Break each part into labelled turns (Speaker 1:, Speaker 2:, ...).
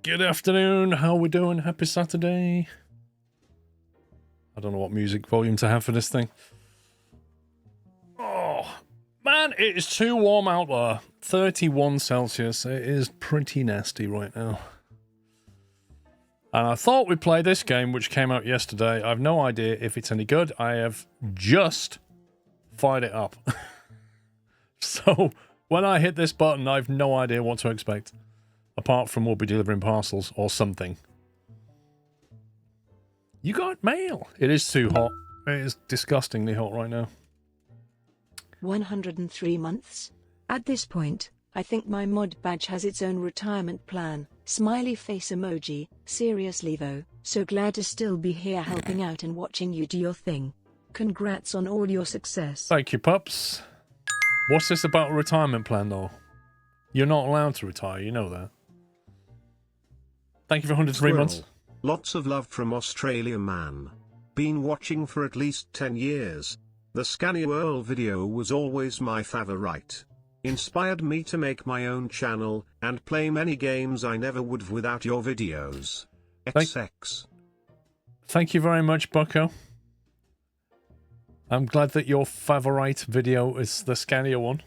Speaker 1: Good afternoon, how we doing? Happy Saturday. I don't know what music volume to have for this thing. Oh, man, it is too warm out there. 31 Celsius. It is pretty nasty right now. And I thought we'd play this game, which came out yesterday. I have no idea if it's any good. I have just fired it up. So, when I hit this button, I have no idea what to expect. Apart from we'll be delivering parcels or something. You got mail. It is too hot. It is disgustingly hot right now.
Speaker 2: 103 months. At this point, I think my mod badge has its own retirement plan. Smiley face emoji. Seriously though, so glad to still be here helping out and watching you do your thing. Congrats on all your success.
Speaker 1: Thank you, pups. What's this about a retirement plan, though? You're not allowed to retire, you know that. Thank you for 103 months.
Speaker 3: Lots of love from Australia, man. Been watching for at least 10 years. The Scanny World video was always my favorite. Inspired me to make my own channel, and play many games I never would have without your videos. XX.
Speaker 1: Thank you very much, Bucko. I'm glad that your favorite video is the Scania one.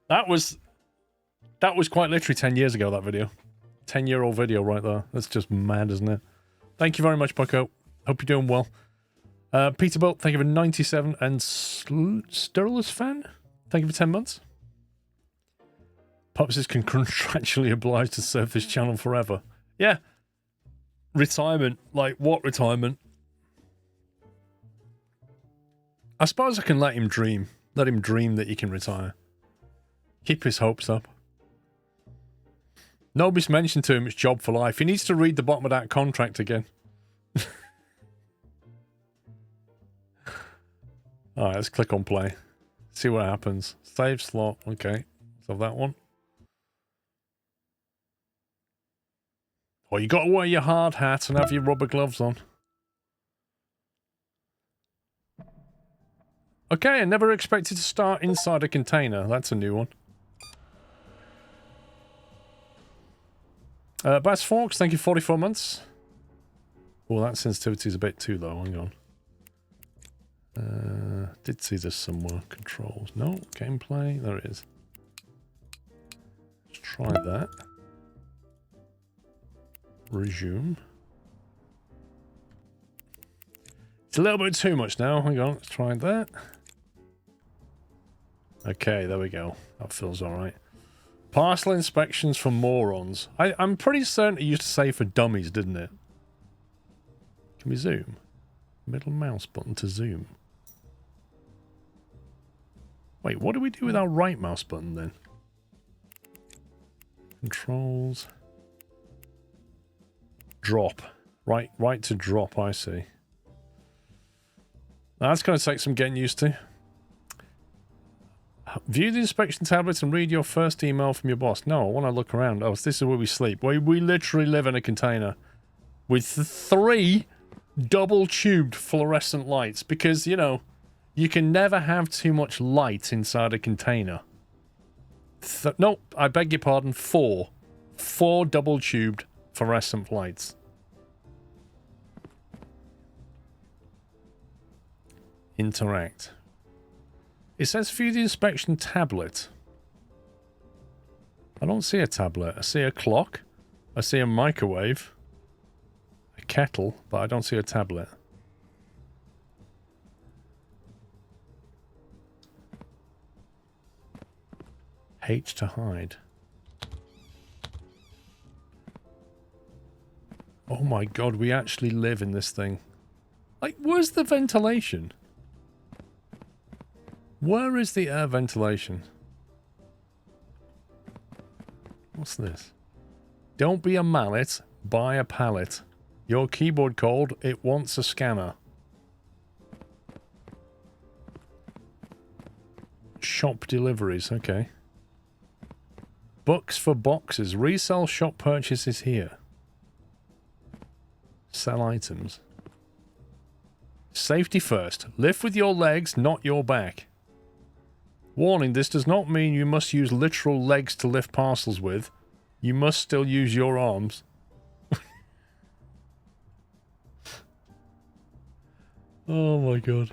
Speaker 1: That was quite literally 10 years ago, that video. 10-year-old video right there. That's just mad, isn't it? Thank you very much, Bucko. Hope you're doing well. Peterbilt, thank you for 97. And Sterilus fan, thank you for 10 months. Pups is contractually obliged to serve this channel forever. Yeah. Retirement. Like, what retirement? I suppose I can let him dream. Let him dream that he can retire. Keep his hopes up. Nobody's mentioned to him it's job for life. He needs to read the bottom of that contract again. Alright, let's click on play. See what happens. Save slot. Okay. So that one. Well, you got to wear your hard hat and have your rubber gloves on. Okay, I never expected to start inside a container. That's a new one. Bass Forks, thank you, 44 months. Oh, that sensitivity is a bit too low. Hang on. Did see this somewhere. Controls. No, gameplay. There it is. Let's try that. Resume. It's a little bit too much now. Hang on, let's try that. Okay, there we go. That feels alright. Parcel inspections for morons. I'm pretty certain it used to say for dummies, didn't it? Can we zoom? Middle mouse button to zoom. Wait, what do we do with our right mouse button then? Controls. Drop. Right to drop, I see. That's going to take some getting used to. View the inspection tablets and read your first email from your boss. No, I want to look around. Oh, this is where we sleep. We literally live in a container with 3 double-tubed fluorescent lights because, you know, you can never have too much light inside a container. No, I beg your pardon, 4. 4 double-tubed fluorescent lights. Interact. It says view the inspection tablet. I don't see a tablet. I see a clock. I see a microwave. A kettle, but I don't see a tablet. H to hide. Oh my god, we actually live in this thing. Like, where's the ventilation? Where is the air ventilation? What's this? Don't be a mallet, buy a pallet. Your keyboard called, it wants a scanner. Shop deliveries, okay. Books for boxes. Resell shop purchases here. Sell items. Safety first. Lift with your legs, not your back. Warning, this does not mean you must use literal legs to lift parcels with. You must still use your arms. Oh my god.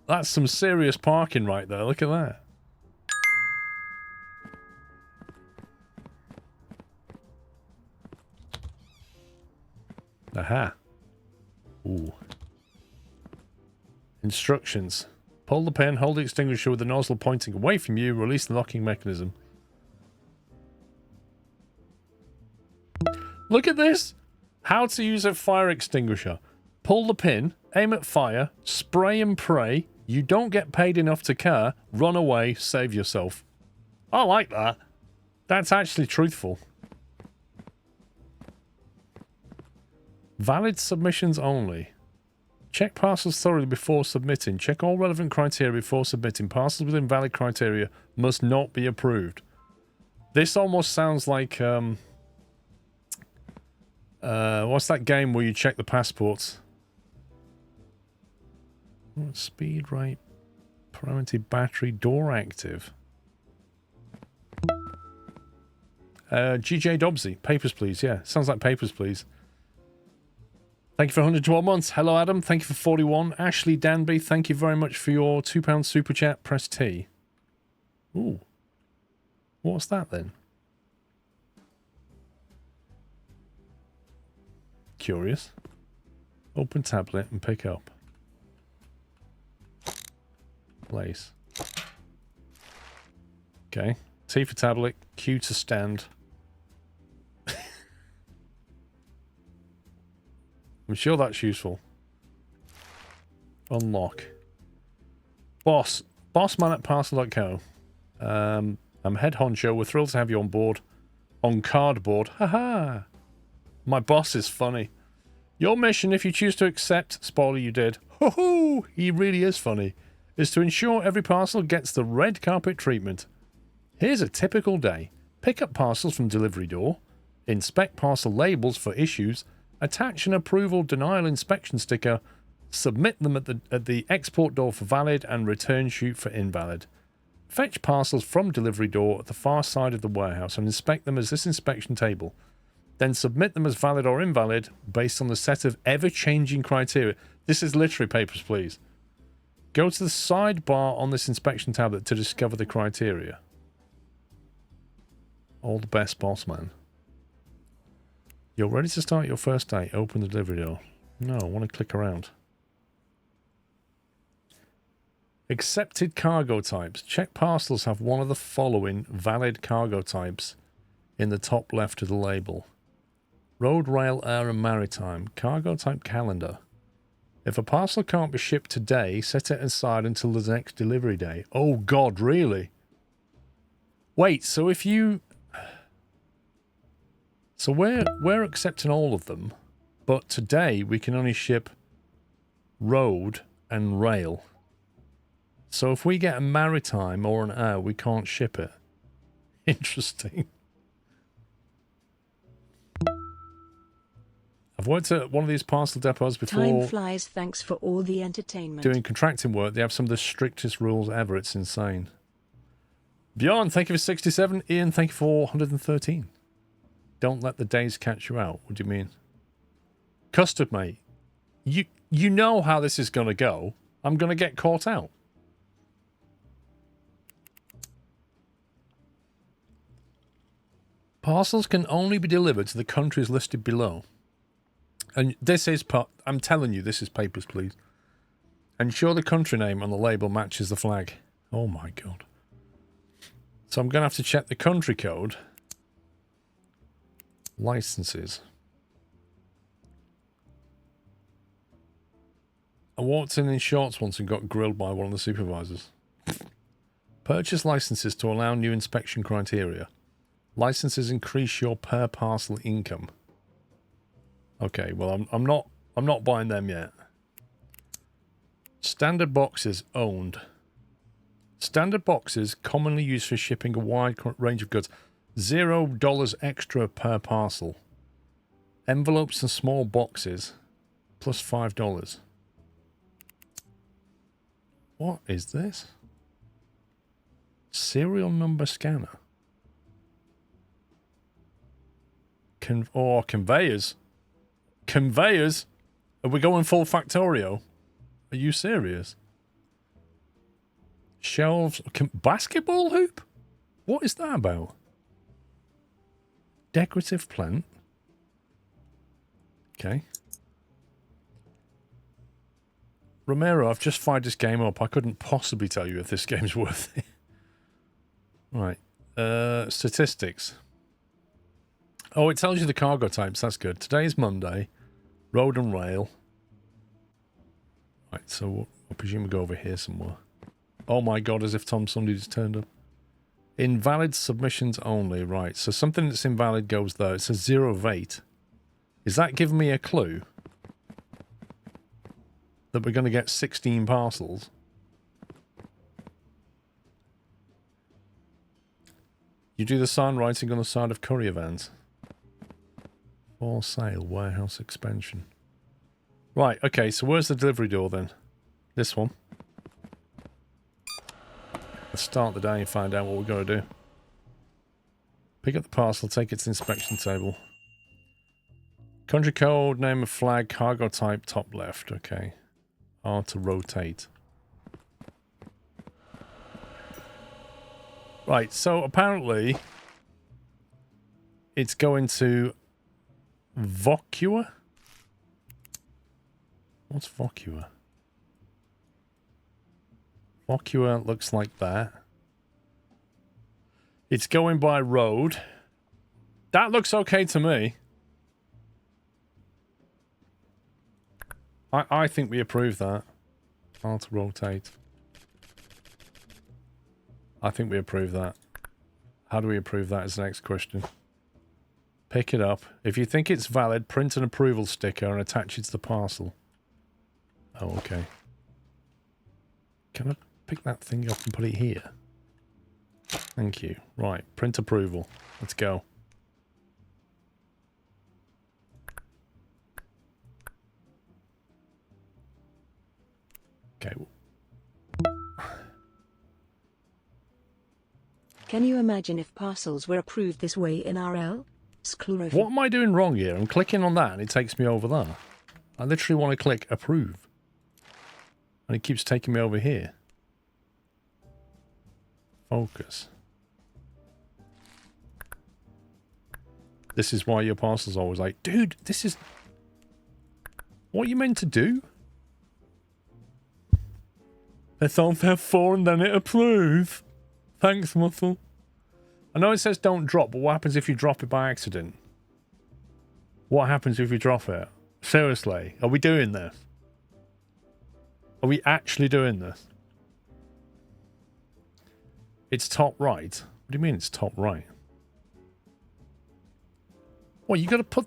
Speaker 1: That's some serious parking right there. Look at that. Aha. Ooh. Instructions. Pull the pin, hold the extinguisher with the nozzle pointing away from you, release the locking mechanism. Look at this! How to use a fire extinguisher. Pull the pin, aim at fire, spray and pray. You don't get paid enough to care. Run away, save yourself. I like that. That's actually truthful. Valid submissions only. Check parcels thoroughly before submitting. Check all relevant criteria before submitting. Parcels with invalid criteria must not be approved. This almost sounds like, what's that game where you check the passports? Speed, rate, parameter, battery, door active. GJ Dobbsy, papers please. Yeah, sounds like papers please. Thank you for 112 months. Hello, Adam. Thank you for 41. Ashley Danby, thank you very much for your £2 super chat. Press T. Ooh. What's that then? Curious. Open tablet and pick up. Place. Okay. T for tablet. Q to stand. I'm sure that's useful. Unlock. Boss man at Parcel.co. I'm head honcho. We're thrilled to have you on board. On cardboard. Haha. My boss is funny. Your mission, if you choose to accept, spoiler you did. Ho ho! He really is funny. Is to ensure every parcel gets the red carpet treatment. Here's a typical day. Pick up parcels from delivery door. Inspect parcel labels for issues. Attach an approval denial inspection sticker, submit them at the export door for valid and return chute for invalid. Fetch parcels from delivery door at the far side of the warehouse and inspect them as this inspection table. Then submit them as valid or invalid based on the set of ever-changing criteria. This is literally papers, please. Go to the sidebar on this inspection tablet to discover the criteria. All the best, boss man. You're ready to start your first day. Open the delivery door. No, I want to click around. Accepted cargo types. Check parcels have one of the following valid cargo types in the top left of the label. Road, rail, air and maritime. Cargo type calendar. If a parcel can't be shipped today, set it aside until the next delivery day. Oh God, really? Wait, so if you... So we're accepting all of them, but today we can only ship road and rail. So if we get a maritime or an air, we can't ship it. Interesting. I've worked at one of these parcel depots before.
Speaker 2: Time flies, thanks for all the entertainment.
Speaker 1: Doing contracting work, they have some of the strictest rules ever. It's insane. Bjorn, thank you for 67. Ian, thank you for 113. Don't let the days catch you out. What do you mean? Custard, mate. You know how this is going to go. I'm going to get caught out. Parcels can only be delivered to the countries listed below. And this is I'm telling you, this is papers, please. Ensure the country name on the label matches the flag. Oh my God. So I'm going to have to check the country code. Licenses. I walked in shorts once and got grilled by one of the supervisors. Purchase licenses to allow new inspection criteria. Licenses increase your per parcel income. Okay, well I'm not buying them yet. Standard boxes owned. Standard boxes commonly used for shipping a wide range of goods. $0 extra per parcel. Envelopes and small boxes plus $5. What is this? Serial number scanner. Conveyors. Conveyors? Are we going full Factorio? Are you serious? Shelves... Basketball hoop? What is that about? Decorative plant. Okay. Romero, I've just fired this game up. I couldn't possibly tell you if this game's worth it. Right. Statistics. Oh, it tells you the cargo types. That's good. Today's Monday. Road and rail. Right, so I presume we go over here somewhere. Oh my god, as if Tom Sunday just turned up. Invalid submissions only. Right, so something that's invalid goes there. It says 0 of 8. Is that giving me a clue? That we're going to get 16 parcels? You do the sign writing on the side of courier vans. For sale, warehouse expansion. Right, okay, so where's the delivery door then? This one. Let's start the day and find out what we've got to do. Pick up the parcel, take it to the inspection table. Country code, name of flag, cargo type, top left. Okay. R to rotate. Right, so apparently it's going to Vocua? What's Vocua? Vocua looks like that. It's going by road. That looks okay to me. I think we approve that. R to rotate. I think we approve that. How do we approve that is the next question. Pick it up. If you think it's valid, print an approval sticker and attach it to the parcel. Oh, okay. Can I pick that thing up and put it here? Thank you. Right, print approval. Let's go. Okay.
Speaker 2: Can you imagine if parcels were approved this way in RL?
Speaker 1: What am I doing wrong here? I'm clicking on that and it takes me over there. I literally want to click approve. And it keeps taking me over here. Focus. This is why your parcel's always like, dude, this is what you meant to do? Let's all have 4 and then it approve. Thanks, Muscle. I know it says don't drop, but what happens if you drop it by accident? What happens if you drop it? Seriously, are we doing this? Are we actually doing this? It's top right. What do you mean it's top right? Well, you gotta put...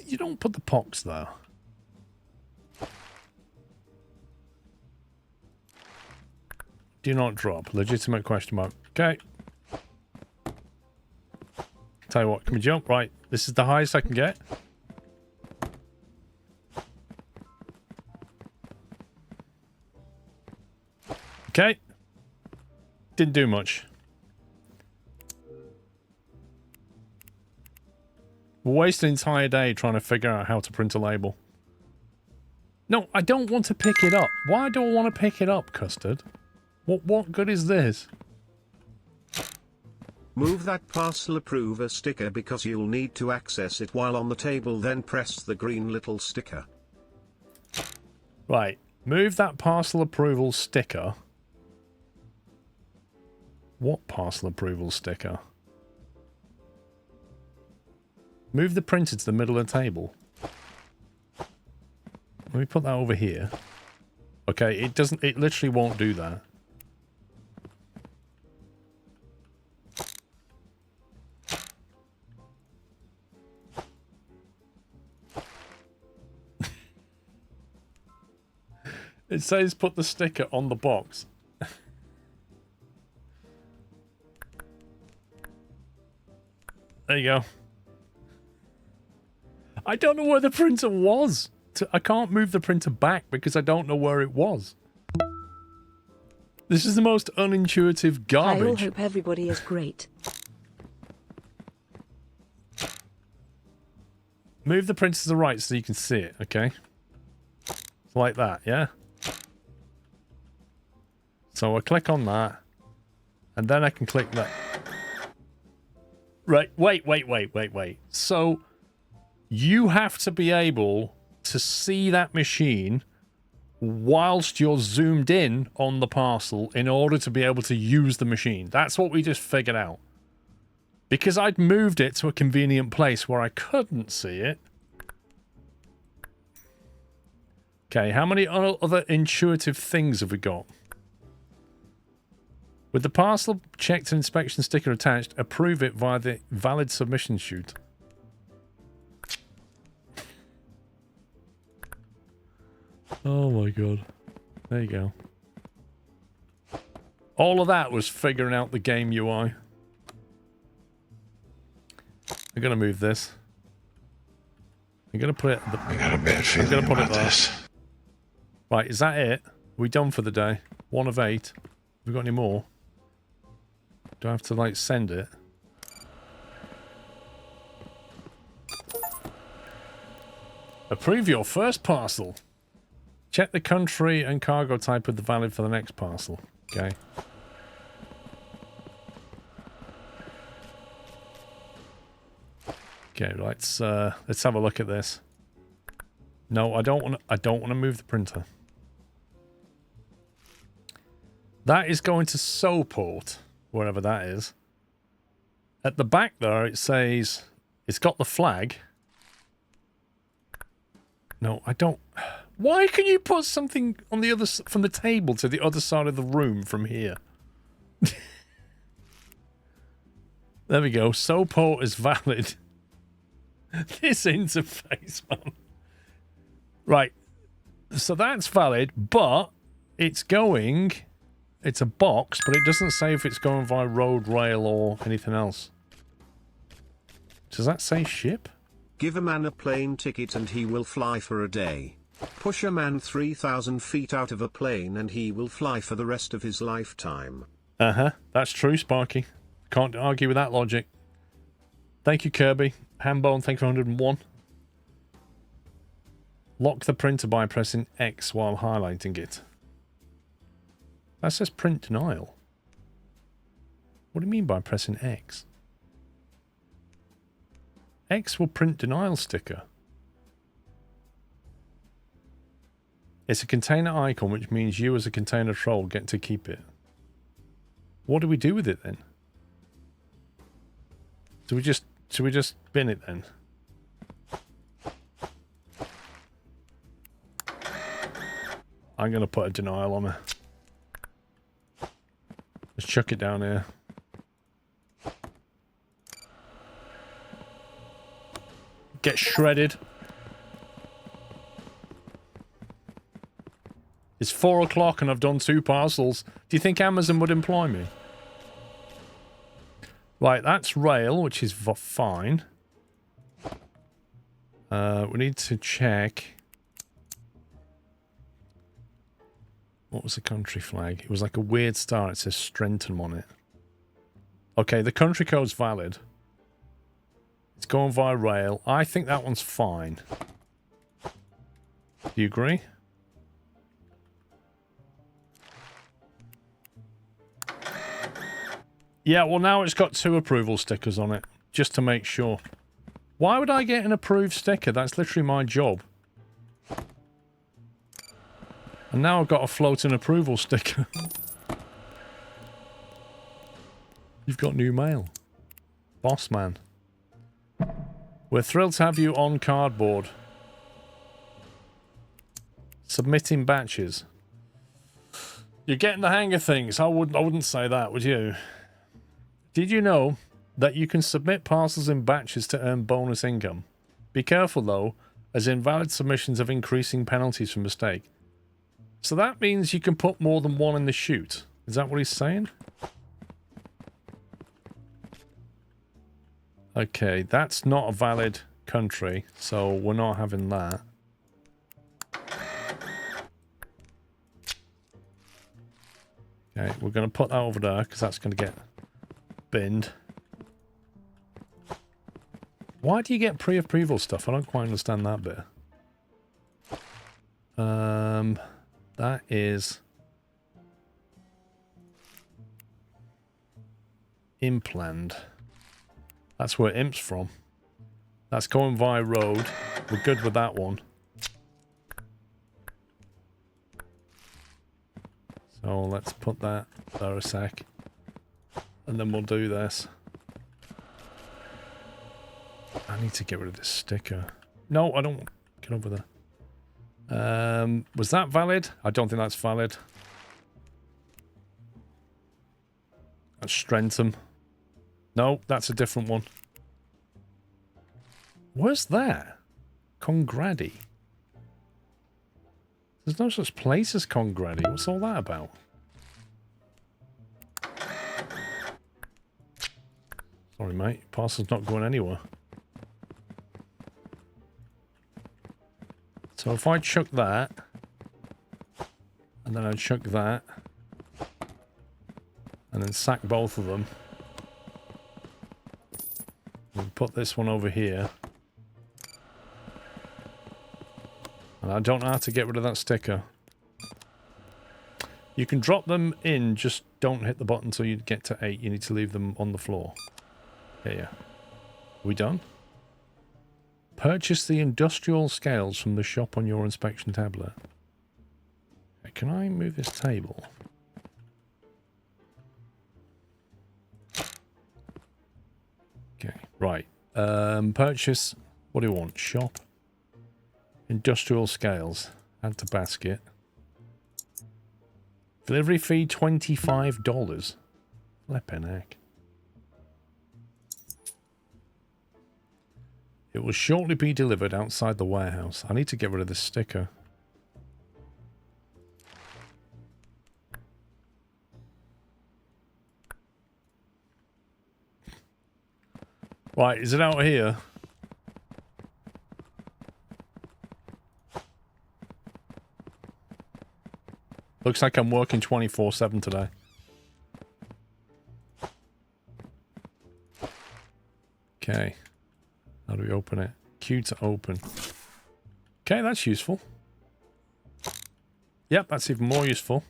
Speaker 1: You don't put the pox there. Do not drop. Legitimate question mark. Okay. Tell you what, can we jump? Right. This is the highest I can get. Okay. Didn't do much. We'll waste an entire day trying to figure out how to print a label. No, I don't want to pick it up. Why do I want to pick it up, Custard? What good is this?
Speaker 3: Move that parcel approver sticker because you'll need to access it while on the table, then press the green little sticker.
Speaker 1: Right. Move that parcel approval sticker. What parcel approval sticker? Move the printer to the middle of the table. Let me put that over here. Okay, it literally won't do that. It says put the sticker on the box. There you go. I don't know where the printer was. I can't move the printer back because I don't know where it was. This is the most unintuitive garbage.
Speaker 2: I all hope everybody is great.
Speaker 1: move the printer to the right so you can see it, okay? Like that, yeah? So I click on that, and then I can click that. Right, wait. So you have to be able to see that machine whilst you're zoomed in on the parcel in order to be able to use the machine. That's what we just figured out. Because I'd moved it to a convenient place where I couldn't see it. Okay, how many other intuitive things have we got? With the parcel checked and inspection sticker attached, approve it via the valid submission sheet. Oh my god. There you go. All of that was figuring out the game UI. I'm gonna move this. I'm gonna put it...
Speaker 4: I got a bad feeling about this.
Speaker 1: Right, is that it? Are we done for the day? 1 of 8. Have we got any more? Do I have to, like, send it? Approve your first parcel. Check the country and cargo type of the valid for the next parcel. Okay. Okay, let's have a look at this. No, I don't want to move the printer. That is going to Soport, wherever that is. At the back there, it says it's got the flag. No, I don't. Why can you put something on the other from the table to the other side of the room from here? There we go. Soport is valid. This interface, man. Right. So that's valid, but it's going... It's a box, but it doesn't say if it's going via road, rail, or anything else. Does that say ship?
Speaker 3: Give a man a plane ticket and he will fly for a day. Push a man 3,000 feet out of a plane and he will fly for the rest of his lifetime.
Speaker 1: Uh-huh. That's true, Sparky. Can't argue with that logic. Thank you, Kirby. Hambone, thank you for 101. Lock the printer by pressing X while highlighting it. That says print denial. What do you mean by pressing X? X will print denial sticker. It's a container icon, which means you as a container troll get to keep it. What do we do with it then? Should we just bin it then? I'm gonna put a denial on it. Let's chuck it down here. Get shredded. It's 4 o'clock and I've done 2 parcels. Do you think Amazon would employ me? Right, that's rail, which is fine. We need to check. What was the country flag? It was like a weird star. It says Strentham on it. Okay, the country code's valid. It's going via rail. I think that one's fine. Do you agree? Yeah, well now it's got 2 approval stickers on it. Just to make sure. Why would I get an approved sticker? That's literally my job. And now I've got a floating approval sticker. You've got new mail. Boss man. We're thrilled to have you on cardboard. Submitting batches. You're getting the hang of things. I wouldn't say that, would you? Did you know that you can submit parcels in batches to earn bonus income? Be careful though, as invalid submissions have increasing penalties for mistake. So that means you can put more than one in the chute. Is that what he's saying? Okay, that's not a valid country, so we're not having that. Okay, we're going to put that over there because that's going to get binned. Why do you get pre-approval stuff? I don't quite understand that bit. That is Impland. That's where Imp's from. That's going via road. We're good with that one. So let's put that there a sec. And then we'll do this. I need to get rid of this sticker. No, I don't. Get over there. Was that valid? I don't think that's valid. That's Strentham. No, that's a different one. Where's that? Congradi. There's no such place as Congradi. What's all that about? Sorry, mate. Parcel's not going anywhere. So if I chuck that, and then I chuck that, and then sack both of them, and put this one over here, and I don't know how to get rid of that sticker. You can drop them in, just don't hit the button until you get to 8. You need to leave them on the floor. Here. Are we done? Purchase the industrial scales from the shop on your inspection tablet. Okay, can I move this table? Okay, right. Purchase. What do you want? Shop. Industrial scales. Add to basket. Delivery fee $25. Flippin' heck. It will shortly be delivered outside the warehouse. I need to get rid of this sticker. Right, is it out here? Looks like I'm working 24/7 today. Okay. How do we open it? Q to open. Okay, that's useful. Yep, that's even more useful.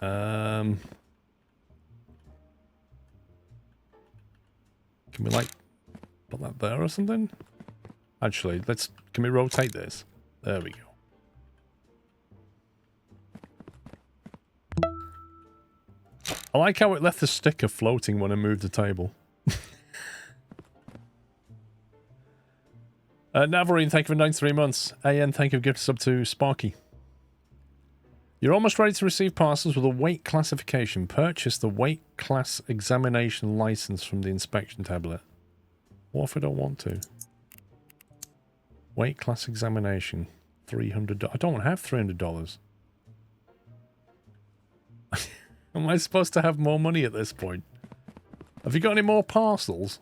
Speaker 1: Can we like put that there or something? Actually, can we rotate this? There we go. I like how it left the sticker floating when I moved the table. Navarine, thank you for 93 months. AN, thank you for gifting sub to Sparky. You're almost ready to receive parcels with a weight classification. Purchase the weight class examination license from the inspection tablet. What if I don't want to? Weight class examination. $300. I don't have $300. Am I supposed to have more money at this point? Have you got any more parcels?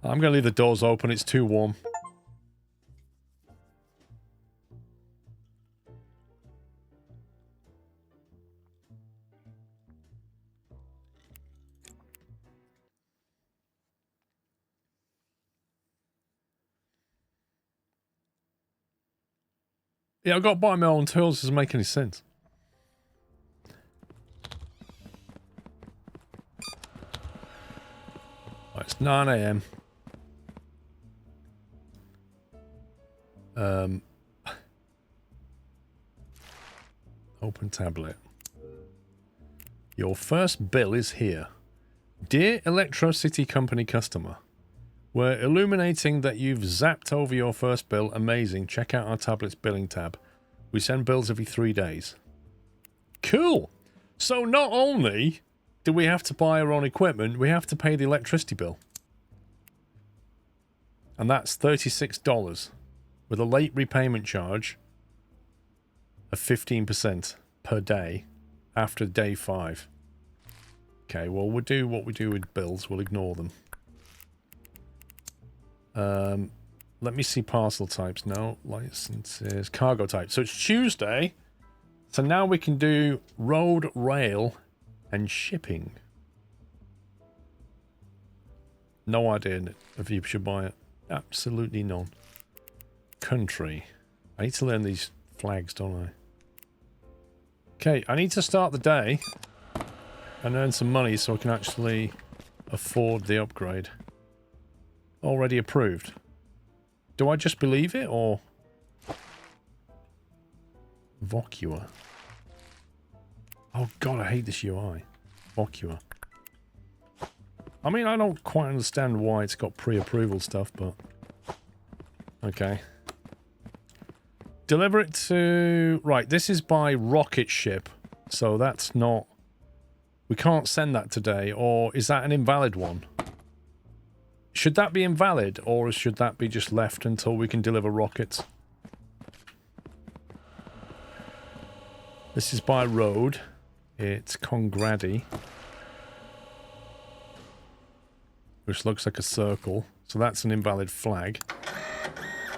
Speaker 1: I'm going to leave the doors open. It's too warm. Yeah, I've got to buy my own tools. It doesn't make any sense. Right, it's 9 AM. Open tablet. Your first bill is here. Dear Electricity Company customer, we're illuminating that you've zapped over your first bill. Amazing. Check out our tablet's billing tab. We send bills every 3 days. Cool. So not only do we have to buy our own equipment, we have to pay the electricity bill. And that's $36 with a late repayment charge of 15% per day after day 5. Okay, well, we'll do what we do with bills. We'll ignore them. Let me see parcel types. No, licenses, cargo type. So it's Tuesday. So now we can do road, rail, and shipping. No idea if you should buy it. Absolutely none. Country. I need to learn these flags, don't I? Okay, I need to start the day and earn some money so I can actually afford the upgrade. Already approved. Do I just believe it, or... Vocua. Oh god, I hate this UI. Vocua. I mean, I don't quite understand why it's got pre-approval stuff, but... Okay. Deliver it to... Right, this is by rocket ship. So that's not... We can't send that today, or is that an invalid one? Should that be invalid, or should that be just left until we can deliver rockets? This is by road. It's Congradi. Which looks like a circle. So that's an invalid flag.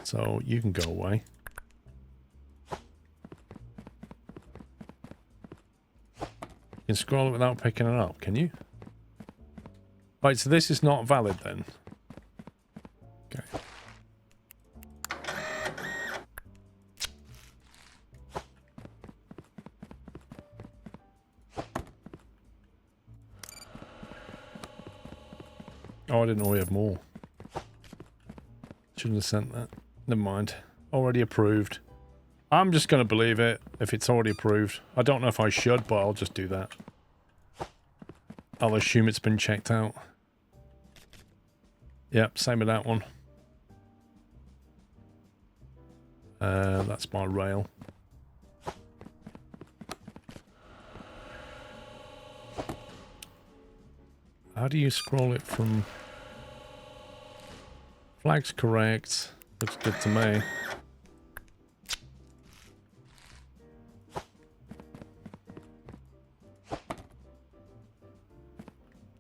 Speaker 1: So you can go away. You can scroll it without picking it up, can you? Right, so this is not valid then. Okay. Oh, I didn't know we have more. Shouldn't have sent that. Never mind. Already approved. I'm just going to believe it if it's already approved. I don't know if I should, but I'll just do that. I'll assume it's been checked out. Yep, same with that one. That's by rail. How do you scroll it from... Flag's correct. Looks good to me.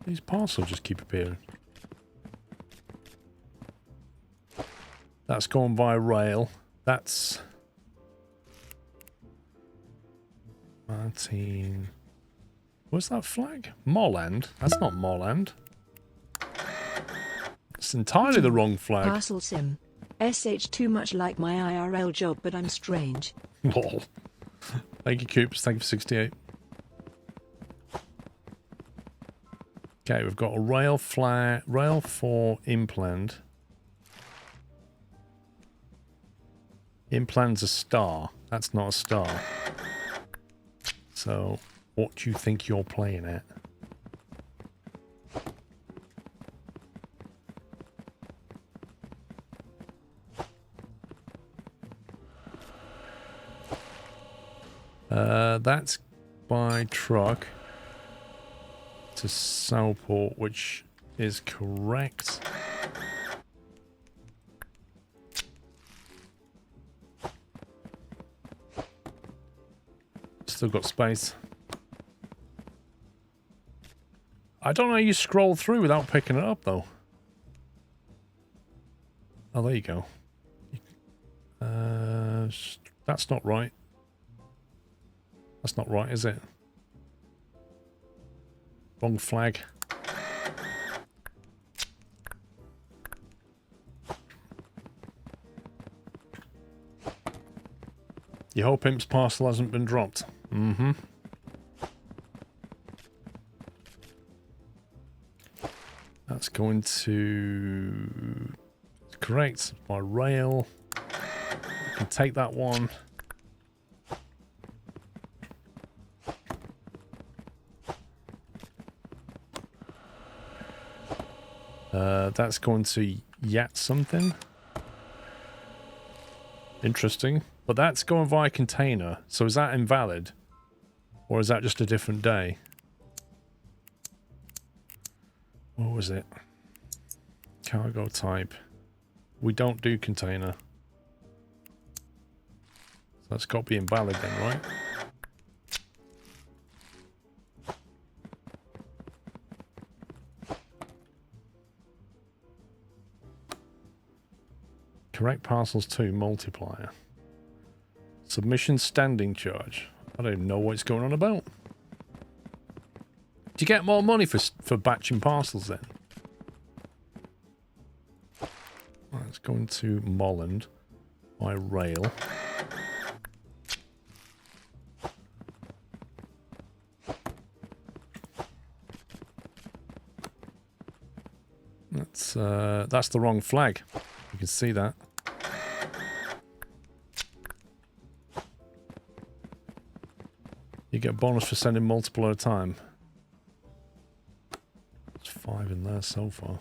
Speaker 1: These parcels just keep appearing. That's going via rail. That's... Martin... What's that flag? Morland? That's not Morland. It's entirely the wrong flag.
Speaker 2: Parcel sim. SH too much like my IRL job, but I'm strange.
Speaker 1: Lol. Thank you, Coops. Thank you for 68. Okay, we've got a rail flag, rail for implant. Implant's a star. That's not a star. So, what do you think you're playing at? That's by truck to Southport, which is correct. Still got space. I don't know how you scroll through without picking it up, though. Oh, there you go. That's not right. That's not right, is it? Wrong flag. You hope Imp's parcel hasn't been dropped. Mm-hmm. That's going to... Correct. By rail. You can take that one. That's going to Yat something. Interesting. But that's going via container. So is that invalid? Or is that just a different day? What was it? Cargo type. We don't do container. So that's got to be invalid then, right? Correct parcels 2 multiplier. Submission standing charge. I don't even know what it's going on about. Do you get more money for batching parcels then? Right, let's go into Molland by rail. That's the wrong flag. You can see that. You get a bonus for sending multiple at a time. There's 5 in there so far.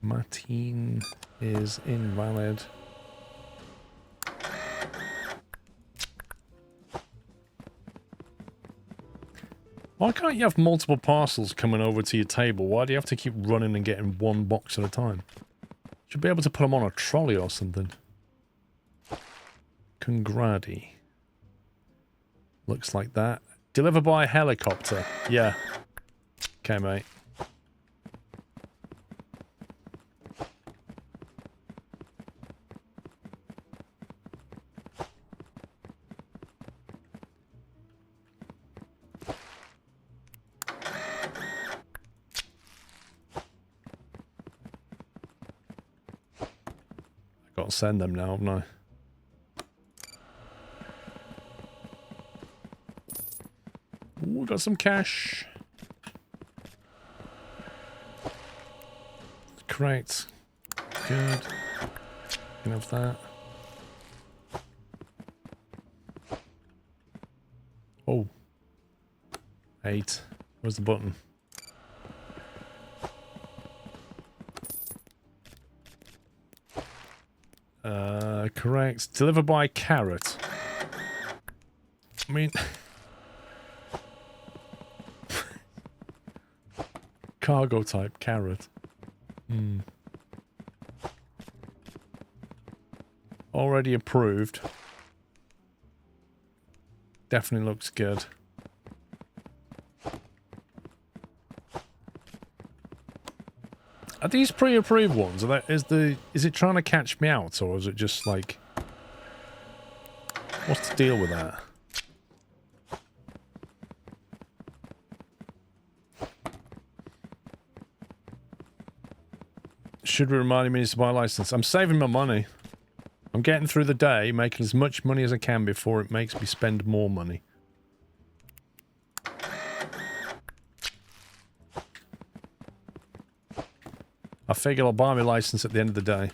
Speaker 1: Martin is invalid. Why can't you have multiple parcels coming over to your table? Why do you have to keep running and getting one box at a time? Should be able to put them on a trolley or something. Congradi. Looks like that. Deliver by helicopter. Yeah. Okay, mate. Got to send them now, haven't I? Ooh, got some cash. Great. Good. Can have that. Oh. 8. Where's the button? Correct. Deliver by carrot. I mean... cargo type carrot. Already approved. Definitely looks good. Are these pre-approved ones? Is it trying to catch me out, or is it just like... What's the deal with that? Should be reminding me to buy a license. I'm saving my money. I'm getting through the day, making as much money as I can before it makes me spend more money. I figure I'll buy my license at the end of the day.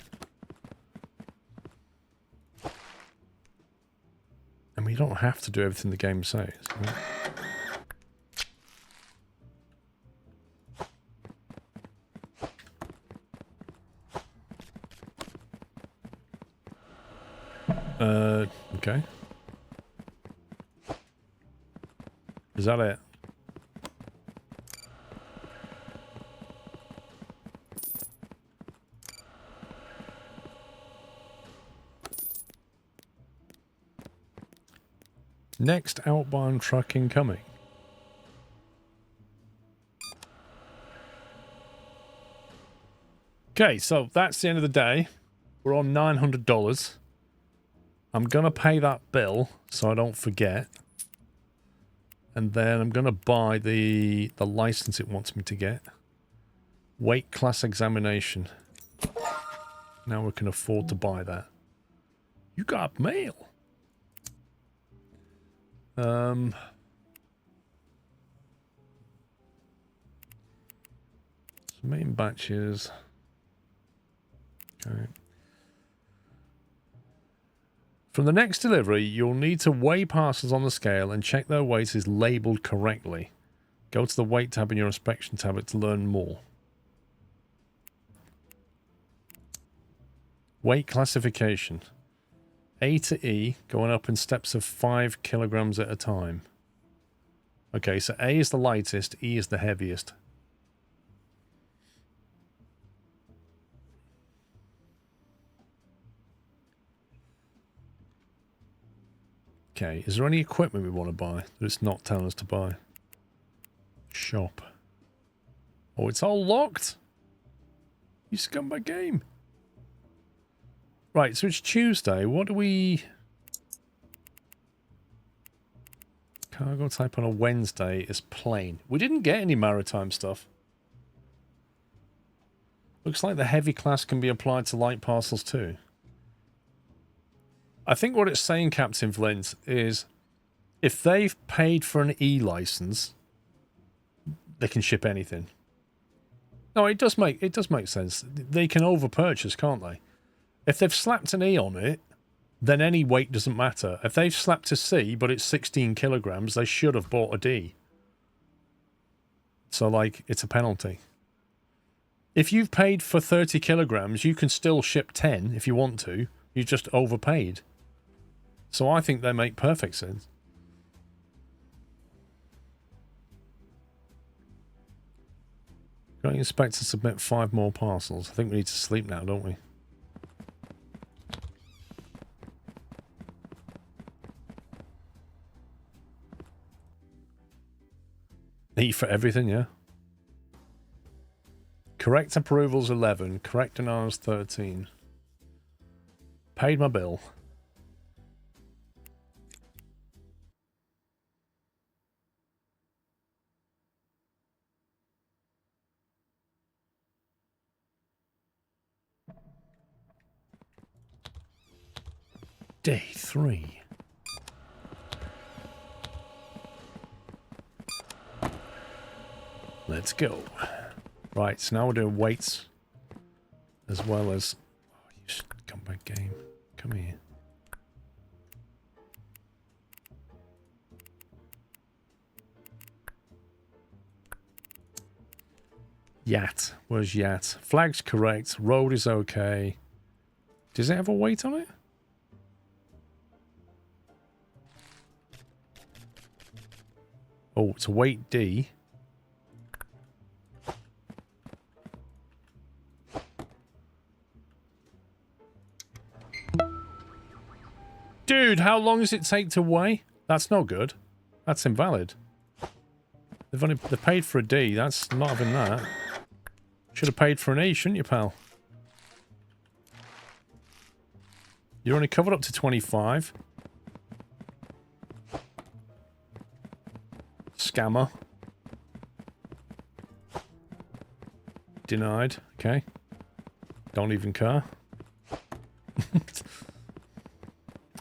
Speaker 1: I mean, you don't have to do everything the game says. Okay. Is that it? Next outbound truck incoming. Okay, so that's the end of the day. We're on $900. I'm going to pay that bill so I don't forget. And then I'm going to buy the license it wants me to get. Weight class examination. Now we can afford to buy that. You got mail. Main batches. Okay. From the next delivery, you'll need to weigh parcels on the scale and check their weight is labelled correctly. Go to the weight tab in your inspection tablet to learn more. Weight classification. A to E, going up in steps of 5 kilograms at a time. Okay, so A is the lightest, E is the heaviest. Okay, is there any equipment we want to buy that it's not telling us to buy? Shop. Oh, it's all locked? You scumbag game. Right, so it's Tuesday. What do we... Cargo type on a Wednesday is plain. We didn't get any maritime stuff. Looks like the heavy class can be applied to light parcels too. I think what it's saying, Captain Flint, is if they've paid for an E license, they can ship anything. No, it does make sense. They can overpurchase, can't they? If they've slapped an E on it, then any weight doesn't matter. If they've slapped a C, but it's 16 kilograms, they should have bought a D. So, like, it's a penalty. If you've paid for 30 kilograms, you can still ship 10 if you want to. You just overpaid. So I think they make perfect sense. Don't expect to submit 5 more parcels. I think we need to sleep now, don't we? E for everything, yeah. Correct approvals 11. Correct denials 13. Paid my bill. Day 3. Let's go. Right, so now we're doing weights as well as... Oh, you scumbag game. Come here. Yacht. Where's yacht? Flag's correct. Road is okay. Does it have a weight on it? Oh, it's a weight D. Dude, how long does it take to weigh? That's no good. That's invalid. They've paid for a D. That's not having that. Should have paid for an E, shouldn't you, pal? You're only covered up to 25. Scammer. Denied. Okay. Don't even care.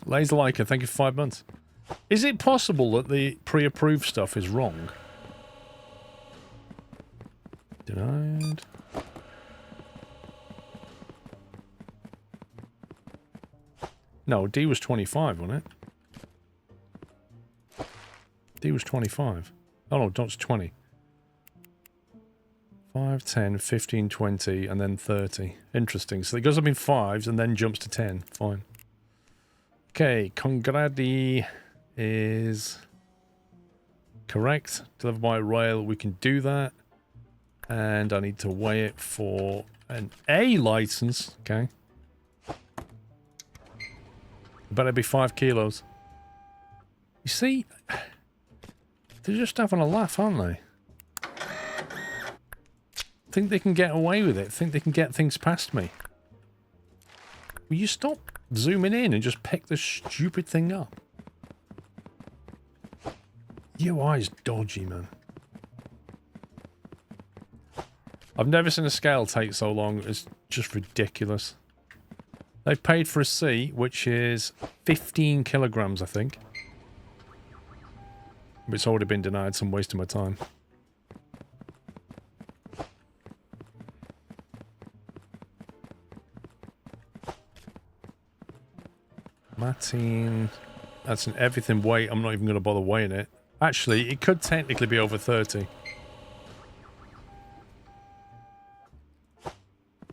Speaker 1: Laser Leica, thank you for 5 months. Is it possible that the pre-approved stuff is wrong? Denied. No, D was 25, wasn't it? D was 25. Oh no, it's 20. 5, 10, 15, 20, and then 30. Interesting. So it goes up in 5s and then jumps to 10. Fine. Okay, Congradi is correct. Delivered by rail, we can do that. And I need to weigh it for an A license. Okay. Better be 5 kilos. You see, they're just having a laugh, aren't they? Think they can get away with it. Think they can get things past me. Will you stop zooming in and just pick this stupid thing up? UI's dodgy, man. I've never seen a scale take so long. It's just ridiculous. They've paid for a C, which is 15 kilograms, I think. But it's already been denied, so I'm wasting my time. Martin. That's an everything weight. I'm not even going to bother weighing it. Actually, it could technically be over 30.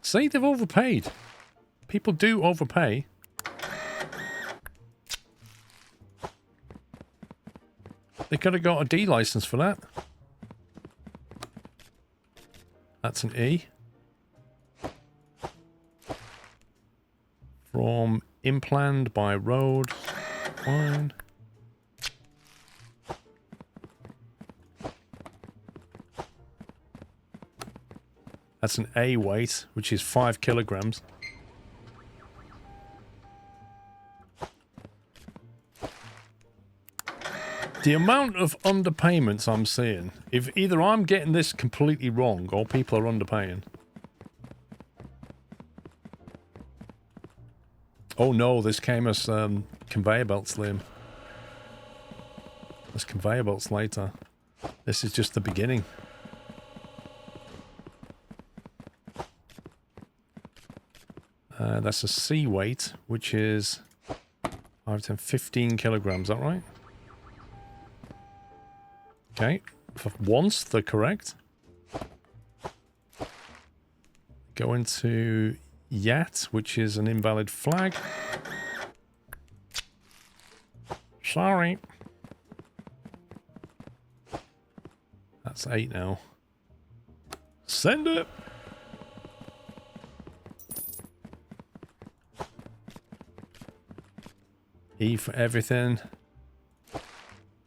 Speaker 1: See, they've overpaid. People do overpay. They could have got a D license for that. That's an E. From Implant by road. Fine. That's an A weight, which is 5 kilograms. The amount of underpayments I'm seeing, if either I'm getting this completely wrong or people are underpaying. Oh no, this came as conveyor belts, Liam. There's conveyor belts later. This is just the beginning. That's a C weight, which is 5, 10, 15 kilograms, is that right? Okay, for once they're correct. Go into Yat, which is an invalid flag. Sorry. That's 8 now. Send it! E for everything.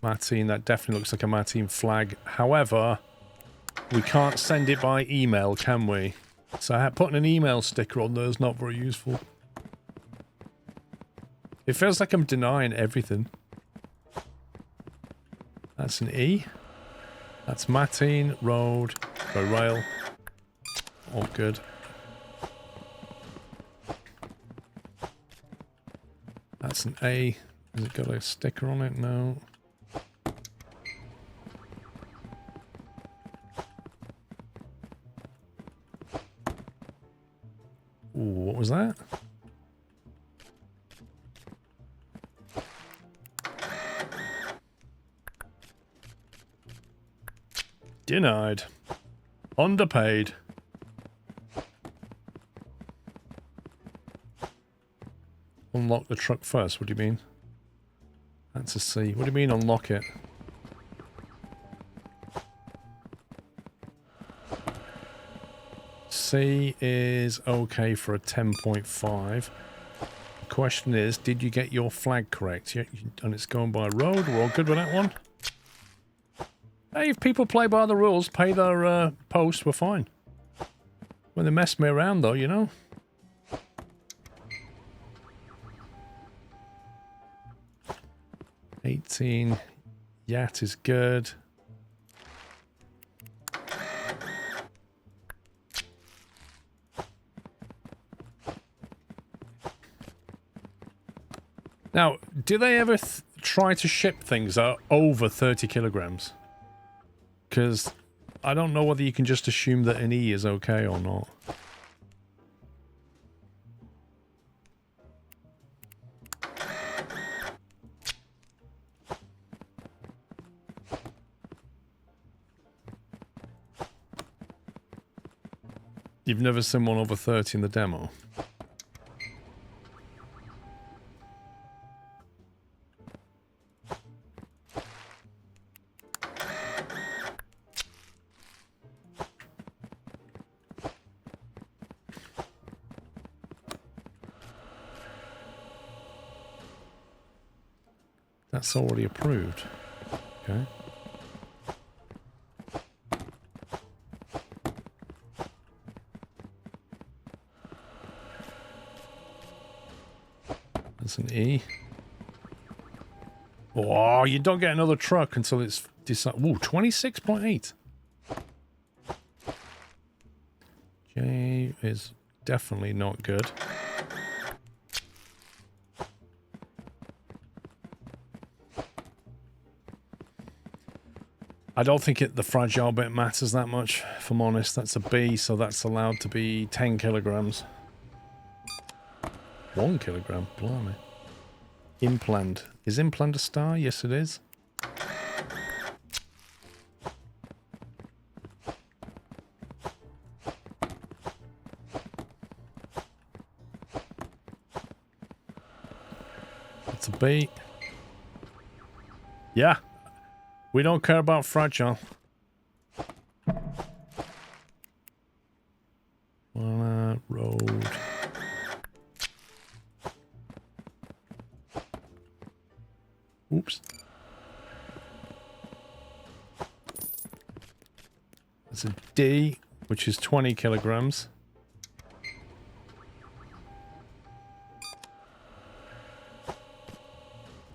Speaker 1: Martine, that definitely looks like a Martine flag. However, we can't send it by email, can we? So putting an email sticker on there is not very useful. It feels like I'm denying everything. That's an E. That's Martine, road, by rail. All good. That's an A. Has it got a sticker on it? No. Ooh, what was that? Denied. Underpaid. Unlock the truck first, what do you mean? That's a C. What do you mean unlock it? C is okay for a 10.5. The question is, did you get your flag correct? Yeah, and it's going by road. We're all good with that one. Hey, if people play by the rules, pay their post, we're fine. When they mess me around though, you know? $18. Yat is good. Now, do they ever try to ship things that are over 30 kilograms? Because I don't know whether you can just assume that an E is okay or not. You've never seen one over 30 in the demo? That's already approved. Okay. That's an E. Oh, you don't get another truck until it's decided. Ooh, 26.8. J is definitely not good. I don't think the fragile bit matters that much, if I'm honest. That's a B, so that's allowed to be 10 kilograms. 1 kilogram, blimey. Implant. Is implant a star? Yes, it is. That's a B. Yeah. We don't care about fragile. Road. Oops. That's a D, which is 20 kilograms.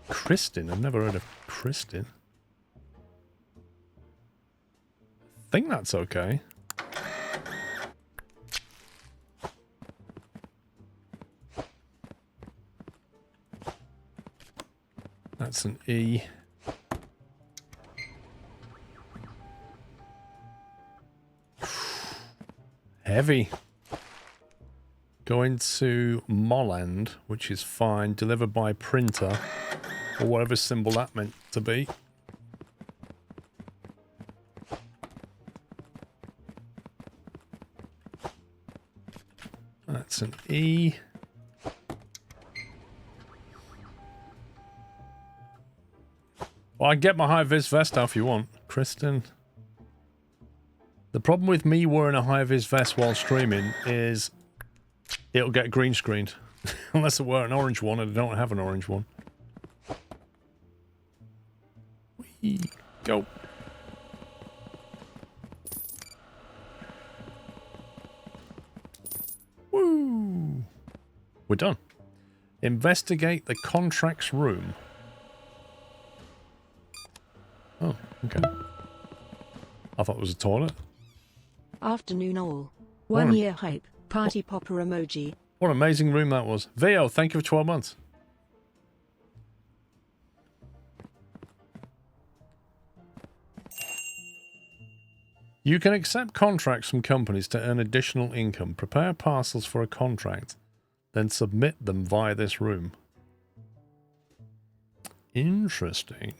Speaker 1: Kristen? I've never heard of Kristen. think that's okay. That's an E. Heavy. Going to Molland, which is fine. Delivered by printer. Or whatever symbol that meant to be. That's an E. Well, I can get my high-vis vest out if you want, Kristen. The problem with me wearing a high-vis vest while streaming is it'll get green screened. Unless I wear an orange one, and I don't have an orange one. Whee, go. Woo! We're done. Investigate the contracts room. Oh, okay. I thought it was a toilet.
Speaker 2: Afternoon all. 1 year hype. Party popper emoji.
Speaker 1: What an amazing room that was. Veo, thank you for 12 months. You can accept contracts from companies to earn additional income. Prepare parcels for a contract, then submit them via this room. Interesting.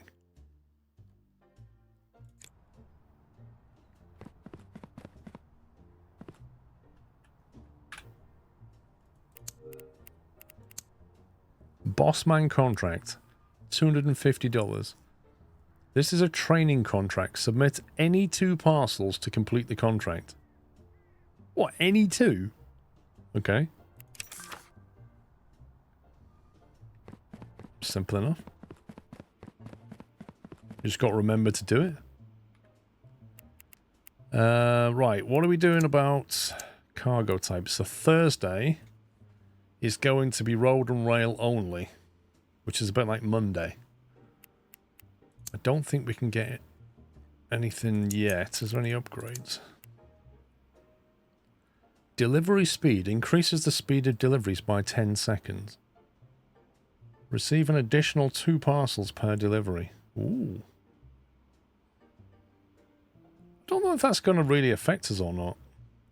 Speaker 1: Bossman contract, $250. This is a training contract. Submit any 2 parcels to complete the contract. What, any 2? Okay. Simple enough. You just got to remember to do it. Right, what are we doing about cargo types? So Thursday is going to be road and rail only, which is a bit like Monday. I don't think we can get anything yet. Is there any upgrades? Delivery speed increases the speed of deliveries by 10 seconds. Receive an additional 2 parcels per delivery. Ooh. Don't know if that's going to really affect us or not.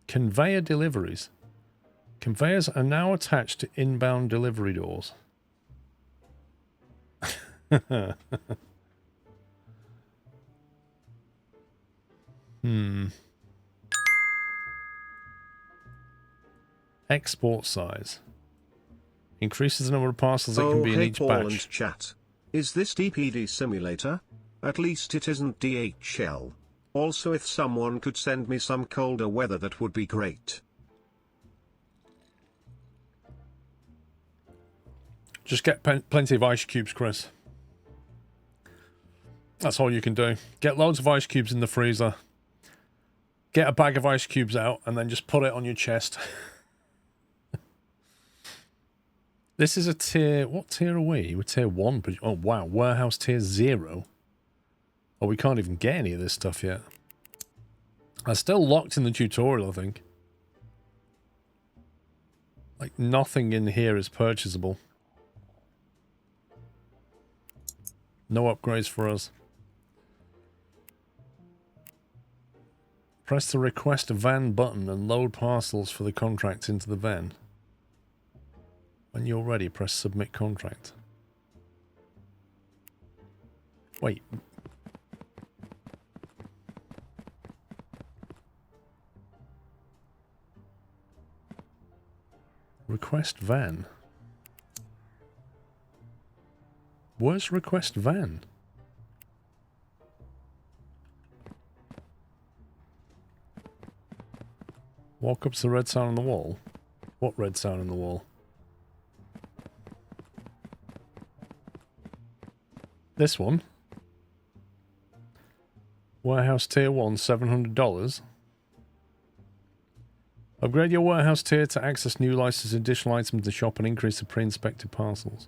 Speaker 1: Conveyor deliveries. Conveyors are now attached to inbound delivery doors. Export size. Increases the number of parcels that can be in each
Speaker 3: Paul
Speaker 1: batch.
Speaker 3: And chat. Is this DPD simulator? At least it isn't DHL. Also, if someone could send me some colder weather, that would be great.
Speaker 1: Just get plenty of ice cubes, Chris. That's all you can do. Get loads of ice cubes in the freezer. Get a bag of ice cubes out and then just put it on your chest. This is a tier... What tier are we? We're tier 1. But, oh, wow. Warehouse tier 0. Oh, we can't even get any of this stuff yet. I'm still locked in the tutorial, I think. Like, nothing in here is purchasable. No upgrades for us. Press the request a van button and load parcels for the contract into the van. When you're ready, press submit contract. Wait. Request van. Where's request van? Walk up to the red sign on the wall. What red sign on the wall? This one. Warehouse tier 1, $700. Upgrade your warehouse tier to access new licensed additional items in the shop and increase the pre-inspected parcels.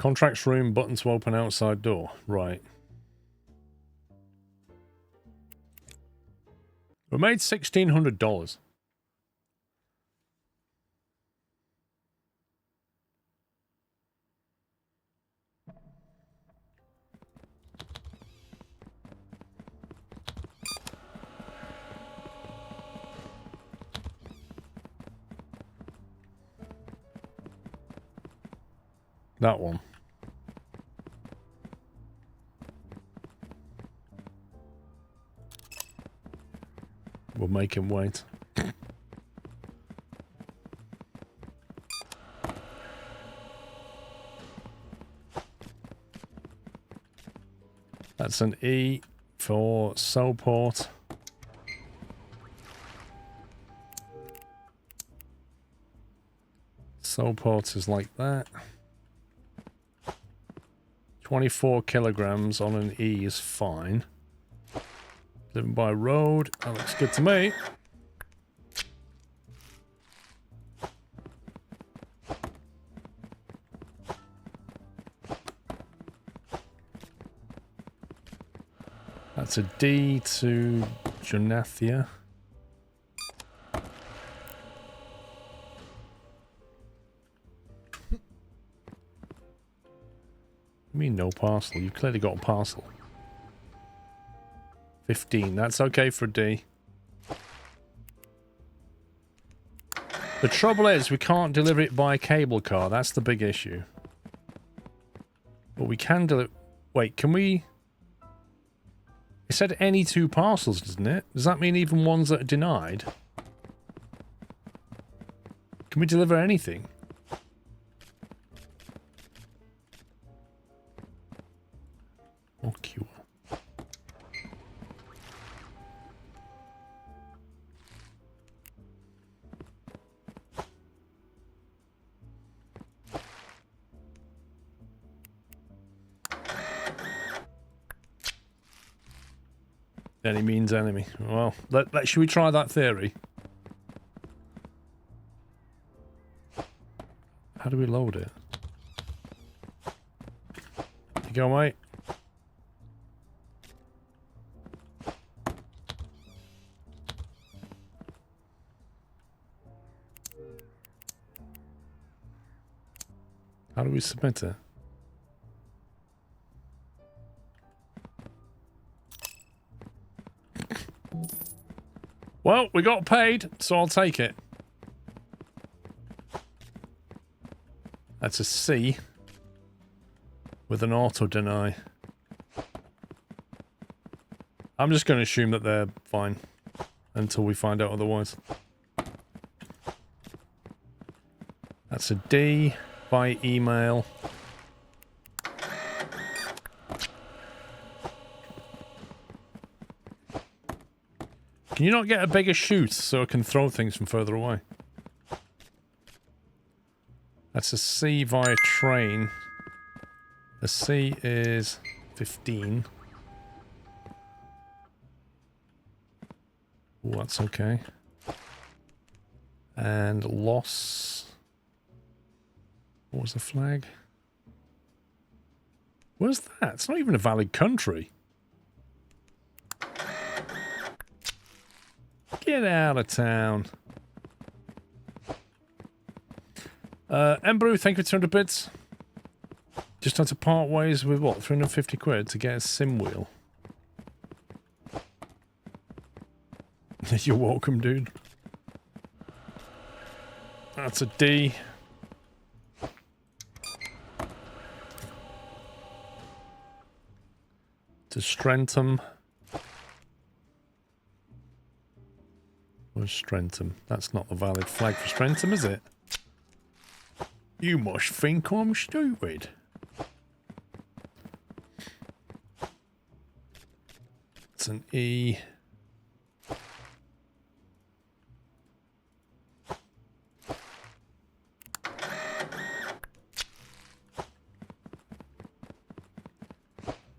Speaker 1: Contracts room, button to open outside door. Right. We made $1,600. That one. We'll make him wait. That's an E for Soulport. Soulport is like that. 24 kilograms on an E is fine. Living by road. That looks good to me. That's a D to Jonathia. I mean no parcel. You've clearly got a parcel. 15. That's okay for a D. The trouble is we can't deliver it by cable car. That's the big issue. But we can deliver... Wait, can we... It said any 2 parcels, doesn't it? Does that mean even ones that are denied? Can we deliver anything? Okay. Any means enemy. Well, should we try that theory? How do we load it? You go, mate. How do we submit it? Well, we got paid, so I'll take it. That's a C with an auto deny. I'm just going to assume that they're fine until we find out otherwise. That's a D by email. Can you not get a bigger chute so I can throw things from further away? That's a C via train. The C is 15. Oh, that's okay. And loss. What was the flag? Where's that? It's not even a valid country. Get out of town. Embrew, thank you for 200 bits. Just had to part ways with what? 350 quid to get a sim wheel. You're welcome, dude. That's a D. To Strentham. Where's Strentham? That's not the valid flag for Strentham, is it? You must think I'm stupid. It's an E.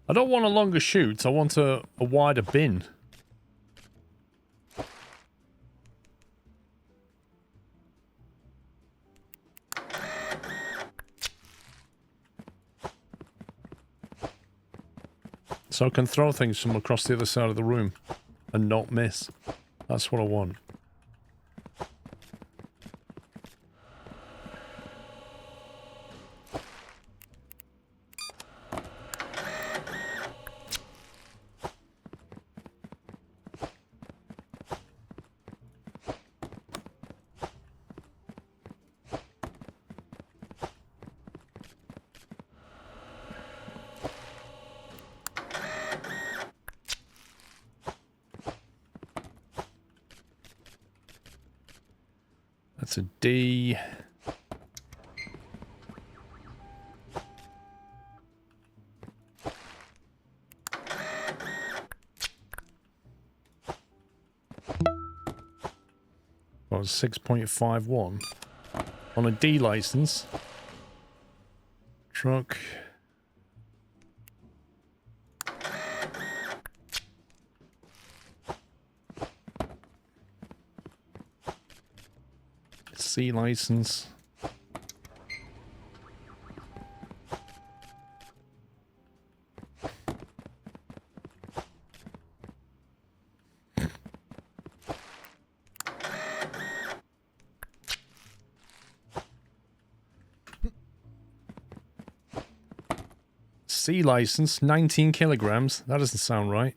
Speaker 1: I don't want a longer chute, I want a wider bin. So I can throw things from across the other side of the room and not miss. That's what I want. That's a D. Well, 6.51 on a D license. Truck. C license. C license, 19 kilograms. That doesn't sound right.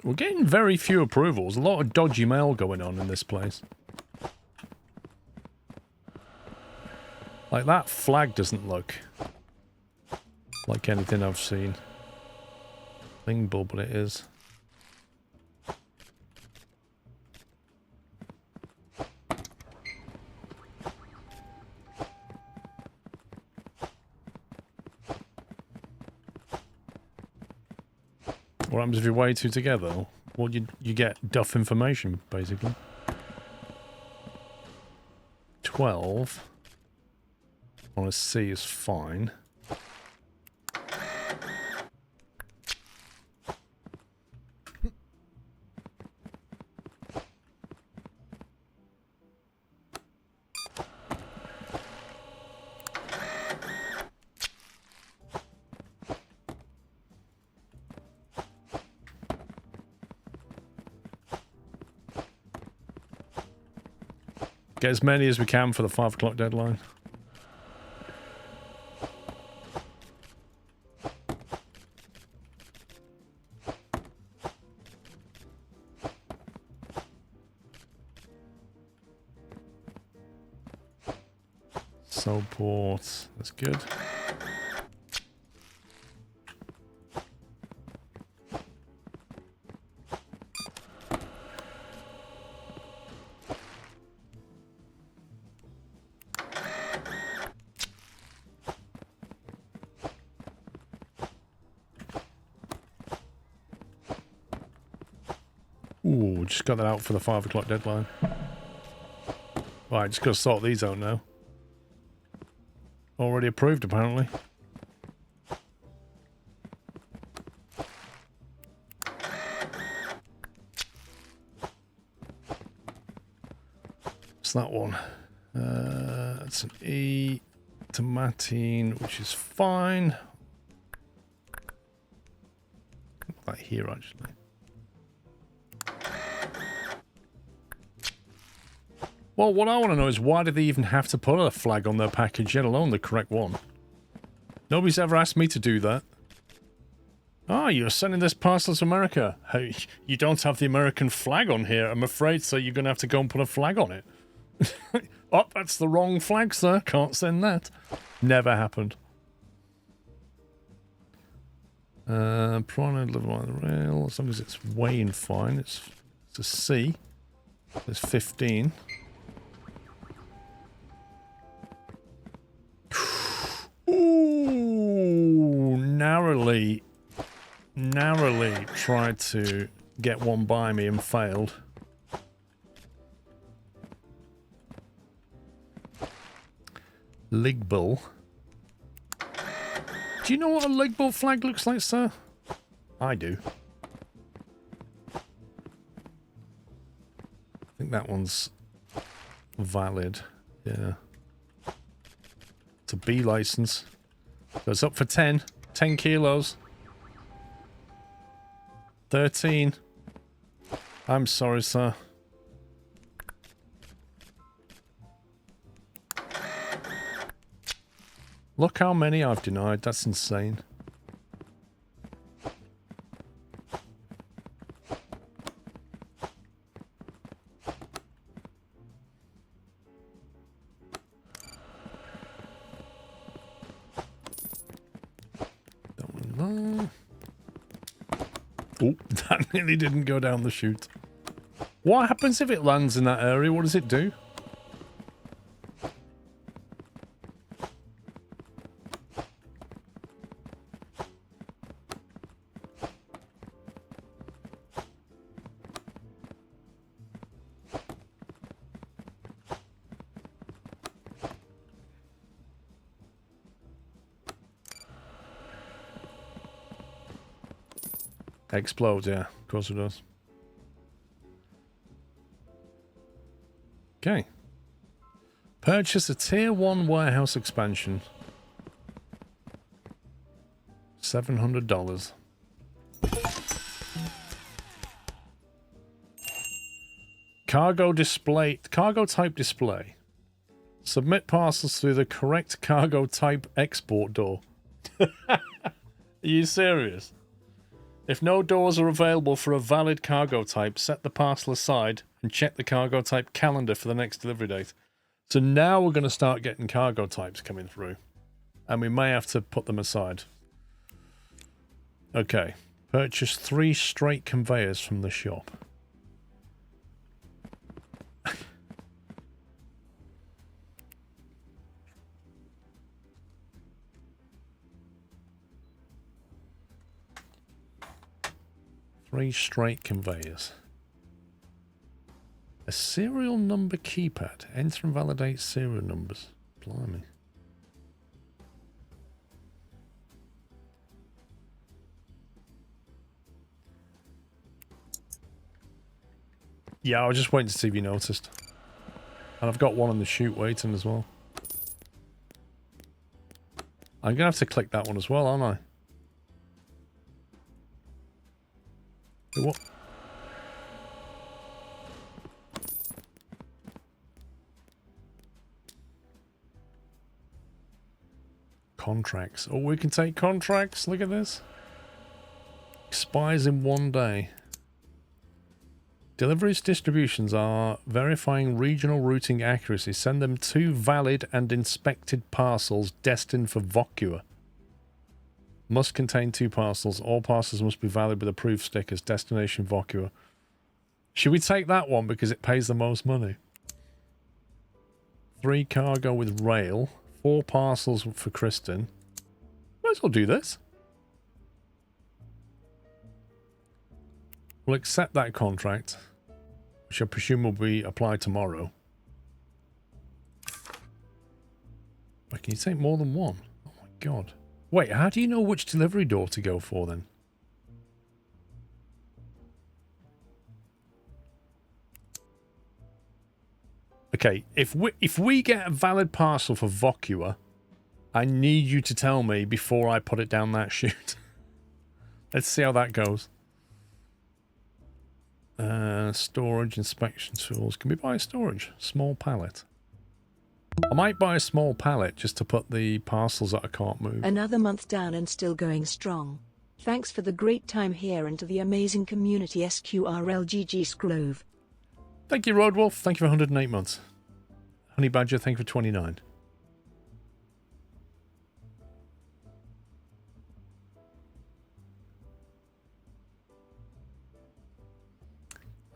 Speaker 1: We're getting very few approvals. A lot of dodgy mail going on in this place. Like, that flag doesn't look like anything I've seen. Thingbull, but it is. What happens if you're way two together? Well, you get duff information, basically. 12 on a C is fine. Get as many as we can for the 5 o'clock deadline. Soulport, that's good. Ooh, just got that out for the 5 o'clock deadline. Right, just gotta sort these out now. Already approved, apparently. What's that one? It's an E. Tomatine, which is fine. Like here, actually. Well, what I want to know is why do they even have to put a flag on their package, let alone the correct one? Nobody's ever asked me to do that. Ah, you're sending this parcel to America. Hey, you don't have the American flag on here, I'm afraid, so you're going to have to go and put a flag on it. Oh, that's the wrong flag, sir. Can't send that. Never happened. Prawn level on the rail, as long as it's weighing fine. It's a C. There's 15. Ooh, narrowly tried to get one by me and failed. Ligbull. Do you know what a Ligbull flag looks like, sir? I do. I think that one's valid. Yeah. It's a B license. So it's up for 10. 10 kilos. 13. I'm sorry, sir. Look how many I've denied. That's insane. Oh, that nearly didn't go down the chute. What happens if it lands in that area? What does it do? Explodes, yeah. Of course it does. Okay. Purchase a Tier 1 warehouse expansion. $700. Cargo display. Cargo type display. Submit parcels through the correct cargo type export door. Are you serious? If no doors are available for a valid cargo type, set the parcel aside and check the cargo type calendar for the next delivery date. So now we're going to start getting cargo types coming through. And we may have to put them aside. Okay. Purchase 3 straight conveyors from the shop. Three straight conveyors. A serial number keypad. Enter and validate serial numbers. Blimey. Yeah, I was just waiting to see if you noticed. And I've got one on the chute waiting as well. I'm going to have to click that one as well, aren't I? What? Contracts. Oh, we can take contracts. Look at this. Expires in 1 day. Deliveries distributions are verifying regional routing accuracy. Send them 2 valid and inspected parcels destined for Vocua. Must contain 2 parcels. All parcels must be valid with approved stickers. Destination Vocua. Should we take that one because it pays the most money? 3 cargo with rail. 4 parcels for Kristen. Might as well do this. We'll accept that contract, which I presume will be applied tomorrow. Wait, can you take more than one? Oh my god. Wait, how do you know which delivery door to go for then? Okay, if we get a valid parcel for Vocua, I need you to tell me before I put it down that chute. Let's see how that goes. Storage, inspection tools. Can we buy a storage? Small pallet. I might buy a small pallet just to put the parcels that I can't move.
Speaker 2: Another month down and still going strong. Thanks for the great time here and to the amazing community SQRLGG Scrove.
Speaker 1: Thank you, Roadwolf. Thank you for 108 months. Honey Badger, thank you for 29.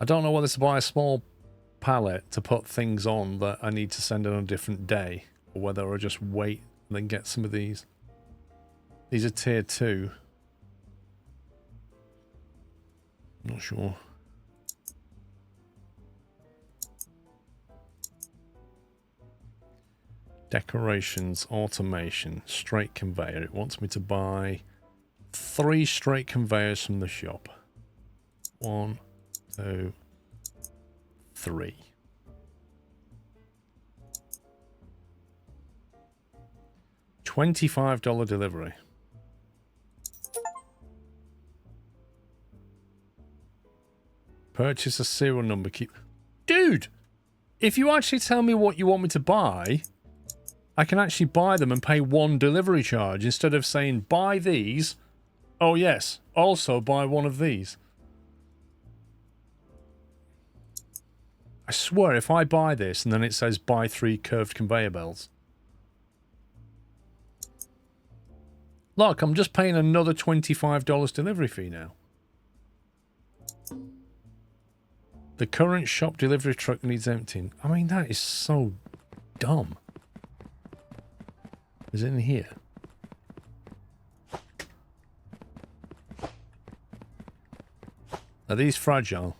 Speaker 1: I don't know whether to buy a small pallet to put things on that I need to send on a different day, or whether I just wait and then get some of these. These are tier 2. Not sure. Decorations, automation, straight conveyor. It wants me to buy 3 straight conveyors from the shop. 1, 2, 3. $25 delivery. Purchase a serial number. Dude! If you actually tell me what you want me to buy, I can actually buy them and pay 1 delivery charge instead of saying buy these. Oh yes, also buy 1 of these. I swear if I buy this and then it says buy 3 curved conveyor belts. Look, I'm just paying another $25 delivery fee now. The current shop delivery truck needs emptying. I mean, that is so dumb. Is it in here? Are these fragile?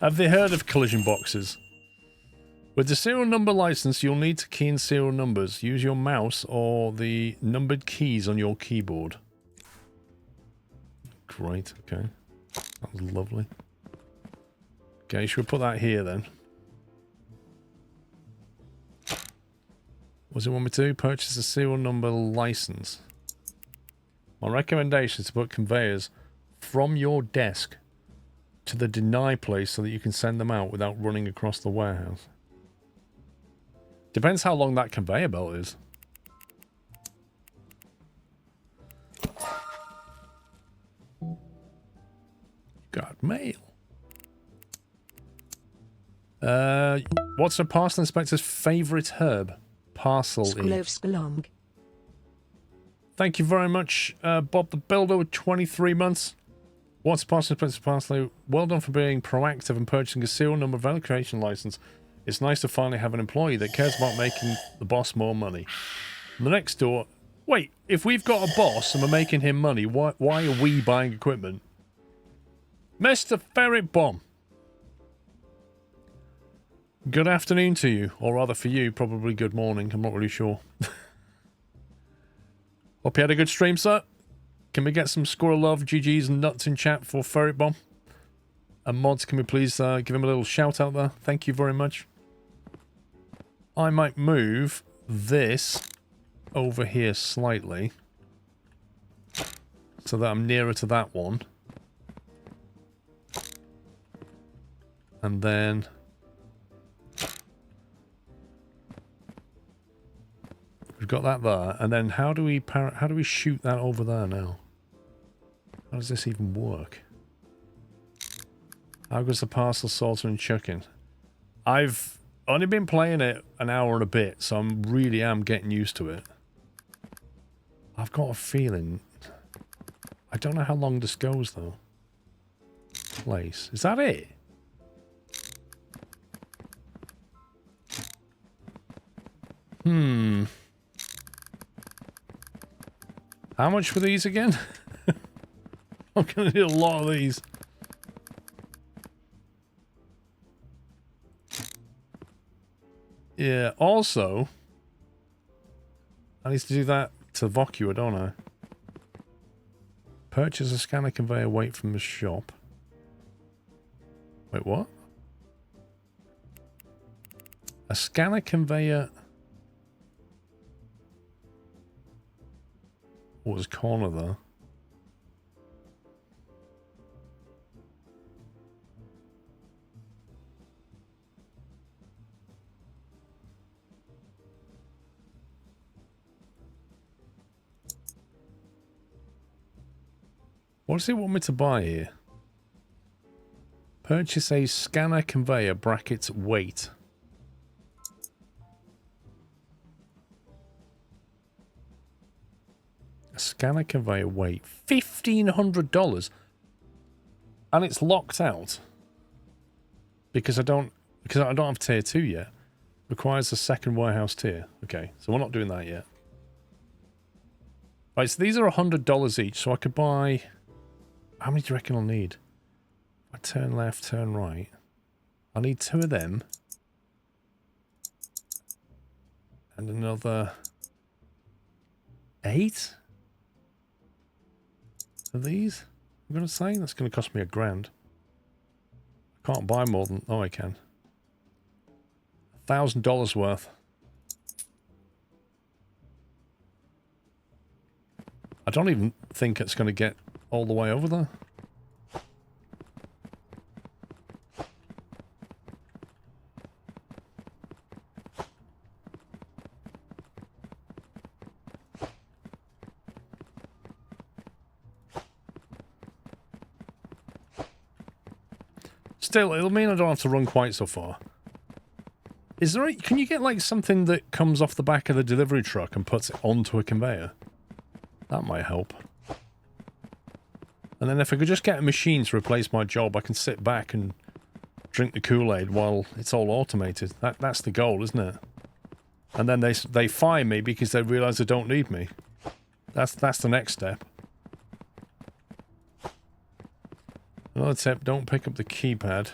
Speaker 1: Have they heard of collision boxes? With the serial number license, you'll need to key in serial numbers. Use your mouse or the numbered keys on your keyboard. Great, okay. That was lovely. Okay, should we put that here then? What does it want me to do? Purchase a serial number license. My recommendation is to put conveyors from your desk to the deny place so that you can send them out without running across the warehouse. Depends how long that conveyor belt is. Got mail. What's a parcel inspector's favourite herb? Parcel. Thank you very much, Bob the Builder with 23 months. What's Parcel Inspector Parsley? Well done for being proactive and purchasing a serial number verification license. It's nice to finally have an employee that cares about making the boss more money. The next door... Wait, if we've got a boss and we're making him money, why are we buying equipment? Mr. Ferret Bomb. Good afternoon to you. Or rather for you, probably good morning. I'm not really sure. Hope you had a good stream, sir. Can we get some squirrel love, GGs and nuts in chat for Ferret Bomb? And mods, can we please give him a little shout out there? Thank you very much. I might move this over here slightly so that I'm nearer to that one. And then... we've got that there, and then how do we shoot that over there now? How does this even work? How goes the parcel sorter and chucking? I've only been playing it an hour and a bit, so I really am getting used to it. I've got a feeling... I don't know how long this goes, though. Place. Is that it? How much for these again? I'm gonna need a lot of these. Yeah, also... I need to do that to Vocua, don't I? Purchase a scanner conveyor weight from the shop. Wait, what? A scanner conveyor... What was corner there? What does it want me to buy here? Purchase a scanner conveyor brackets weight. Scanner conveyor weight $1,500, and it's locked out because I don't have tier 2 yet. Requires a second warehouse tier. Okay, so we're not doing that yet. Right, so these are $100 each, so I could buy. How many do you reckon I'll need? I turn left, turn right. I need 2 of them. And another 8 of these. I'm going to say that's going to cost me $1,000. I can't buy more than... Oh, I can. $1,000 worth. I don't even think it's going to get all the way over there. Still, it'll mean I don't have to run quite so far. Is there can you get like something that comes off the back of the delivery truck and puts it onto a conveyor? That might help. And then if I could just get a machine to replace my job, I can sit back and drink the Kool-Aid while it's all automated. That's the goal, isn't it? And then they fire me because they realise they don't need me. That's the next step. Another tip, don't pick up the keypad.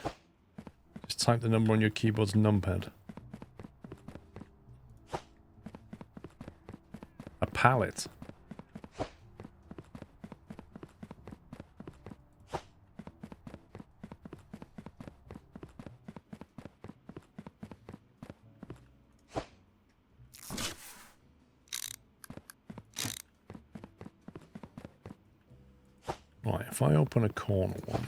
Speaker 1: Just type the number on your keyboard's numpad. A pallet. Right, if I open a corner one.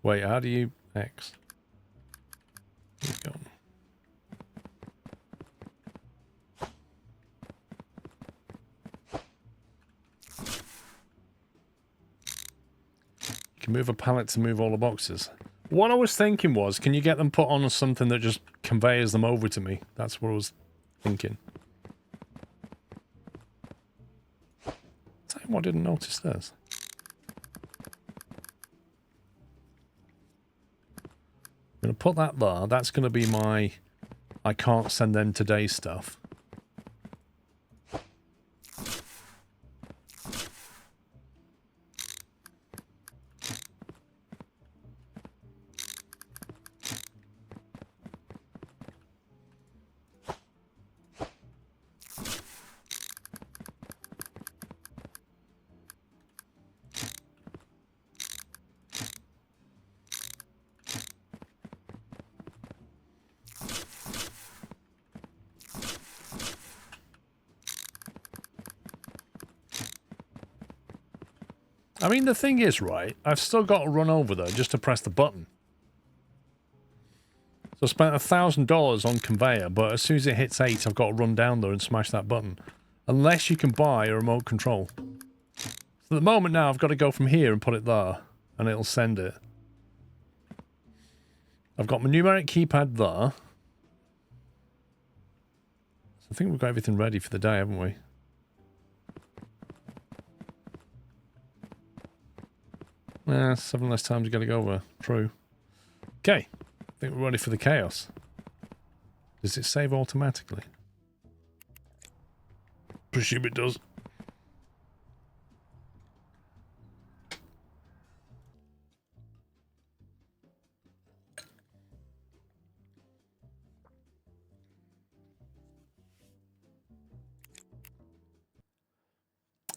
Speaker 1: Wait, how do you X? Keep going. You can move a pallet to move all the boxes. What I was thinking was, can you get them put on something that just conveyors them over to me? That's what I was thinking. Tell you what, I didn't notice this. I'm going to put that there. That's going to be my I can't send them today stuff. I mean, the thing is, right, I've still got to run over there just to press the button. So I spent $1,000 on conveyor, but as soon as it hits 8, I've got to run down there and smash that button. Unless you can buy a remote control. So at the moment now, I've got to go from here and put it there, and it'll send it. I've got my numeric keypad there. So I think we've got everything ready for the day, haven't we? Nah, 7 less times you got to go over. True. Okay. I think we're ready for the chaos. Does it save automatically? Presume it does.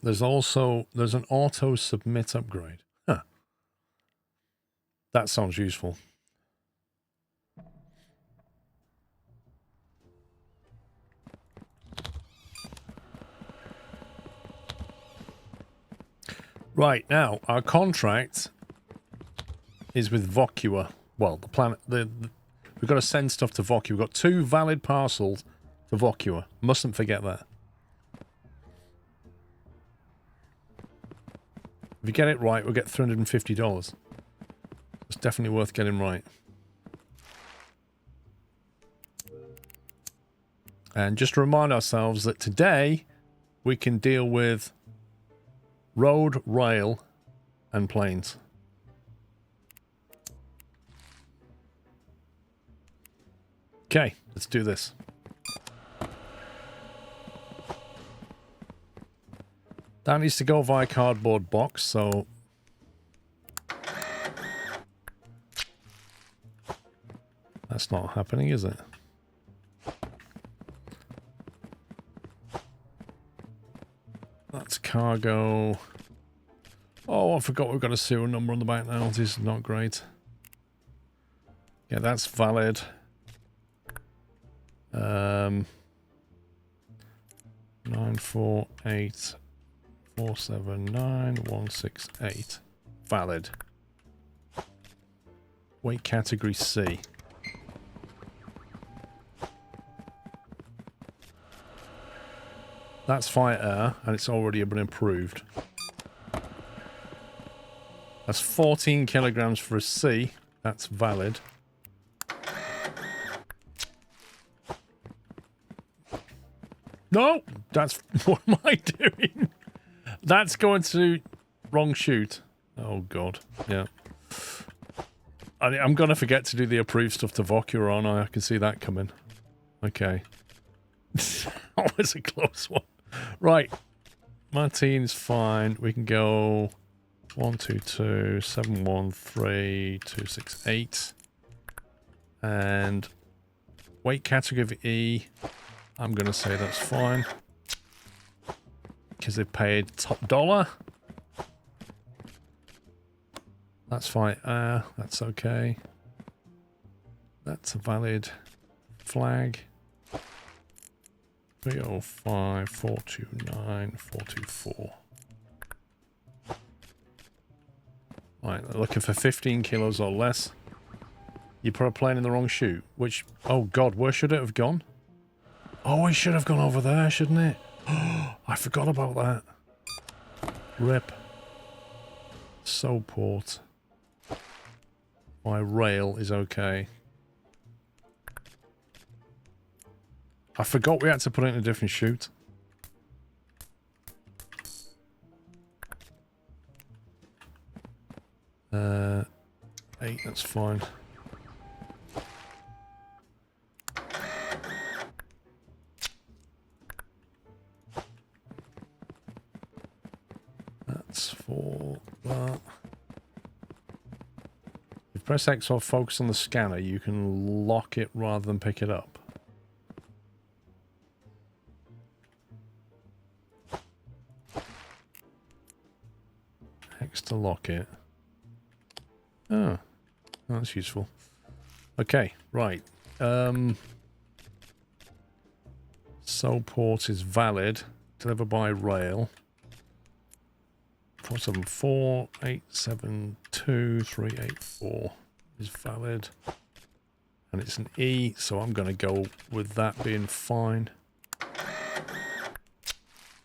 Speaker 1: There's an auto submit upgrade. Huh. That sounds useful. Right, now, our contract is with Vocua. Well, the planet... we've got to send stuff to Vocua. We've got 2 valid parcels to Vocua. Mustn't forget that. If you get it right, we'll get $350. It's definitely worth getting right. And just to remind ourselves that today we can deal with road, rail, and planes. Okay, let's do this. That needs to go via cardboard box, so... That's not happening, is it? That's cargo. Oh, I forgot we've got a serial number on the back now. This is not great. Yeah, that's valid. 948479168. Valid. Weight category C. That's fire air, and it's already been approved. That's 14 kilograms for a C. That's valid. No! That's... What am I doing? That's going to... Wrong chute. Oh, God. Yeah. I'm going to forget to do the approved stuff to Vocua, aren't I? I can see that coming. Okay. That was a close one. Right. Martine's fine. We can go 122 713 268. And weight category of E. I'm going to say that's fine. Because they've paid top dollar. That's fine. That's okay. That's a valid flag. 305 429 424. Right, they're looking for 15 kilos or less. You put a plane in the wrong chute, which... Oh god, where should it have gone? Oh, it should have gone over there, shouldn't it? I forgot about that. Rip. Soulport. My rail is okay. I forgot we had to put it in a different chute. Eight, that's fine. That's for that. If you press X or focus on the scanner, you can lock it rather than pick it up. X to lock it. Oh, that's useful. Okay, right. Soulport is valid. Deliver by rail. 474 872 384 is valid. And it's an E, so I'm going to go with that being fine.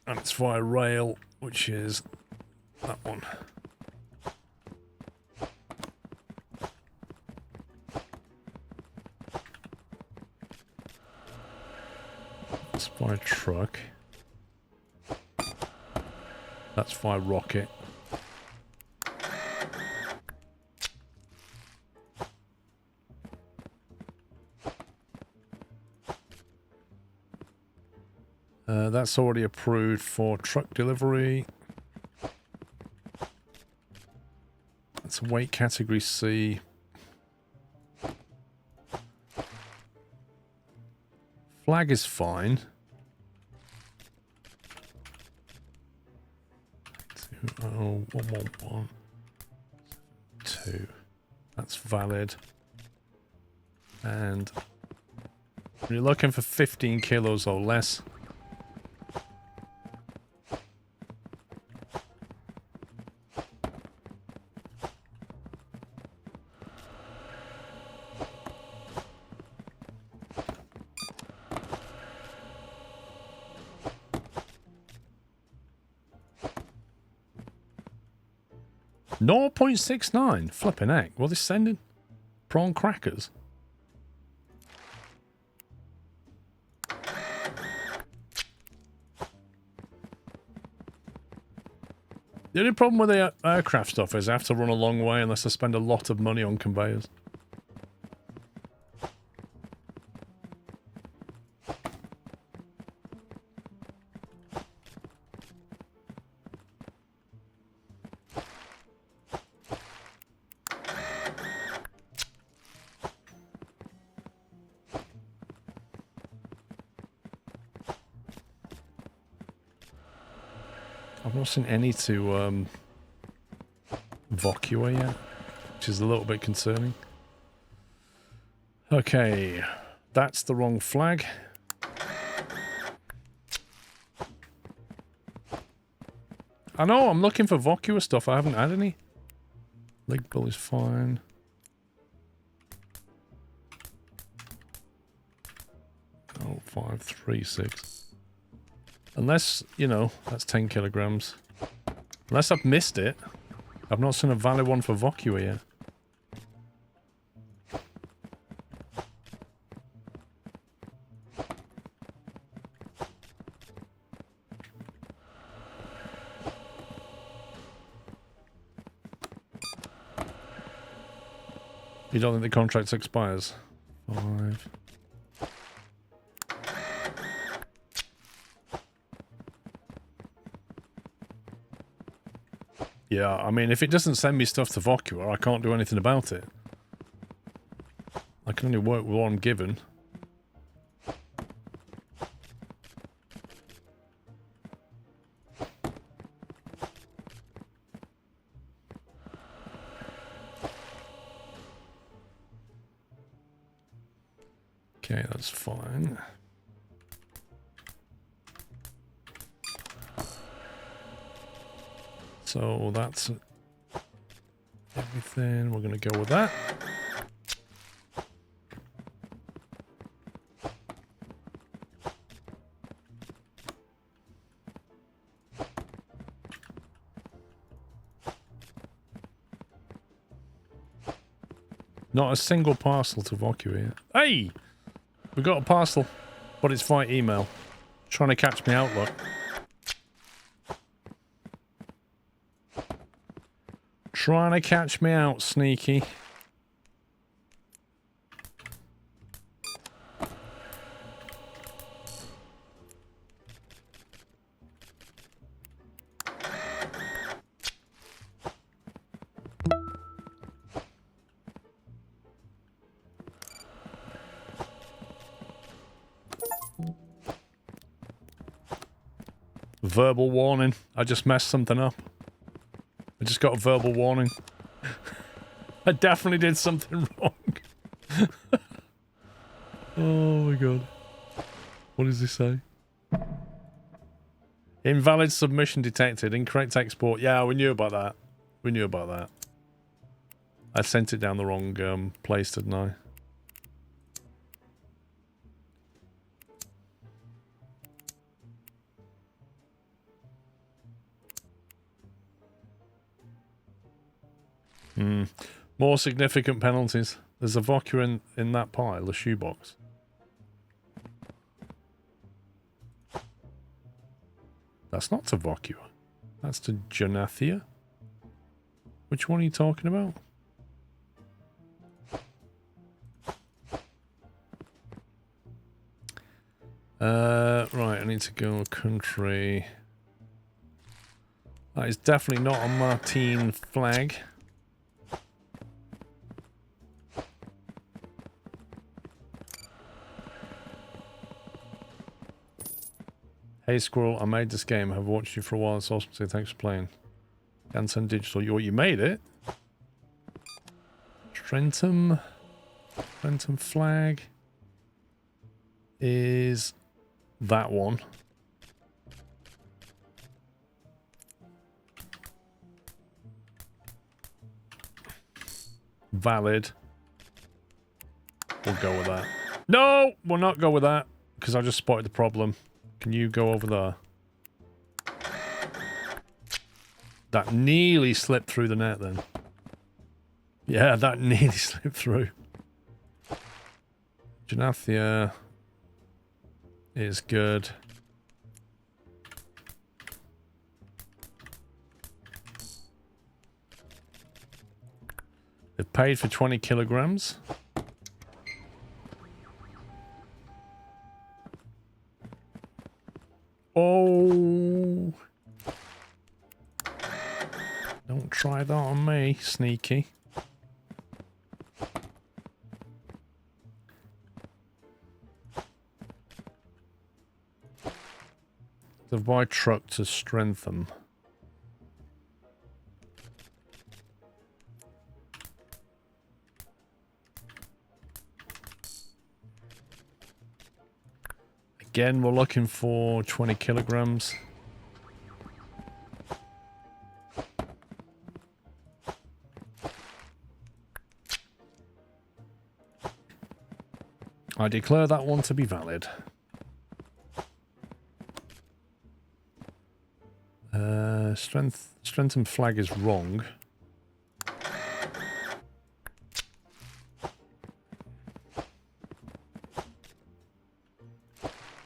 Speaker 1: And it's via rail, which is that one. That's via truck. That's via rocket. That's already approved for truck delivery. That's weight category C. Flag is fine. 20111 2. That's valid. And you're looking for 15 kilos or less. 0.69. Flipping heck. What are they sending? Prawn crackers. The only problem with the aircraft stuff is I have to run a long way unless I spend a lot of money on conveyors. I've not seen any to Vocua yet, which is a little bit concerning. Okay, that's the wrong flag. I know, I'm looking for Vocua stuff. I haven't had any. Leg Bull is fine. Oh, 536. Unless, you know, that's 10 kilograms. Unless I've missed it. I've not seen a valid one for Vocua yet. You don't think the contract expires? 5. Yeah, I mean, if it doesn't send me stuff to Vocua, I can't do anything about it. I can only work with what I'm given. Okay, that's fine. So that's everything. We're going to go with that. Not a single parcel to Vocua yet. Hey! We got a parcel, but it's via email. Trying to catch me out, look. Trying to catch me out, sneaky. Verbal warning. I just messed something up. I just got a verbal warning. I definitely did something wrong. Oh my god. What does this say? Invalid submission detected. Incorrect export. Yeah, we knew about that. We knew about that. I sent it down the wrong place, didn't I? More significant penalties. There's a Vocua in that pile, the shoebox. That's not to Vocua. That's to Jonathia. Which one are you talking about? Right, I need to go country. That is definitely not a Martine flag. Hey Squirrel, I made this game. I've watched you for a while. It's awesome to say thanks for playing. Ganson Digital. You made it? Trentum flag is that one. Valid. We'll go with that. No, we'll not go with that because I just spotted the problem. Can you go over there? That nearly slipped through the net then. Yeah, that nearly slipped through. Janathia is good. They've paid for 20 kilograms. Oh. Don't try that on me, sneaky. The white truck to strengthen. Again, we're looking for 20 kilograms. I declare that one to be valid. Strength and flag is wrong.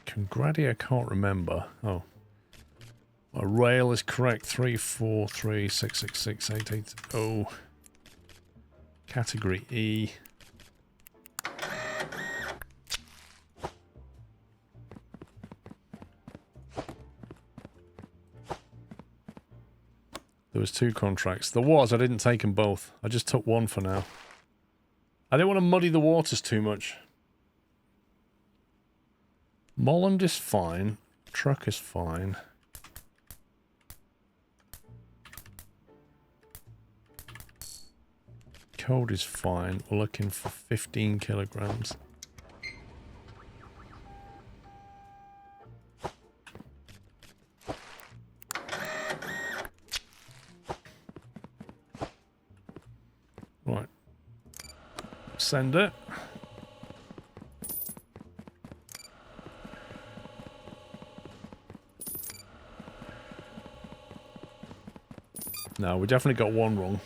Speaker 1: Congradi, I can't remember. Oh. A rail is correct. 343666880. Category E. There was 2 contracts. There was. I didn't take them both. I just took one for now. I didn't want to muddy the waters too much. Molland is fine. Truck is fine. Code is fine. We're looking for 15 kilograms. Right. Send it. No, we definitely got one wrong.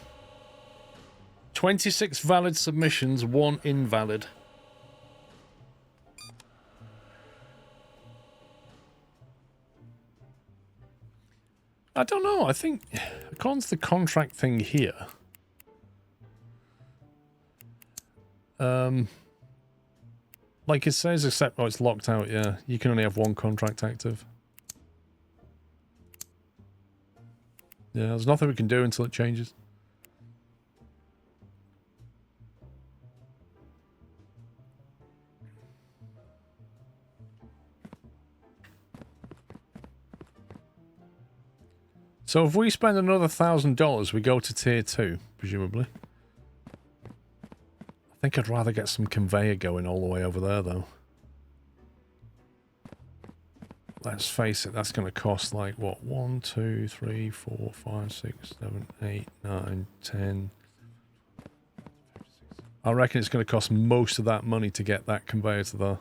Speaker 1: 26 valid submissions, 1 invalid. I don't know, I think, according to the contract thing here, like it says, except, oh, it's locked out, yeah. You can only have 1 contract active. Yeah, there's nothing we can do until it changes. So if we spend another $1,000, we go to tier 2, presumably. I think I'd rather get some conveyor going all the way over there, though. Let's face it, that's going to cost like, what, 1, 2, 3, 4, 5, 6, 7, 8, 9, 10. I reckon it's going to cost most of that money to get that conveyor to there.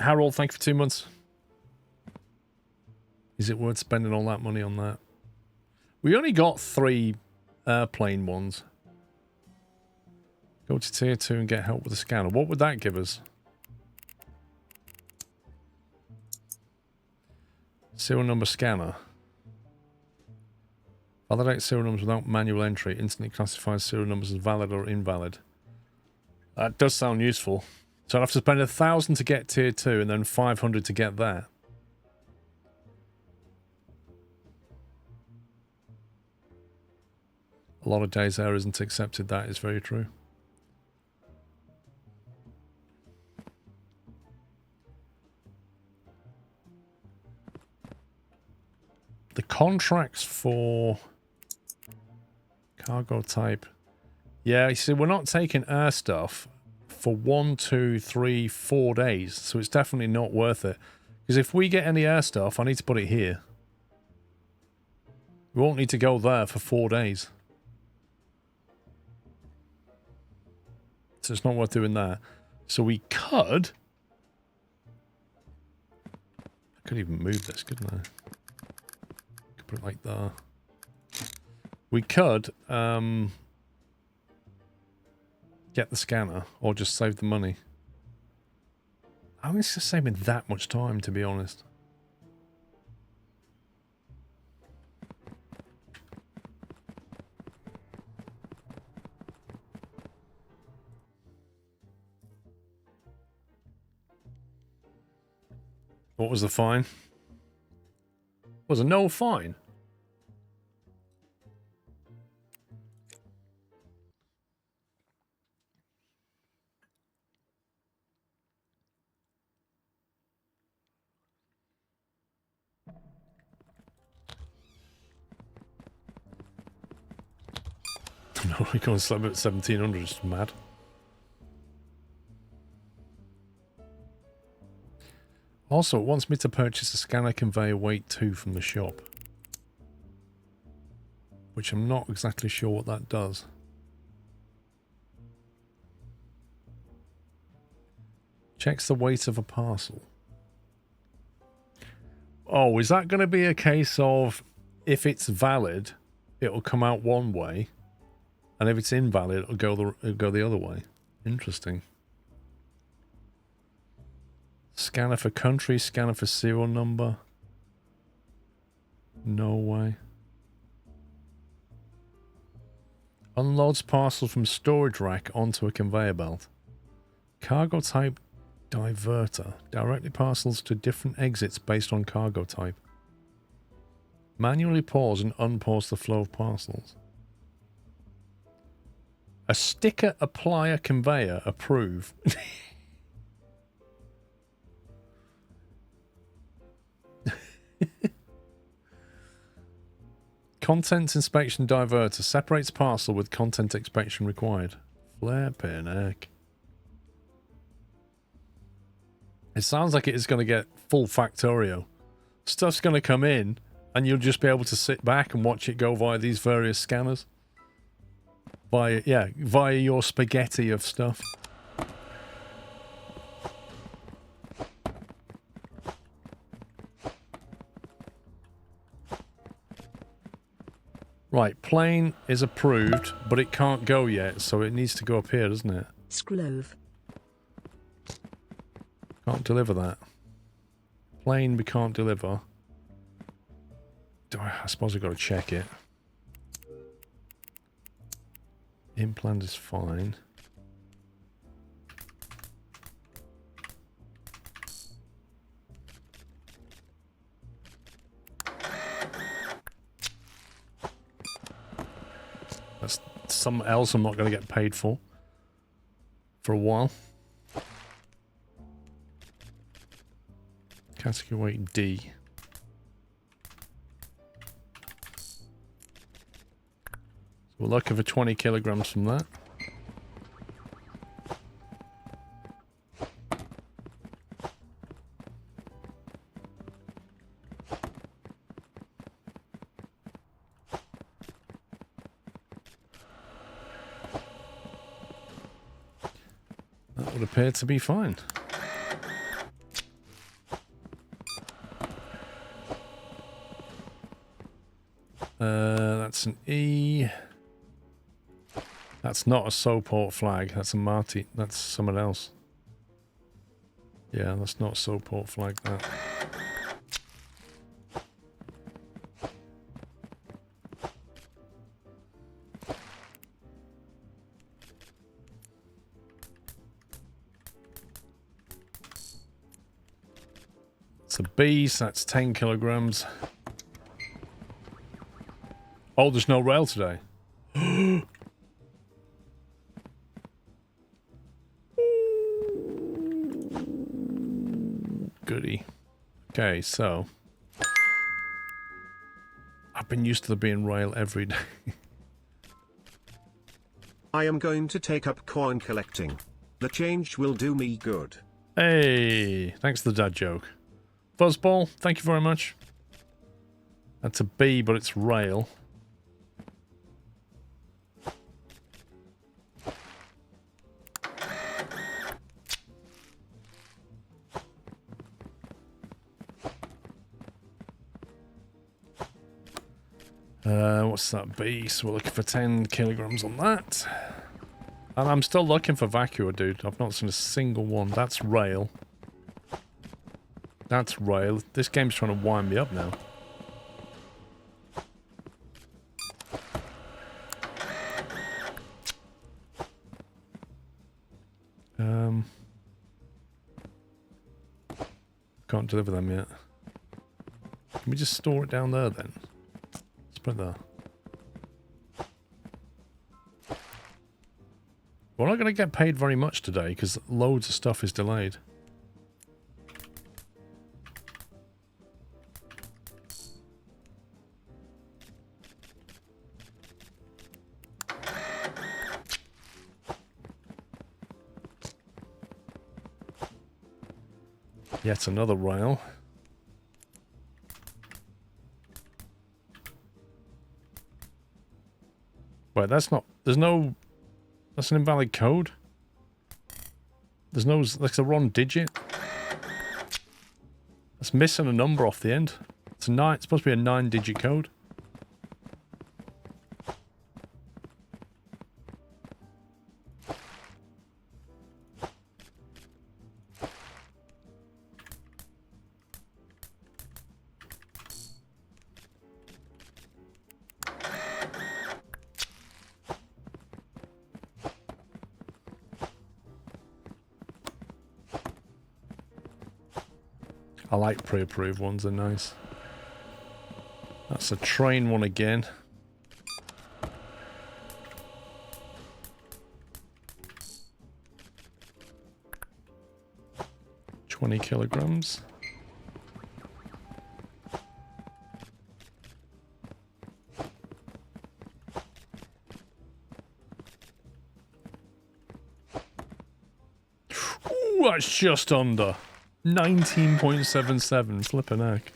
Speaker 1: Harold, thank you for 2 months. Is it worth spending all that money on that? We only got 3 airplane ones. Go to tier 2 and get help with the scanner. What would that give us? Serial number scanner. Validate serial numbers without manual entry. Instantly classifies serial numbers as valid or invalid. That does sound useful. So I'd have to spend 1,000 to get tier 2 and then 500 to get that. A lot of days there isn't accepted. That is very true. The contracts for cargo type. Yeah, you see, we're not taking air stuff for 1, 2, 3, 4 days. So it's definitely not worth it. Because if we get any air stuff, I need to put it here. We won't need to go there for 4 days. So it's not worth doing that. So we could Could even move this, couldn't I? Could put it like that. We could get the scanner or just save the money. I think it's just saving that much time, to be honest. What was the fine? Was a no fine? No, we can't slap it at 1700, it's mad. Also, it wants me to purchase a scanner conveyor weight 2 from the shop. Which I'm not exactly sure what that does. Checks the weight of a parcel. Oh, is that going to be a case of if it's valid, it'll come out one way, and if it's invalid, it'll go the other way? Interesting. Scanner for country, scanner for serial number. No way. Unloads parcel from storage rack onto a conveyor belt. Cargo type diverter. Directly parcels to different exits based on cargo type. Manually pause and unpause the flow of parcels. A sticker applier conveyor approve. Contents inspection diverter. Separates parcel with content inspection required. Flippin' heck. It sounds like it is going to get full Factorio. Stuff's going to come in, and you'll just be able to sit back and watch it go via these various scanners. Via your spaghetti of stuff. Right, plane is approved, but it can't go yet, so it needs to go up here, doesn't it?
Speaker 2: Scrove.
Speaker 1: Can't deliver that. Plane we can't deliver. I suppose I've got to check it. Implant is fine. That's something else I'm not going to get paid for a while. Category weight D. So we're looking for 20 kilograms from that. That would appear to be fine. That's an E. That's not a Soport flag. That's a Marty. That's someone else. Yeah, that's not a Soport flag, that. It's a B, so that's 10 kilograms. Oh, there's no rail today. Goody. Okay, so I've been used to there being rail every day.
Speaker 3: I am going to take up coin collecting. The change will do me good.
Speaker 1: Hey, thanks for the dad joke. Fuzzball, thank you very much. That's a B, but it's rail. What's that base? We're looking for 10 kilograms on that. And I'm still looking for vacuum, dude. I've not seen a single one. That's rail. That's rail. This game's trying to wind me up now. Can't deliver them yet. Can we just store it down there then? Let's put it there. We're not going to get paid very much today because loads of stuff is delayed. Yet another rail. Wait, that's not... There's no... That's an invalid code? There's no... That's the wrong digit? That's missing a number off the end. It's a 9... It's supposed to be a 9-digit code. I like pre-approved ones, they're nice. That's a train one again. $20 kilograms. Ooh, that's just under. 19.77, flippin' heck.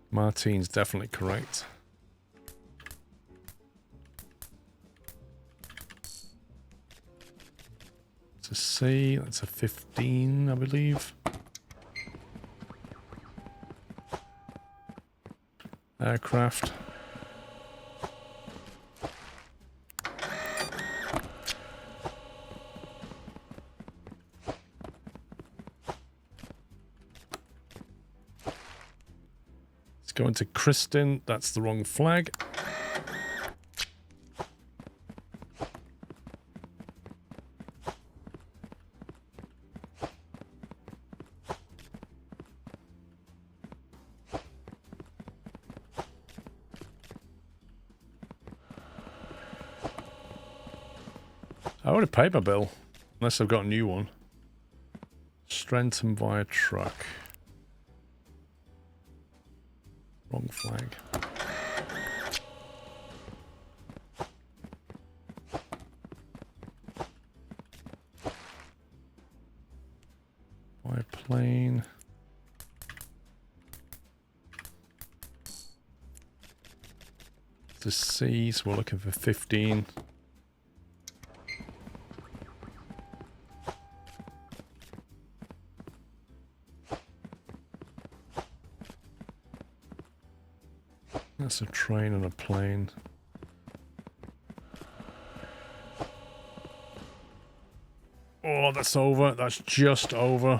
Speaker 1: Martine's definitely correct. It's a C, that's a 15, I believe. Aircraft. Let's go into Kristen. That's the wrong flag. I would have paid my bill, unless I've got a new one. Strengthen via truck. Wrong flag. Via plane. To C, so we're looking for 15. That's a train and a plane. Oh, that's over. That's just over.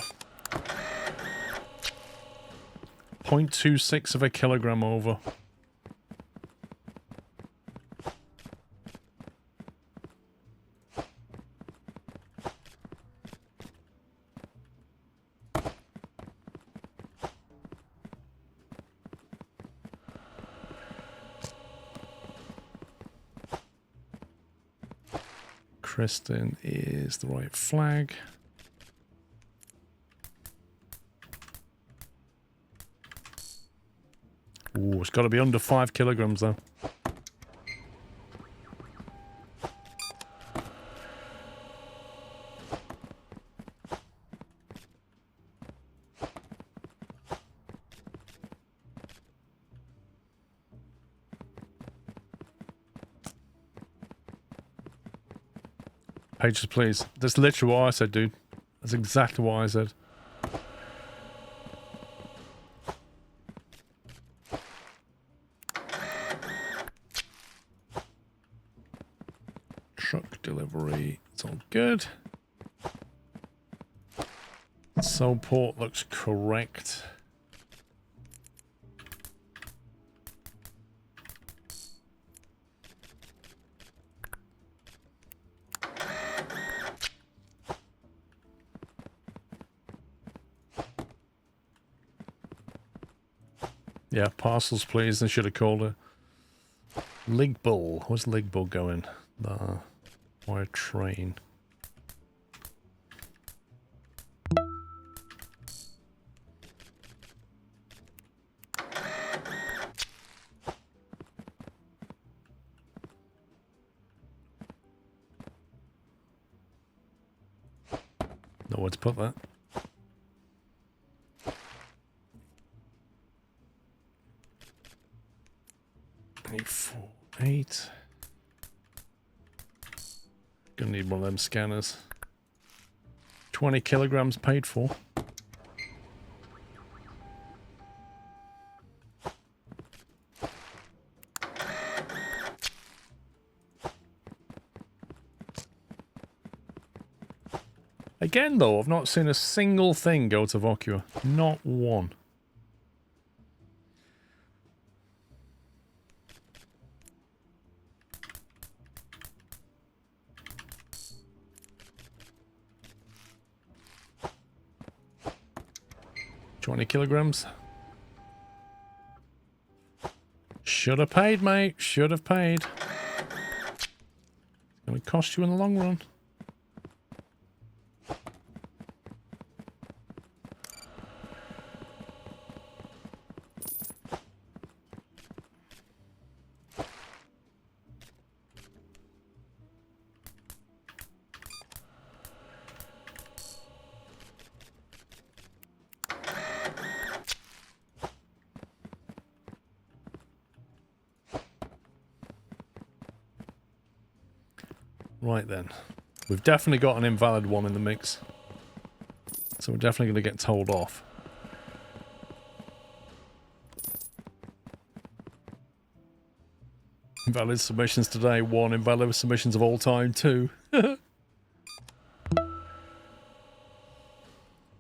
Speaker 1: 0.26 of a kilogram over. Kristen is the right flag. Ooh, it's got to be under 5 kilograms though. Pages, please. That's literally what I said, dude. That's exactly what I said. Truck delivery. It's all good. Soul port looks correct. Yeah, parcels, please. They should have called her. Ligbull. Where's Ligbull going? By a train. Nowhere to put that. Eight. Gonna need one of them scanners. 20 kilograms paid for. Again, though, I've not seen a single thing go to Vocua. Not one. $20 kilograms. Should have paid, mate. Should have paid. It's going to cost you in the long run. Right then. We've definitely got an invalid one in the mix. So we're definitely going to get told off. Invalid submissions today, 1. Invalid submissions of all time, 2.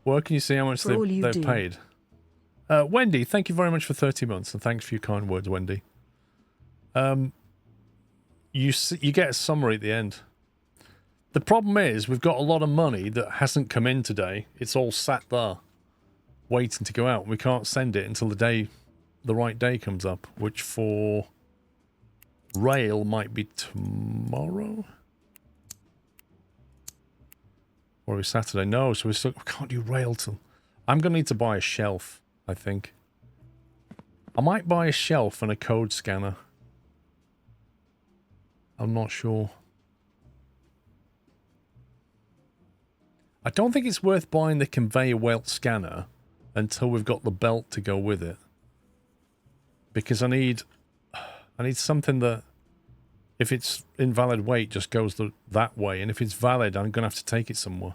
Speaker 1: Where can you see how much they've paid? Wendy, thank you very much for 30 months, and thanks for your kind words, Wendy. You get a summary at the end. The problem is, we've got a lot of money that hasn't come in today. It's all sat there, waiting to go out. We can't send it until the right day comes up, which for rail might be tomorrow? Or is Saturday? No, so we can't do rail till... I'm going to need to buy a shelf, I think. I might buy a shelf and a code scanner. I'm not sure. I don't think it's worth buying the conveyor belt scanner until we've got the belt to go with it. Because I need something that, if it's invalid weight, just goes that way. And if it's valid, I'm going to have to take it somewhere.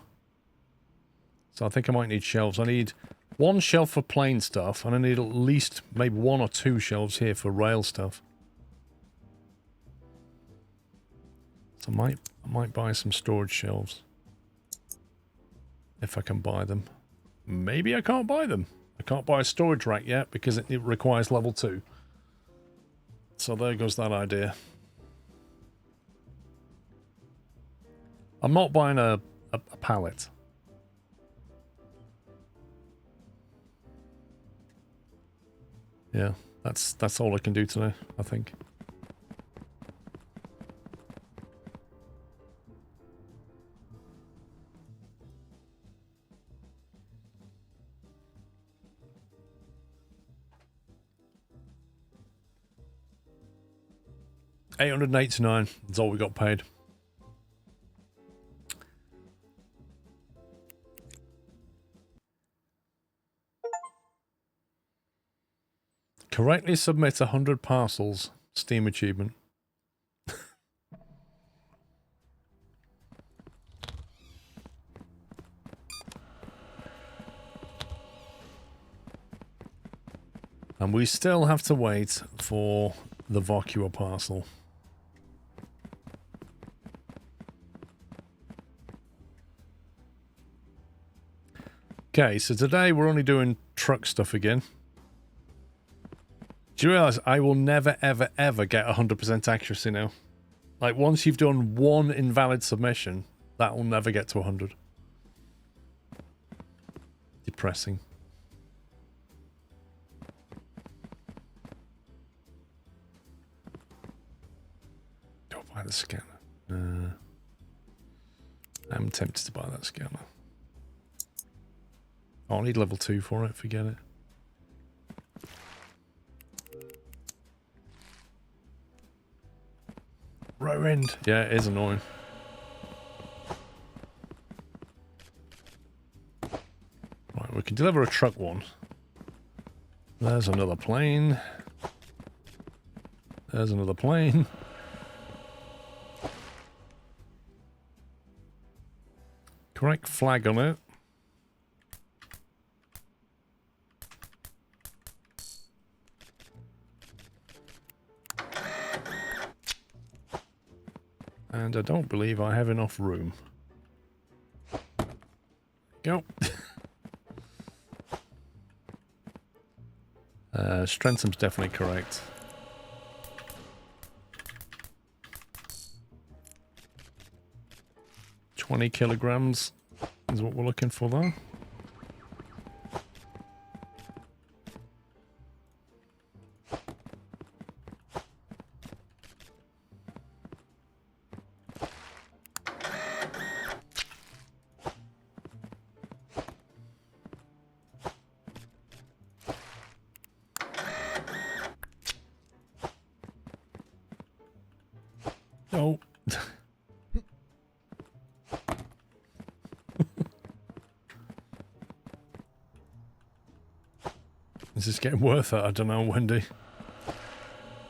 Speaker 1: So I think I might need shelves. I need one shelf for plain stuff, and I need at least maybe 1 or 2 shelves here for rail stuff. So I might buy some storage shelves. If I can buy them. Maybe I can't buy them. I can't buy a storage rack yet because it requires level 2. So there goes that idea. I'm not buying a pallet. Yeah, that's all I can do today, I think. $889 is all we got paid. Correctly submit 100 parcels. Steam achievement. And we still have to wait for the Vocua parcel. Okay, so today we're only doing truck stuff again. Do you realise I will never, ever, ever get 100% accuracy now? Like, once you've done one invalid submission, that will never get to 100. Depressing. Don't buy the scanner. I'm tempted to buy that scanner. Oh, I need level 2 for it, forget it. Row end. Yeah, it is annoying. Right, we can deliver a truck one. There's another plane. There's another plane. Correct flag on it. And I don't believe I have enough room. Go. Strentham's definitely correct. $20 kilograms is what we're looking for there. No. Is this getting worth it? I don't know, Wendy.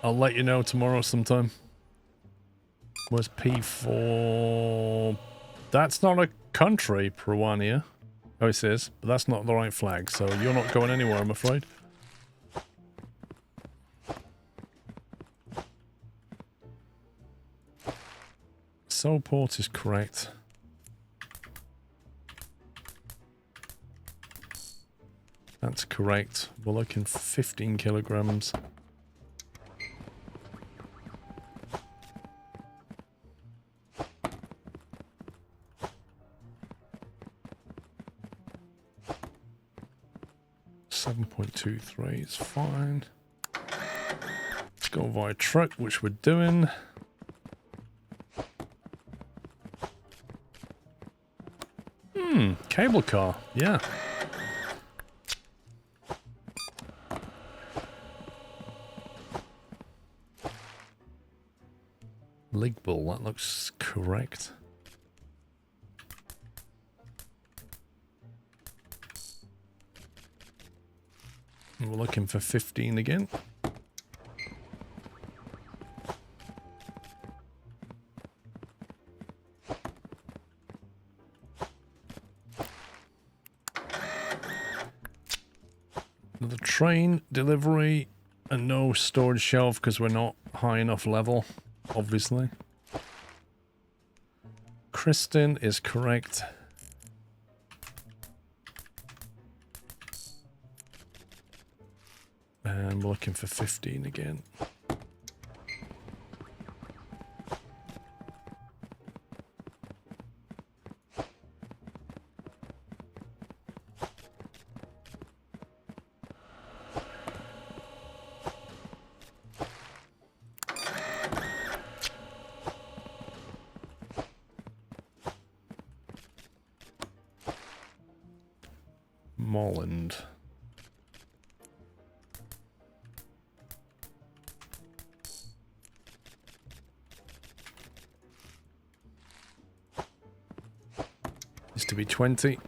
Speaker 1: I'll let you know tomorrow sometime. Where's P4? That's not a country, Peruania. Oh, it is, but that's not the right flag, so you're not going anywhere, I'm afraid. Soulport is correct. That's correct. We're looking for 15 kilograms. .23 is fine. Let's go via truck, which we're doing. Cable car, yeah. Ligbull, that looks correct. And we're looking for 15 again. Another train delivery and no storage shelf because we're not high enough level, obviously. Kristen is correct. And we're looking for 15 again. Molland. Is to be 20.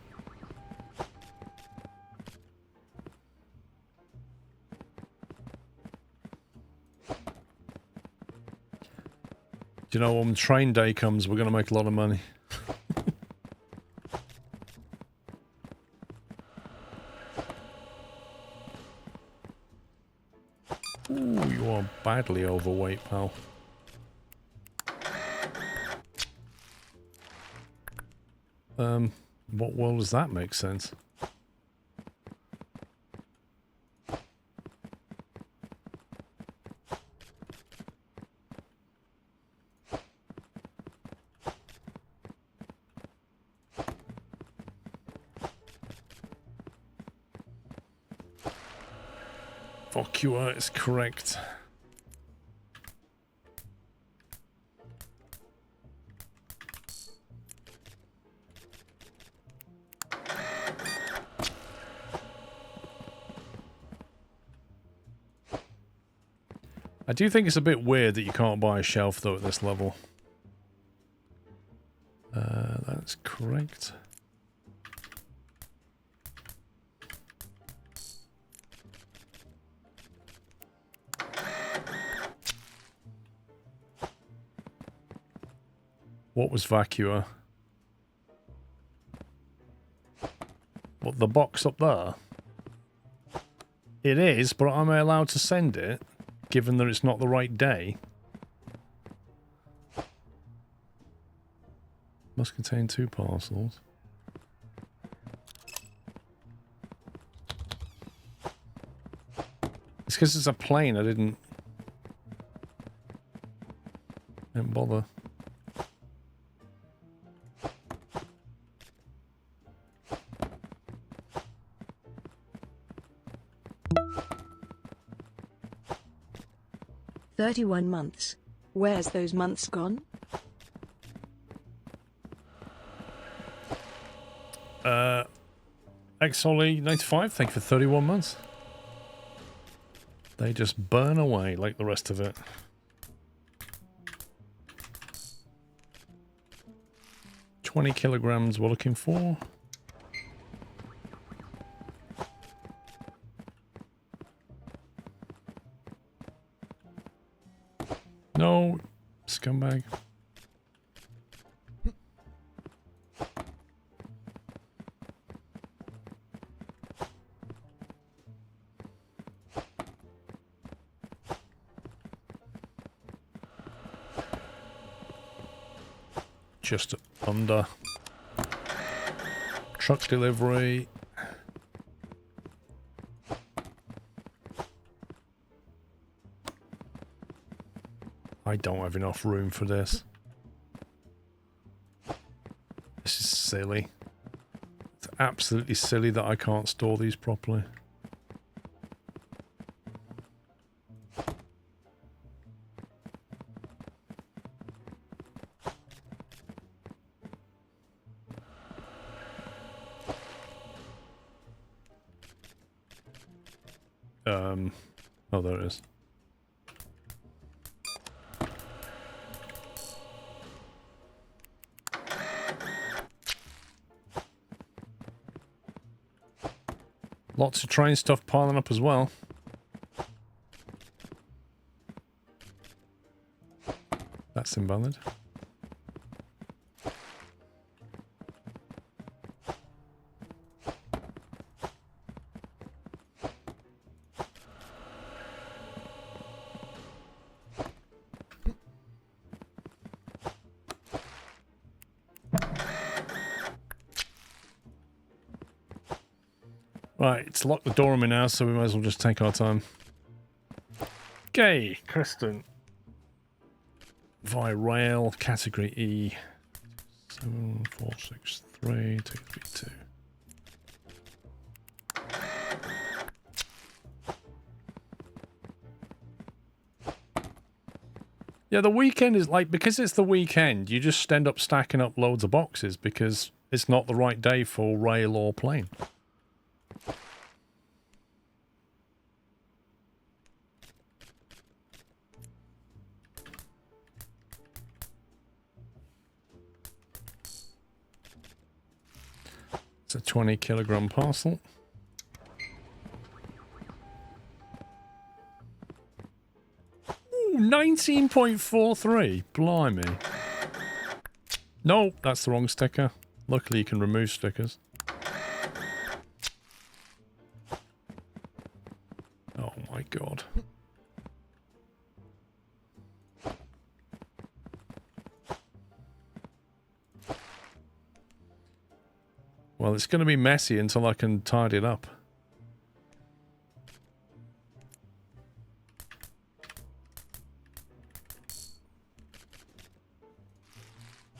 Speaker 1: Do you know, when train day comes, we're going to make a lot of money. badly overweight, pal. What world does that make sense? Vacua is correct. I do think it's a bit weird that you can't buy a shelf though at this level. That's correct. What was Vacua? What, the box up there? It is, but am I allowed to send it, given that it's not the right day? Must contain 2 parcels. It's because it's a plane, I didn't bother.
Speaker 2: "31 months. Where's those months gone?"
Speaker 1: XOLI95, thank you for 31 months. They just burn away like the rest of it. $20 kilograms we're looking for. No, scumbag. Just under. Truck delivery. I don't have enough room for this. This is silly. It's absolutely silly that I can't store these properly. Oh, there it is. Lots of train stuff piling up as well. That's invalid. Right, it's locked the door on me now, so we might as well just take our time. Okay, Kristen. Via rail, category E. 7463 232. Yeah, the weekend is like, because it's the weekend, you just end up stacking up loads of boxes because it's not the right day for rail or plane. It's a 20 kilogram parcel. Ooh, 19.43. Blimey. No, that's the wrong sticker. Luckily you can remove stickers. Oh my god. Well, it's going to be messy until I can tidy it up.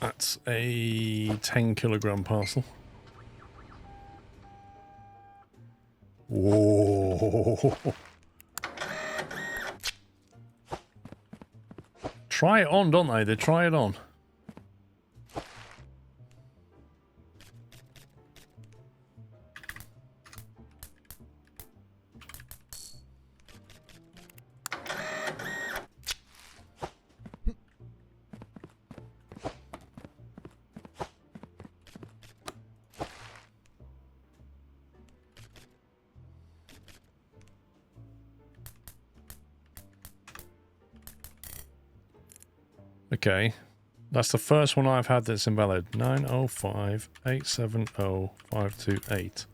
Speaker 1: That's a 10-kilogram parcel. Whoa. Try it on, don't they? They try it on. Okay, that's the first one I've had that's invalid. 905-870-528.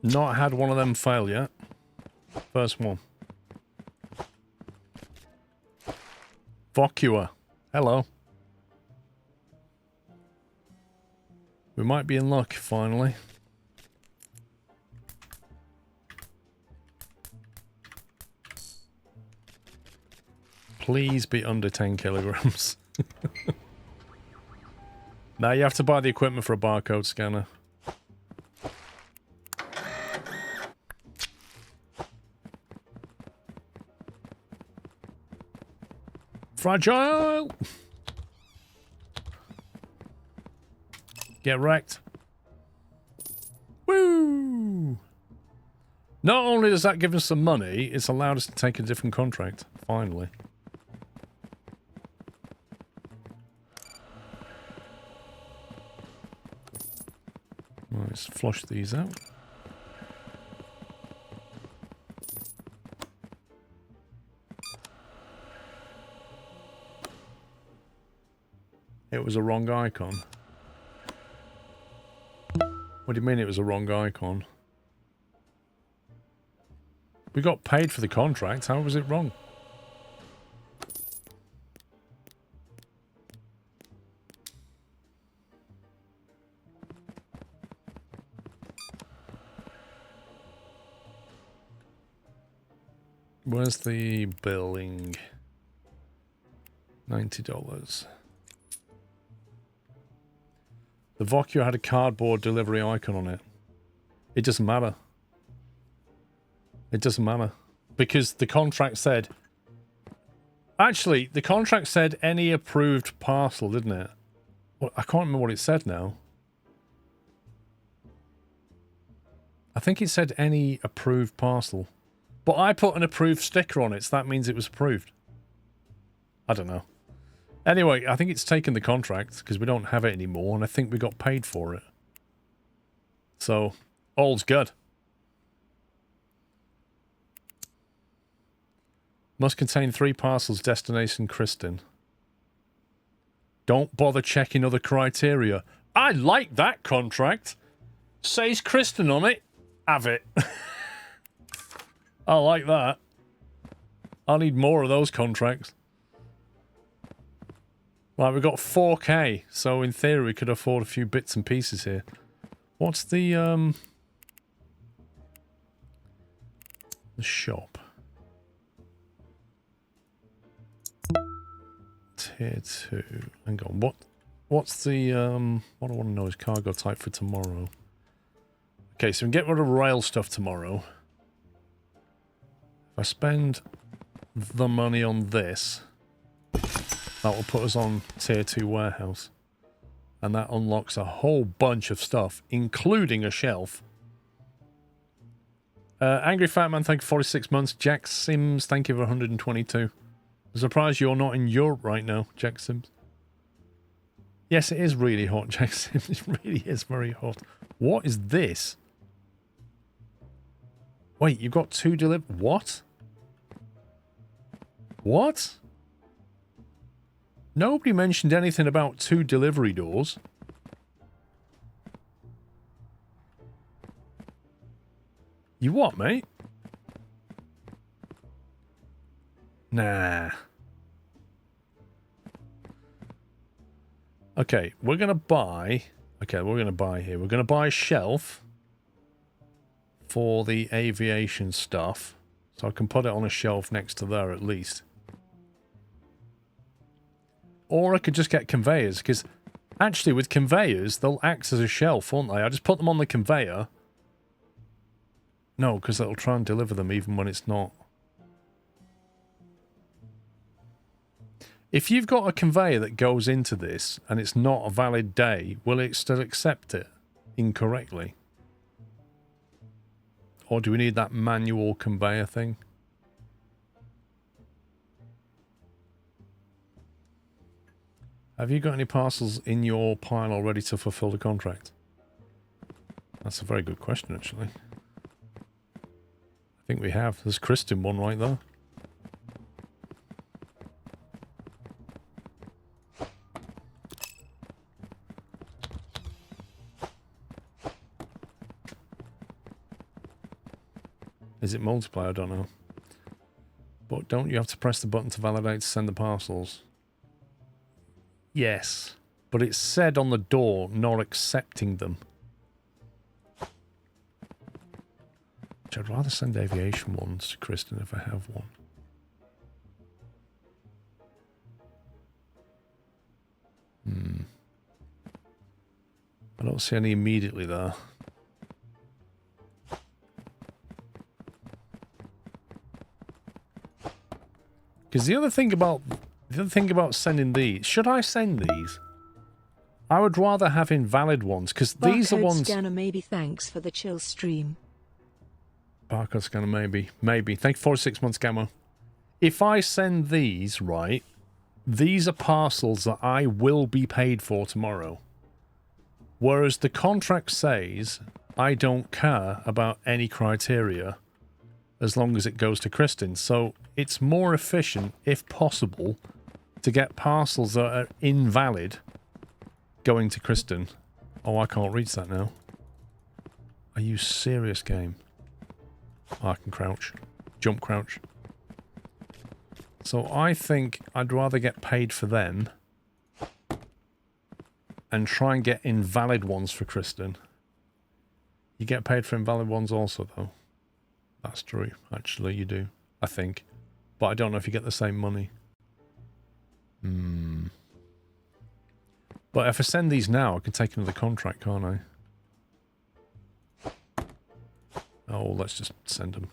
Speaker 1: Not had one of them fail yet. First one. Vocua. Hello. We might be in luck, finally. Please be under 10 kilograms. Now you have to buy the equipment for a barcode scanner. Fragile! Get wrecked. Woo! Not only does that give us some money, it's allowed us to take a different contract. Finally. Let's flush these out. It was a wrong icon. What do you mean it was a wrong icon? We got paid for the contract. How was it wrong? Where's the billing? $90. The Vocua had a cardboard delivery icon on it. It doesn't matter. It doesn't matter. Because the contract said... Actually, the contract said any approved parcel, didn't it? Well, I can't remember what it said now. I think it said any approved parcel. But I put an approved sticker on it, so that means it was approved. I don't know. Anyway, I think it's taken the contract, because we don't have it anymore, and I think we got paid for it. So, all's good. Must contain 3 parcels, destination Kristen. Don't bother checking other criteria. I like that contract. Says Kristen on it. Have it. I like that. I need more of those contracts. Right, we've got 4K, so in theory we could afford a few bits and pieces here. What's the shop? Tier 2. Hang on, what's the, what I want to know is cargo type for tomorrow. Okay, so we can get rid of rail stuff tomorrow. If I spend the money on this, that will put us on tier 2 warehouse. And that unlocks a whole bunch of stuff, including a shelf. Angry Fat Man, thank you for 46 months. Jack Sims, thank you for 122. I'm surprised you're not in Europe right now, Jack Sims. Yes, it is really hot, Jack Sims. It really is very hot. What is this? Wait, you've got 2 delivered... What? What? Nobody mentioned anything about 2 delivery doors. You what, mate? Nah. Okay, we're going to buy... Okay, we're going to buy here. We're going to buy a shelf for the aviation stuff. So I can put it on a shelf next to there at least. Or I could just get conveyors, because actually with conveyors, they'll act as a shelf, won't they? I just put them on the conveyor. No, because it'll try and deliver them even when it's not. If you've got a conveyor that goes into this and it's not a valid day, will it still accept it incorrectly? Or do we need that manual conveyor thing? Have you got any parcels in your pile already to fulfill the contract? That's a very good question, actually. I think we have. There's Kristen one right there. Is it multiply? I don't know. But don't you have to press the button to validate to send the parcels? Yes. But it said on the door, not accepting them. Which I'd rather send aviation ones to Kristen if I have one. I don't see any immediately there. Because the other thing about sending these, should I send these? I would rather have invalid ones, because these are ones...
Speaker 2: Scanner, maybe. Thanks for the chill stream.
Speaker 1: Barcode scanner, maybe. Maybe. Thank you for 6 months, Gamma. If I send these, right, these are parcels that I will be paid for tomorrow. Whereas the contract says I don't care about any criteria as long as it goes to Kristen. So it's more efficient, if possible, to get parcels that are invalid going to Kristen. Oh, I can't reach that now. Are you serious, game? Oh, I can crouch. Jump crouch. So I think I'd rather get paid for them and try and get invalid ones for Kristen. You get paid for invalid ones also, though. That's true. Actually, you do. I think. But I don't know if you get the same money. But if I send these now, I can take another contract, can't I? Oh, let's just send them.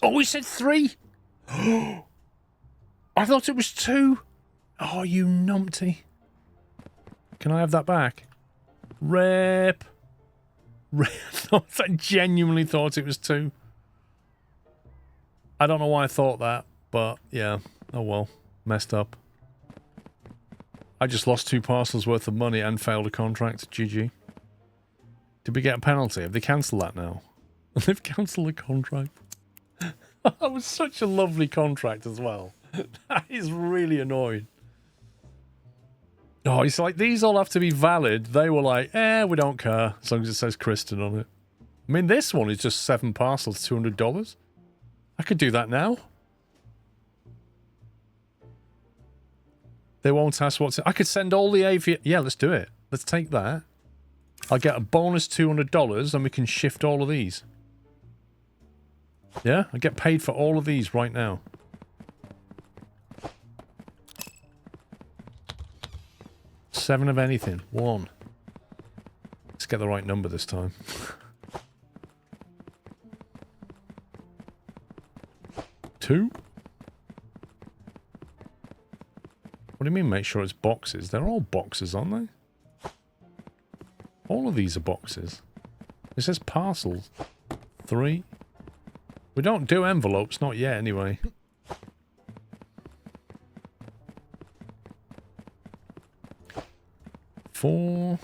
Speaker 1: Oh, we said 3! I thought it was 2! Oh, you numpty. Can I have that back? Rip! I genuinely thought it was 2. I don't know why I thought that, but yeah. Oh well. Messed up. I just lost 2 parcels worth of money and failed a contract. GG. Did we get a penalty? Have they cancelled that now? They've cancelled the contract. That was such a lovely contract as well. That is really annoying. Oh, it's like these all have to be valid. They were like, we don't care as long as it says Kristen on it. I mean, this one is just 7 parcels, $200. I could do that now. They won't ask what's in. I could send all the AV. Yeah, let's do it. Let's take that. I'll get a bonus $200 and we can shift all of these. Yeah, I get paid for all of these right now. Seven of anything. 1. Let's get the right number this time. Two. What do you mean make sure it's boxes? They're all boxes, aren't they? All of these are boxes. It says parcels. 3. We don't do envelopes, not yet anyway. 4.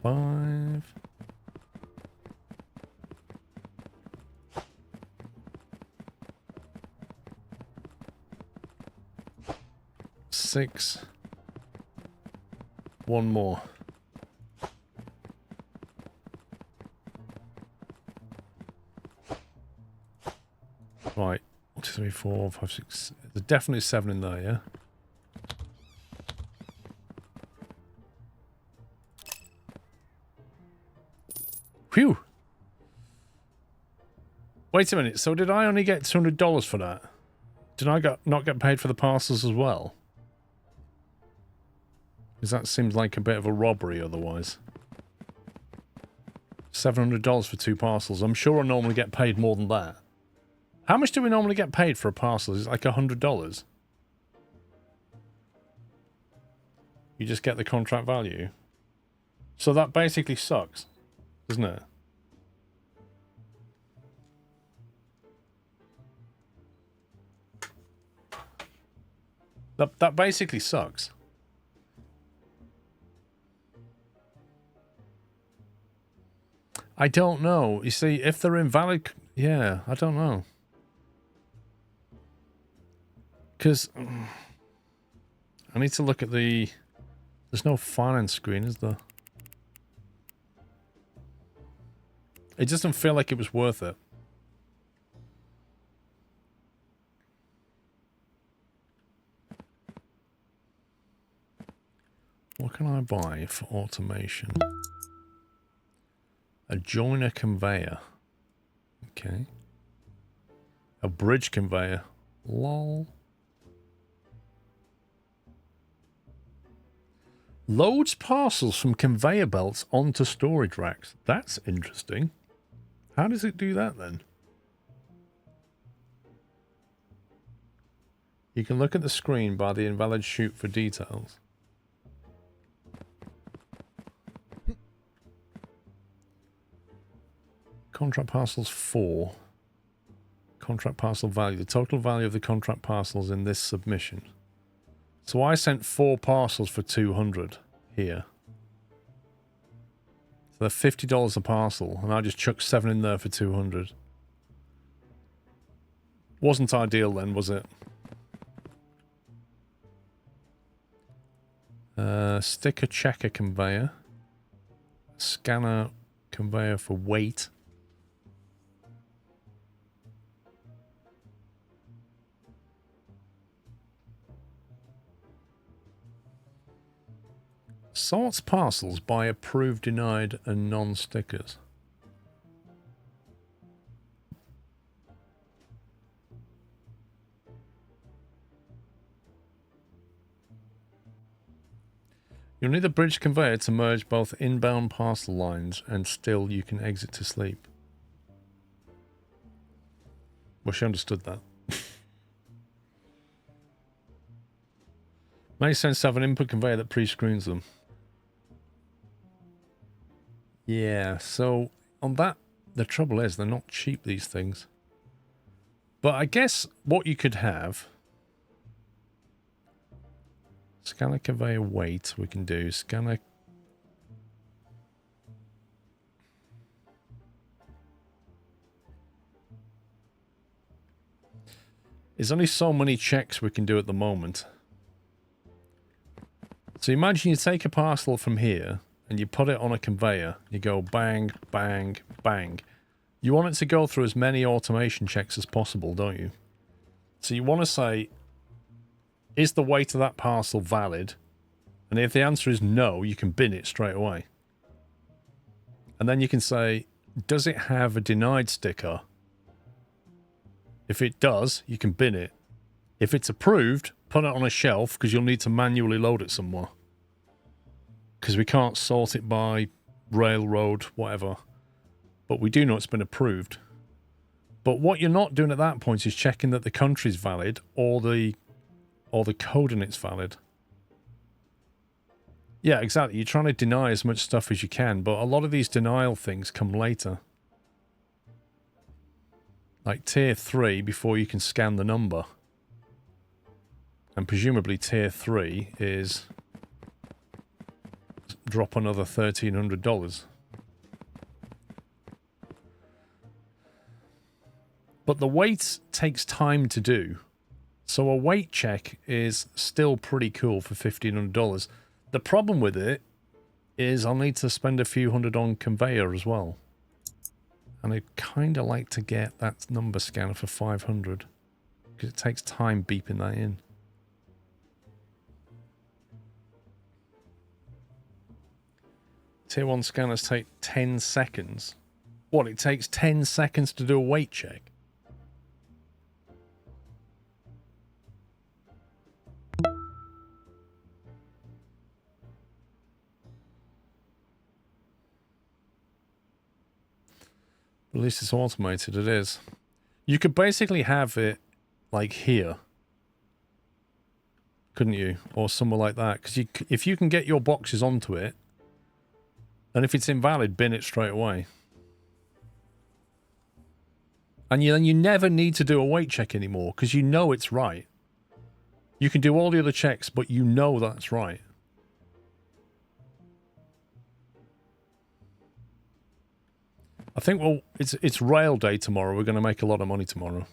Speaker 1: Five. 6. One more. Right. 1, 2, 3, 4, 5, 6. There's definitely 7 in there, yeah? Phew! Wait a minute, so did I only get $200 for that? Did I not get paid for the parcels as well? Because that seems like a bit of a robbery otherwise. $700 for 2 parcels. I'm sure I normally get paid more than that. How much do we normally get paid for a parcel? Is it like $100? You just get the contract value? So that basically sucks, doesn't it? That basically sucks. I don't know. You see, if they're invalid... Yeah, I don't know. Because... I need to look at the... There's no finance screen, is there? It doesn't feel like it was worth it. What can I buy for automation? A joiner conveyor. Okay. A bridge conveyor. Lol. Loads parcels from conveyor belts onto storage racks. That's interesting. How does it do that then? You can look at the screen by the invalid chute for details. Contract parcels 4. Contract parcel value. The total value of the contract parcels in this submission. So I sent 4 parcels for 200 here. So they're $50 a parcel, and I just chucked 7 in there for 200. Wasn't ideal then, was it? Sticker checker conveyor. Scanner conveyor for weight. Sorts parcels by approved, denied, and non-stickers. You'll need a bridge conveyor to merge both inbound parcel lines, and still you can exit to sleep. Well, she understood that. Makes sense to have an input conveyor that pre-screens them. Yeah, so on that, the trouble is they're not cheap, these things. But I guess what you could have... Scanner conveyor weight we can do. Scanner... There's only so many checks we can do at the moment. So imagine you take a parcel from here and you put it on a conveyor. You go bang, bang, bang. You want it to go through as many automation checks as possible, don't you? So you want to say, is the weight of that parcel valid? And if the answer is no, you can bin it straight away. And then you can say, does it have a denied sticker? If it does, you can bin it. If it's approved, put it on a shelf because you'll need to manually load it somewhere. Because we can't sort it by railroad, whatever. But we do know it's been approved. But what you're not doing at that point is checking that the country's valid or the coordinate's valid. Yeah, exactly. You're trying to deny as much stuff as you can, but a lot of these denial things come later. Like tier 3 before you can scan the number. And presumably tier 3 is drop another $1,300. But the weight takes time to do. So a weight check is still pretty cool for $1,500. The problem with it is I'll need to spend a few hundred on conveyor as well. And I'd kind of like to get that number scanner for 500 because it takes time beeping that in. Tier 1 scanners take 10 seconds. What, it takes 10 seconds to do a weight check? At least it's automated, it is. You could basically have it like here. Couldn't you? Or somewhere like that. Because if you can get your boxes onto it, and if it's invalid, bin it straight away. And then you never need to do a weight check anymore, because you know it's right. You can do all the other checks, but you know that's right. I think, well, it's rail day tomorrow. We're going to make a lot of money tomorrow.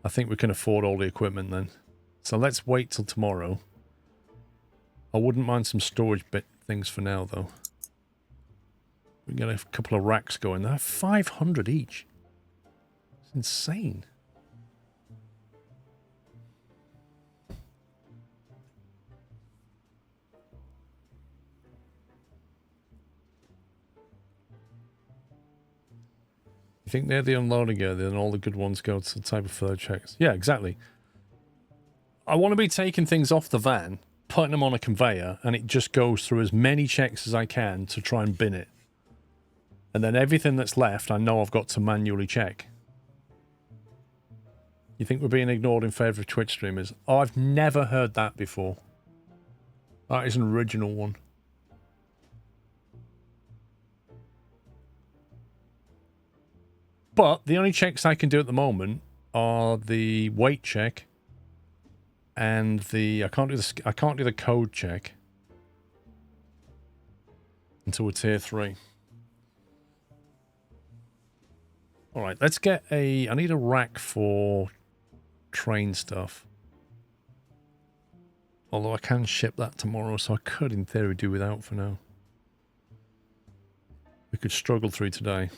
Speaker 1: I think we can afford all the equipment then. So let's wait till tomorrow. I wouldn't mind some storage bit things for now, though. We can get a couple of racks going. They're 500 each. It's insane. You think they're the unloading area, then all the good ones go to the type of third checks. Yeah, exactly. I want to be taking things off the van, putting them on a conveyor, and it just goes through as many checks as I can to try and bin it. And then everything that's left, I know I've got to manually check. You think we're being ignored in favour of Twitch streamers? Oh, I've never heard that before. That is an original one. But the only checks I can do at the moment are the weight check and the I can't do the code check until we're tier 3. All right, let's get I need a rack for train stuff. Although I can ship that tomorrow, so I could in theory do without for now. We could struggle through today.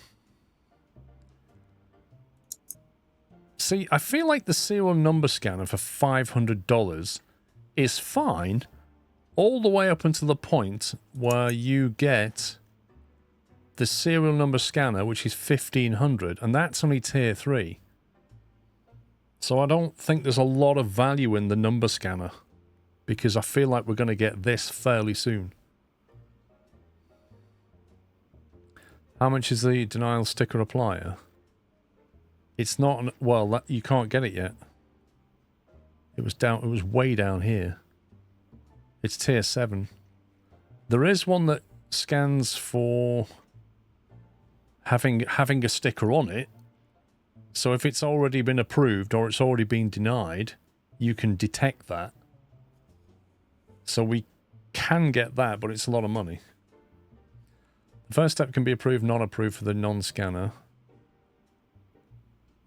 Speaker 1: See, I feel like the serial number scanner for $500 is fine all the way up until the point where you get the serial number scanner, which is $1,500, and that's only tier 3. So I don't think there's a lot of value in the number scanner because I feel like we're going to get this fairly soon. How much is the denial sticker applier? It's not, well, you can't get it yet. It was way down here. It's tier 7. There is one that scans for having a sticker on it. So if it's already been approved or it's already been denied, you can detect that. So we can get that, but it's a lot of money. The first step can be approved, not approved for the non-scanner.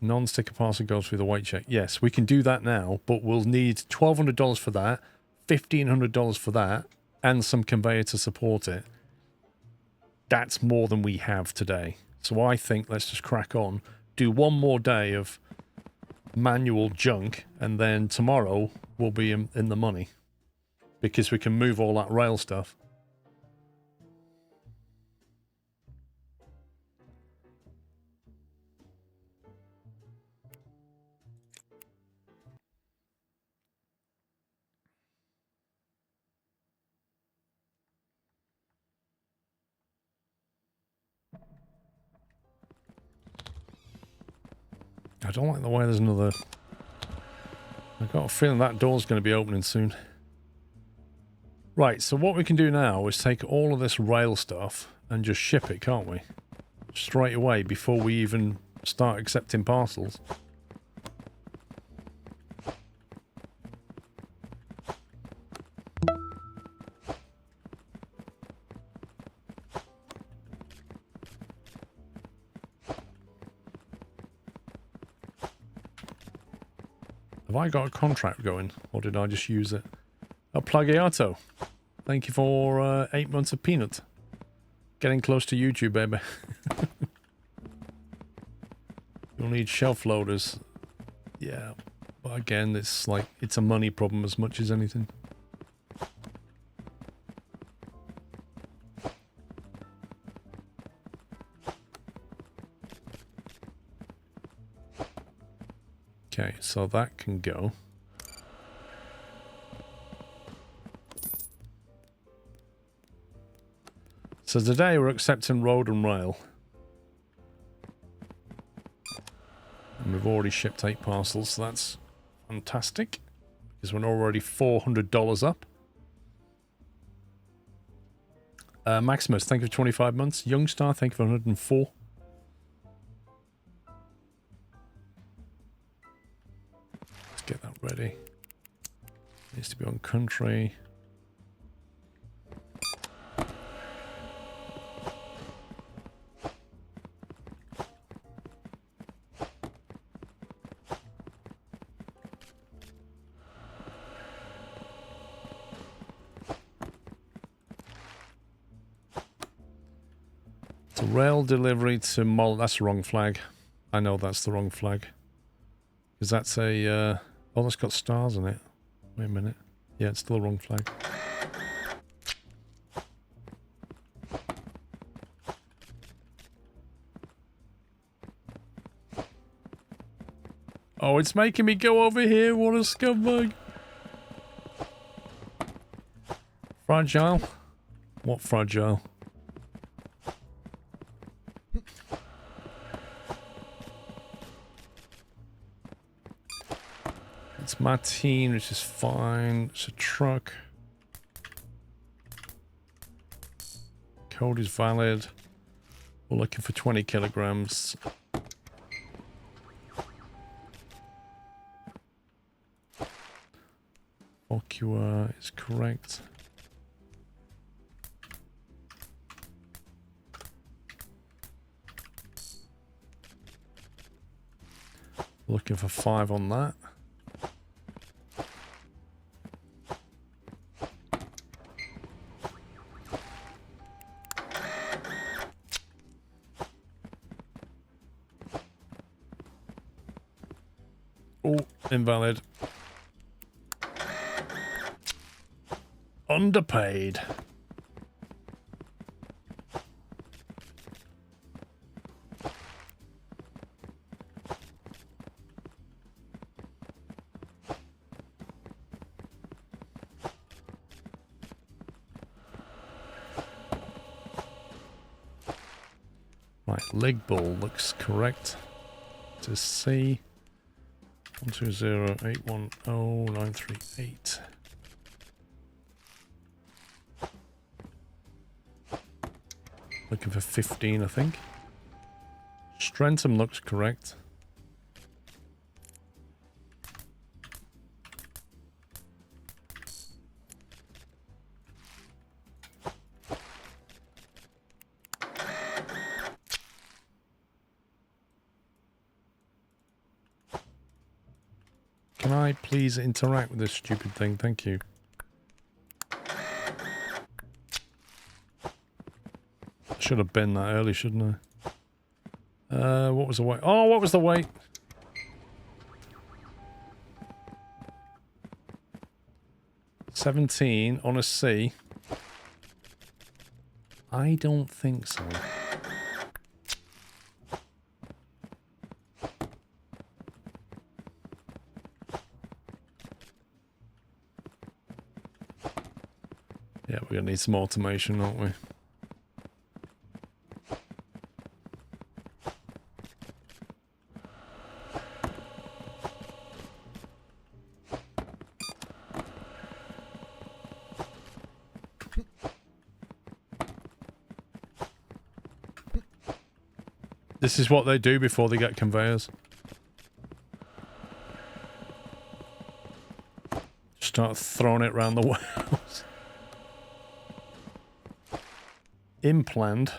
Speaker 1: Non-sticker parcel goes through the weight check. Yes, we can do that now, but we'll need $1,200 for that, $1,500 for that, and some conveyor to support it. That's more than we have today. So I think let's just crack on, do one more day of manual junk, and then tomorrow we'll be in the money. Because we can move all that rail stuff. I don't like the way there's another... I've got a feeling that door's going to be opening soon. Right, so what we can do now is take all of this rail stuff and just ship it, can't we? Straight away before we even start accepting parcels. Have I got a contract going, or did I just use it? Oh, Plagiato. Thank you for 8 months of peanut. Getting close to YouTube, baby. You'll need shelf loaders. Yeah, but again, it's like, it's a money problem as much as anything. Okay, so that can go. So today we're accepting road and rail. And we've already shipped 8 parcels, so that's fantastic. Because we're already $400 up. Maximus, thank you for 25 months. Youngstar, thank you for 104. Let's get that ready. Needs to be on country. Rail delivery to Mol. That's the wrong flag. I know that's the wrong flag. Because that's a... oh, that's got stars on it. Wait a minute. Yeah, it's still the wrong flag. Oh, it's making me go over here. What a scumbag. Fragile? What fragile? It's Martine, which is fine. It's a truck. Code is valid. We're looking for 20 kilograms. Ocua is correct. Looking for 5 on that. Oh, invalid. Underpaid. Right, leg ball looks correct. To C. 120810938. Looking for 15, I think. Strentham looks correct. Can I please interact with this stupid thing? Thank you. Should have been that early, shouldn't I? What was the weight? Oh, what was the weight? $17 on a C. I don't think so. Yeah, we're gonna need some automation, aren't we? This is what they do before they get conveyors. Start throwing it around the warehouse. Implant.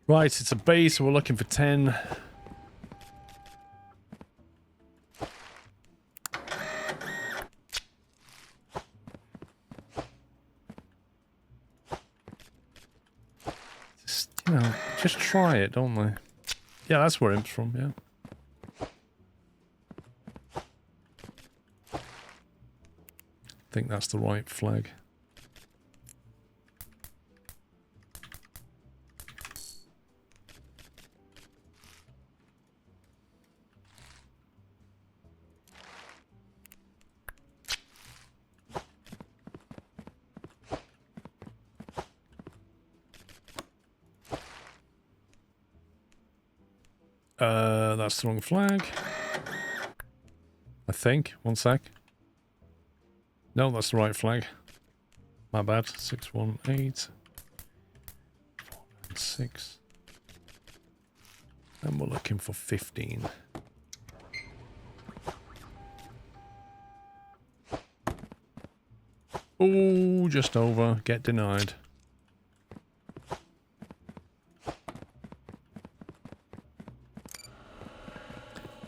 Speaker 1: Right, it's a B, so we're looking for 10. Just, you know, just try it, don't they? Yeah, that's where Imp's from, yeah. I think that's the right flag. That's the wrong flag. I think. One sec. No, that's the right flag. My bad. 618. 496. And we're looking for 15. Oh, just over. Get denied.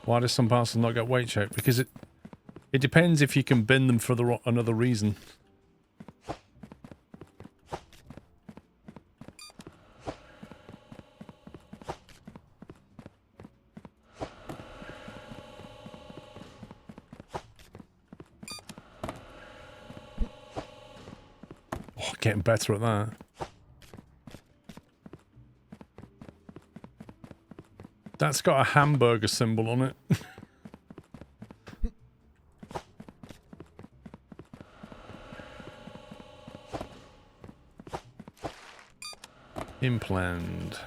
Speaker 1: Why does some parcels not get weight checked? Because it depends if you can bin them for another reason. Oh, getting better at that. That's got a hamburger symbol on it. Implant.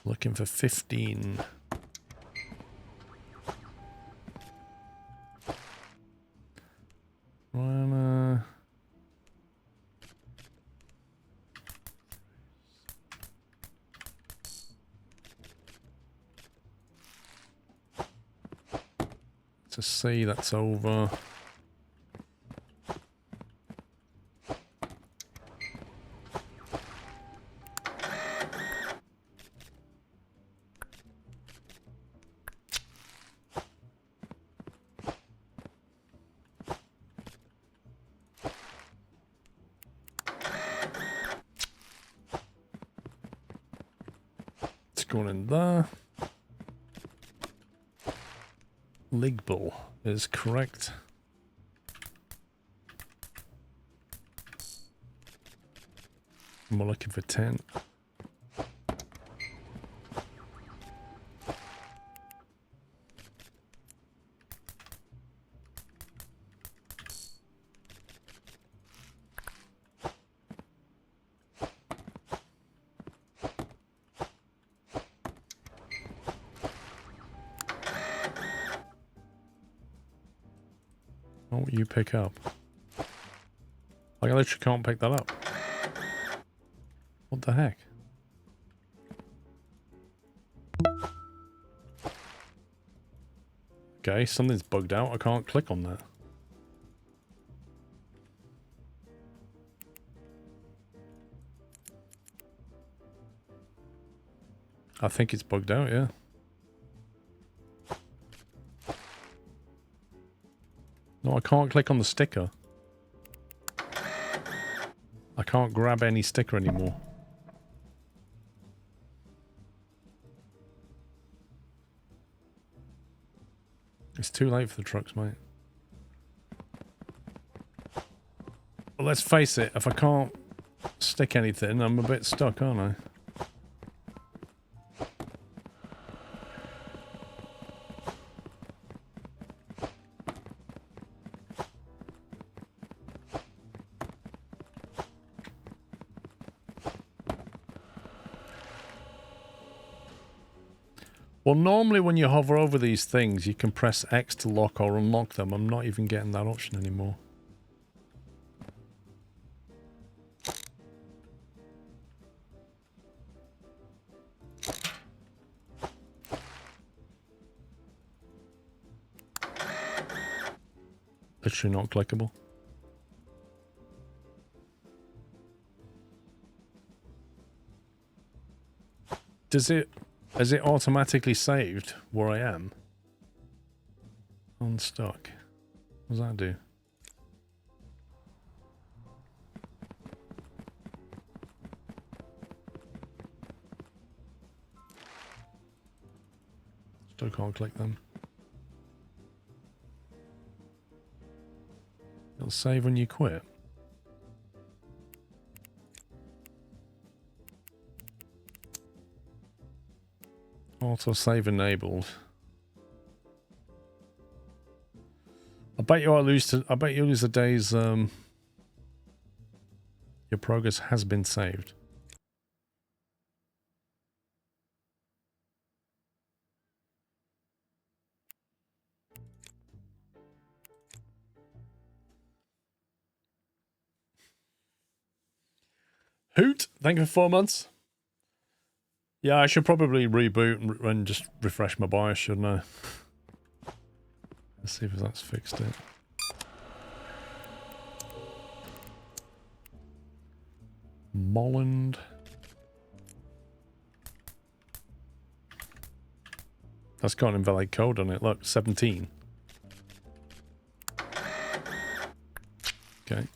Speaker 1: Looking for 15. To see that's over. It's going in there. Ligball is correct. And we're looking for 10. What you pick up? Like, I literally can't pick that up. What the heck? Okay, something's bugged out. I can't click on that. I think it's bugged out, yeah. No, I can't click on the sticker. I can't grab any sticker anymore. It's too late for the trucks, mate. Well, let's face it, if I can't stick anything, I'm a bit stuck, aren't I? Well, normally when you hover over these things, you can press X to lock or unlock them. I'm not even getting that option anymore. literally not clickable. Has it automatically saved where I am? Unstuck. What does that do? Still can't click them. It'll save when you quit. Auto save enabled. I bet you lose the days your progress has been saved. Hoot, thank you for 4 months. Yeah, I should probably reboot and just refresh my BIOS, shouldn't I? Let's see if that's fixed it. Molland. That's got an invalid code on it. Look, 17. Okay.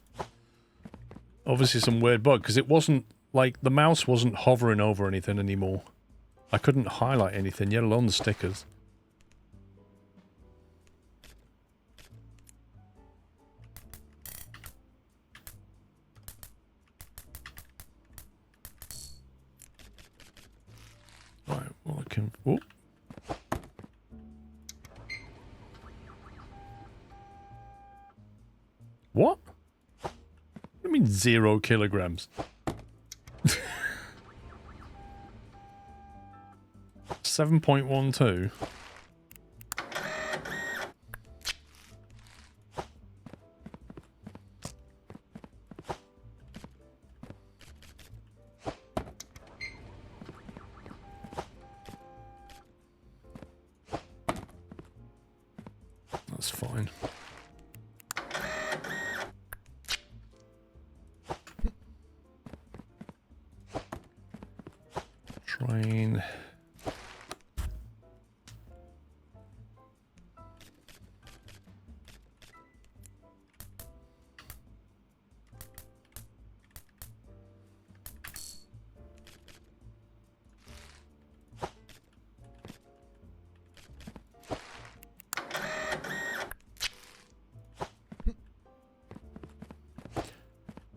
Speaker 1: Obviously some weird bug, because it wasn't, like, the mouse wasn't hovering over anything anymore. I couldn't highlight anything, yet alone the stickers. Right, well I can... Oh. What? What do you mean 0 kilograms? 7.12. That's fine. Train.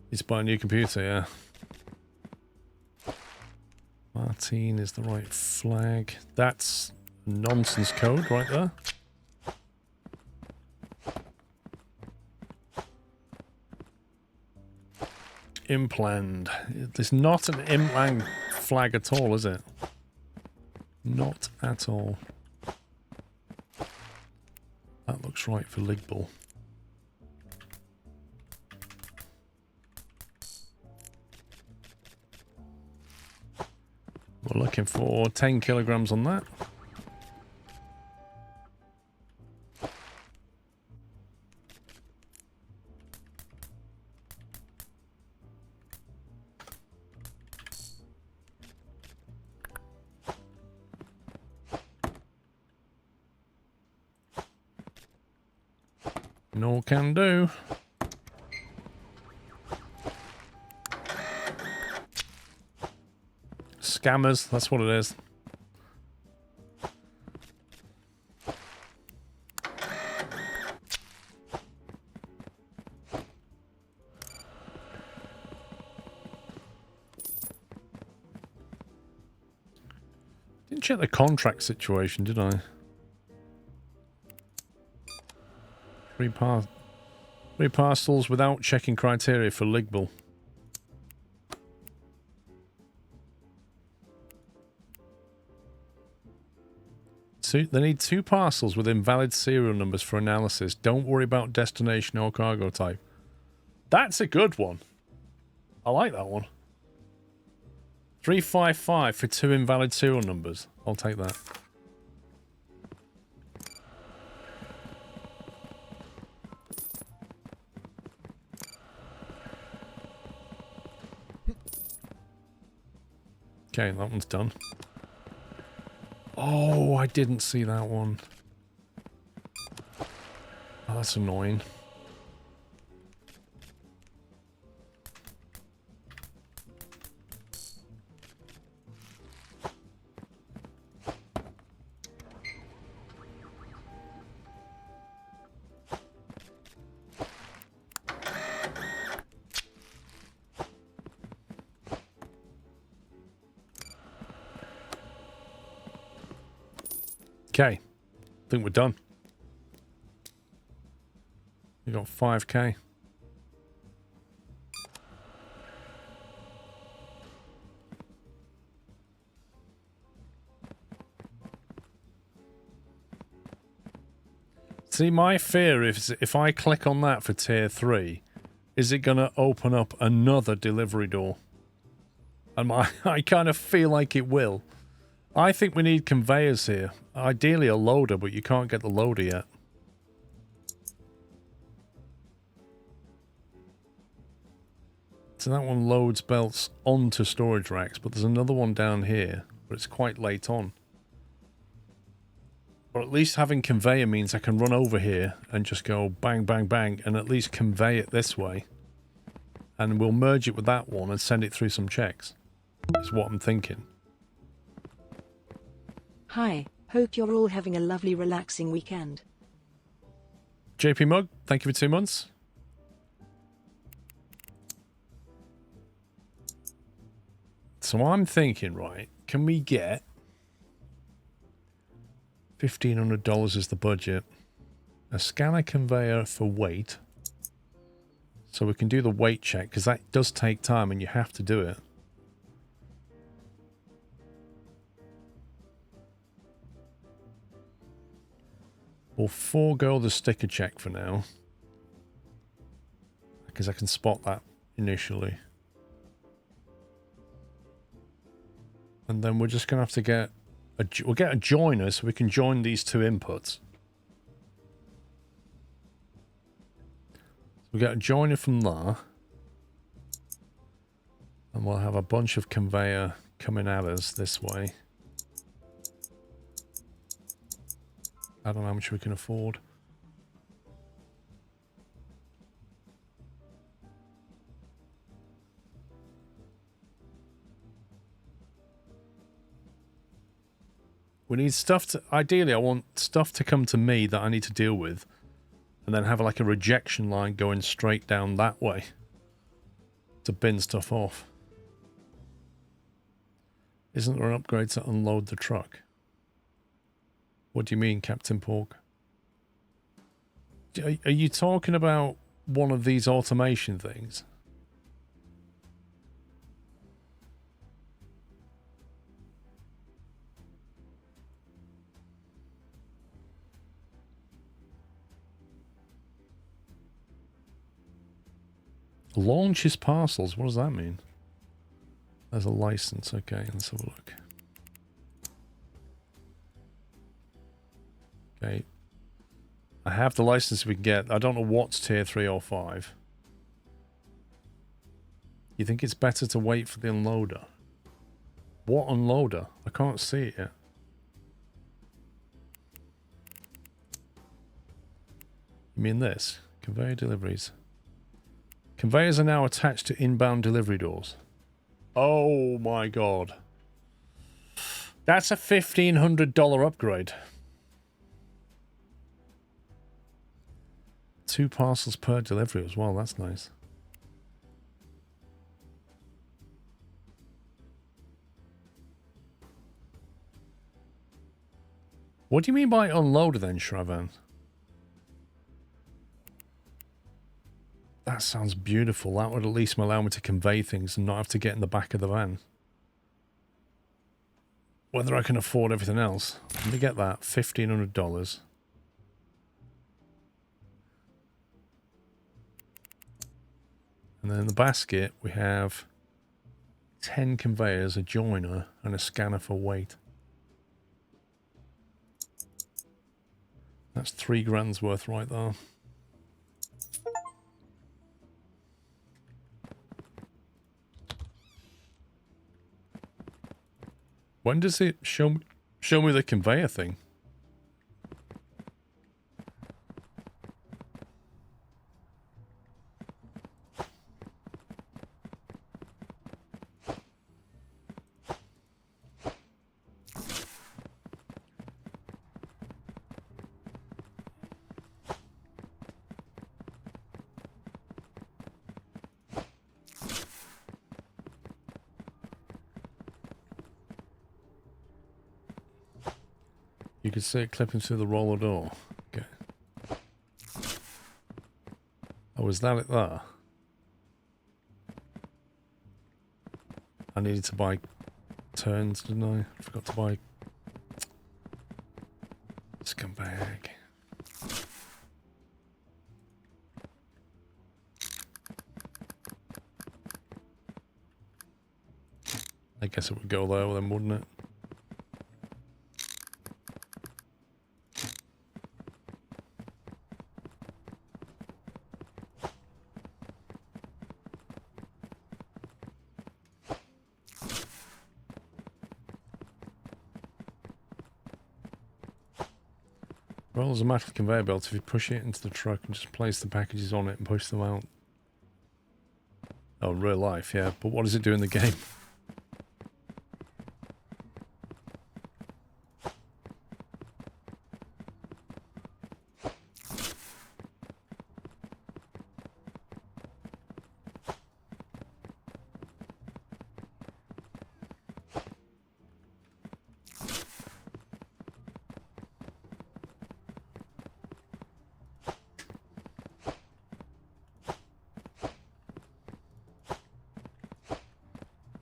Speaker 1: He's buying a new computer, yeah. Martin is the right flag. That's nonsense code right there. Impland. There's not an implant flag at all, is it? Not at all. That looks right for Ligball. We're looking for 10 kilograms on that. No can do. Scammers, that's what it is. Didn't check the contract situation, did I? Three parcels without checking criteria for Ligball. They need 2 parcels with invalid serial numbers for analysis. Don't worry about destination or cargo type. That's a good one. I like that one. 355 for 2 invalid serial numbers. I'll take that. Okay, that one's done. Oh, I didn't see that one. Oh, that's annoying. Okay, I think we're done. We got 5k. See, my fear is if I click on that for tier 3, is it going to open up another delivery door? And I kind of feel like it will. I think we need conveyors here. Ideally a loader, but you can't get the loader yet. So that one loads belts onto storage racks, but there's another one down here, but it's quite late on. But at least having conveyor means I can run over here and just go bang, bang, bang, and at least convey it this way. And we'll merge it with that one and send it through some checks. Is what I'm thinking.
Speaker 2: Hi, hope you're all having a lovely relaxing weekend.
Speaker 1: JP Mug, thank you for 2 months. So I'm thinking, right, can we get $1,500 is the budget. A scanner conveyor for weight. So we can do the weight check, because that does take time and you have to do it. We'll forego the sticker check for now. Because I can spot that initially. And then we're just going to have to get we'll get a joiner so we can join these two inputs. So we get a joiner from there. And we'll have a bunch of conveyor coming at us this way. I don't know how much we can afford. We need stuff to... Ideally, I want stuff to come to me that I need to deal with. And then have like a rejection line going straight down that way. To bin stuff off. Isn't there an upgrade to unload the truck? What do you mean, Captain Pork? Are you talking about one of these automation things? Launches parcels. What does that mean? There's a license. Okay, let's have a look. Okay. I have the license we can get. I don't know what's tier 3 or 5. You think it's better to wait for the unloader? What unloader? I can't see it yet. You mean this? Conveyor deliveries. Conveyors are now attached to inbound delivery doors. Oh my god. That's a $1,500 upgrade. 2 parcels per delivery as well. That's nice. What do you mean by unloader then, Shravan? That sounds beautiful. That would at least allow me to convey things and not have to get in the back of the van. Whether I can afford everything else. Let me get that. $1,500. And then in the basket, we have 10 conveyors, a joiner, and a scanner for weight. That's $3,000's worth right there. When does it show me the conveyor thing? You can see it clipping through the roller door. Okay. Oh, is that it there? I needed to buy turns, didn't I? I forgot to buy... Scumbag. I guess it would go there then, wouldn't it? Well, there's a metal conveyor belt. If you push it into the truck and just place the packages on it and push them out. Oh, real life, yeah. But what does it do in the game?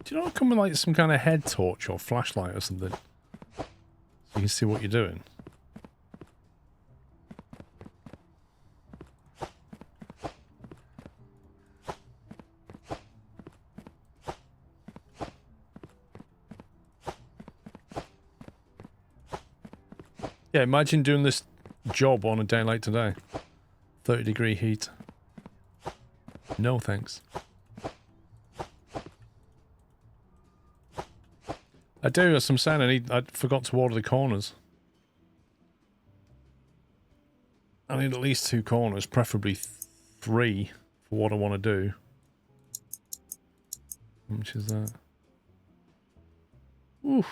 Speaker 1: Do you not come with like some kind of head torch or flashlight or something? So you can see what you're doing. Yeah, imagine doing this job on a day like today. 30-degree heat. No thanks. I do, as I'm saying, I forgot to order the corners. I need at least 2 corners, preferably 3 for what I want to do. How much is that? Oof.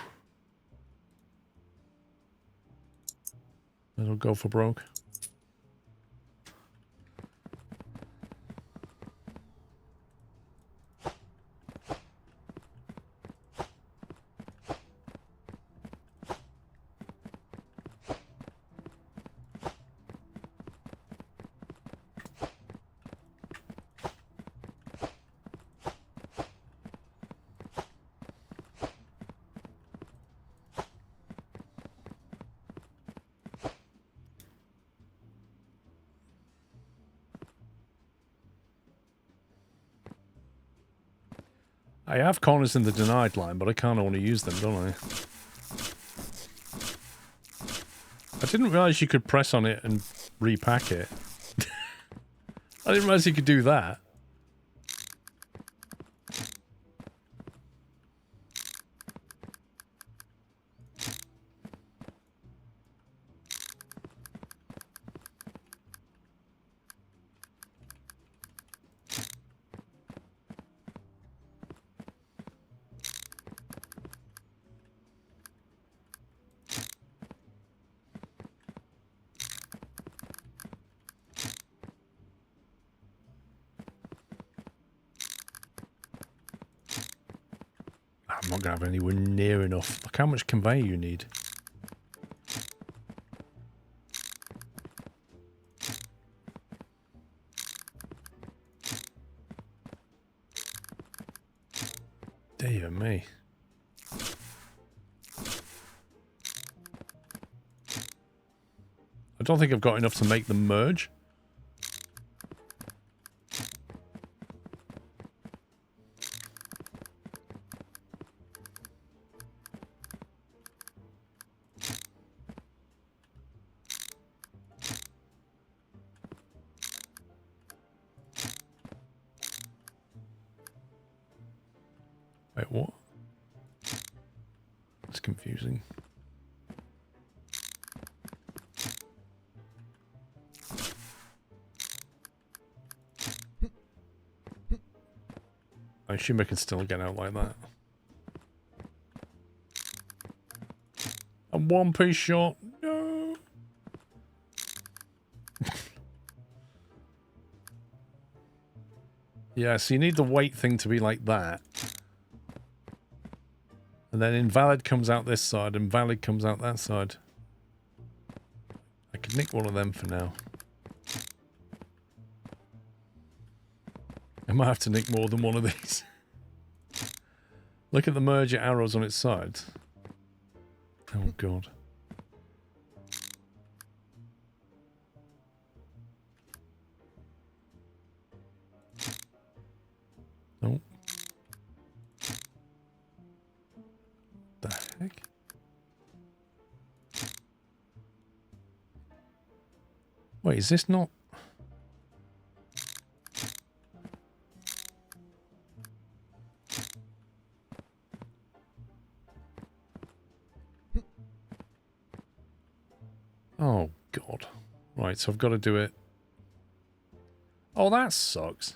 Speaker 1: It'll go for broke. I have corners in the denied line, but I kind of want to use them, don't I? I didn't realise you could press on it and repack it. I didn't realise you could do that. I'm not going to have anywhere near enough. Look how much conveyor you need. Dear me. I don't think I've got enough to make them merge. Wait, what? confusing. I assume I can still get out like that. A one-piece shot. No. Yeah, so you need the weight thing to be like that. And then invalid comes out this side, and valid comes out that side. I could nick one of them for now. I might have to nick more than one of these. Look at the merger arrows on its sides. Oh god. Nope. The heck? Wait, is this not... Oh, God. Right, so I've got to do it. Oh, that sucks.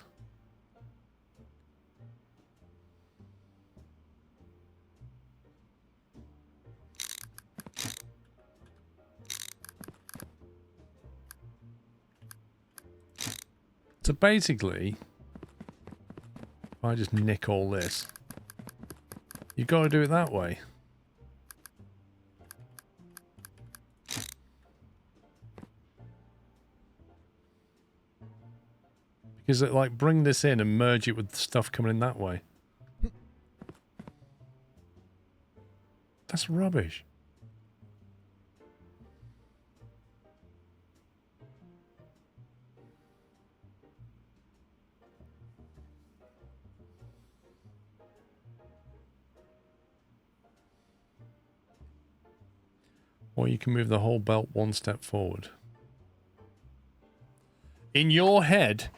Speaker 1: So basically, if I just nick all this, you've got to do it that way. Because it like bring this in and merge it with the stuff coming in that way. That's rubbish. Or you can move the whole belt one step forward. In your head,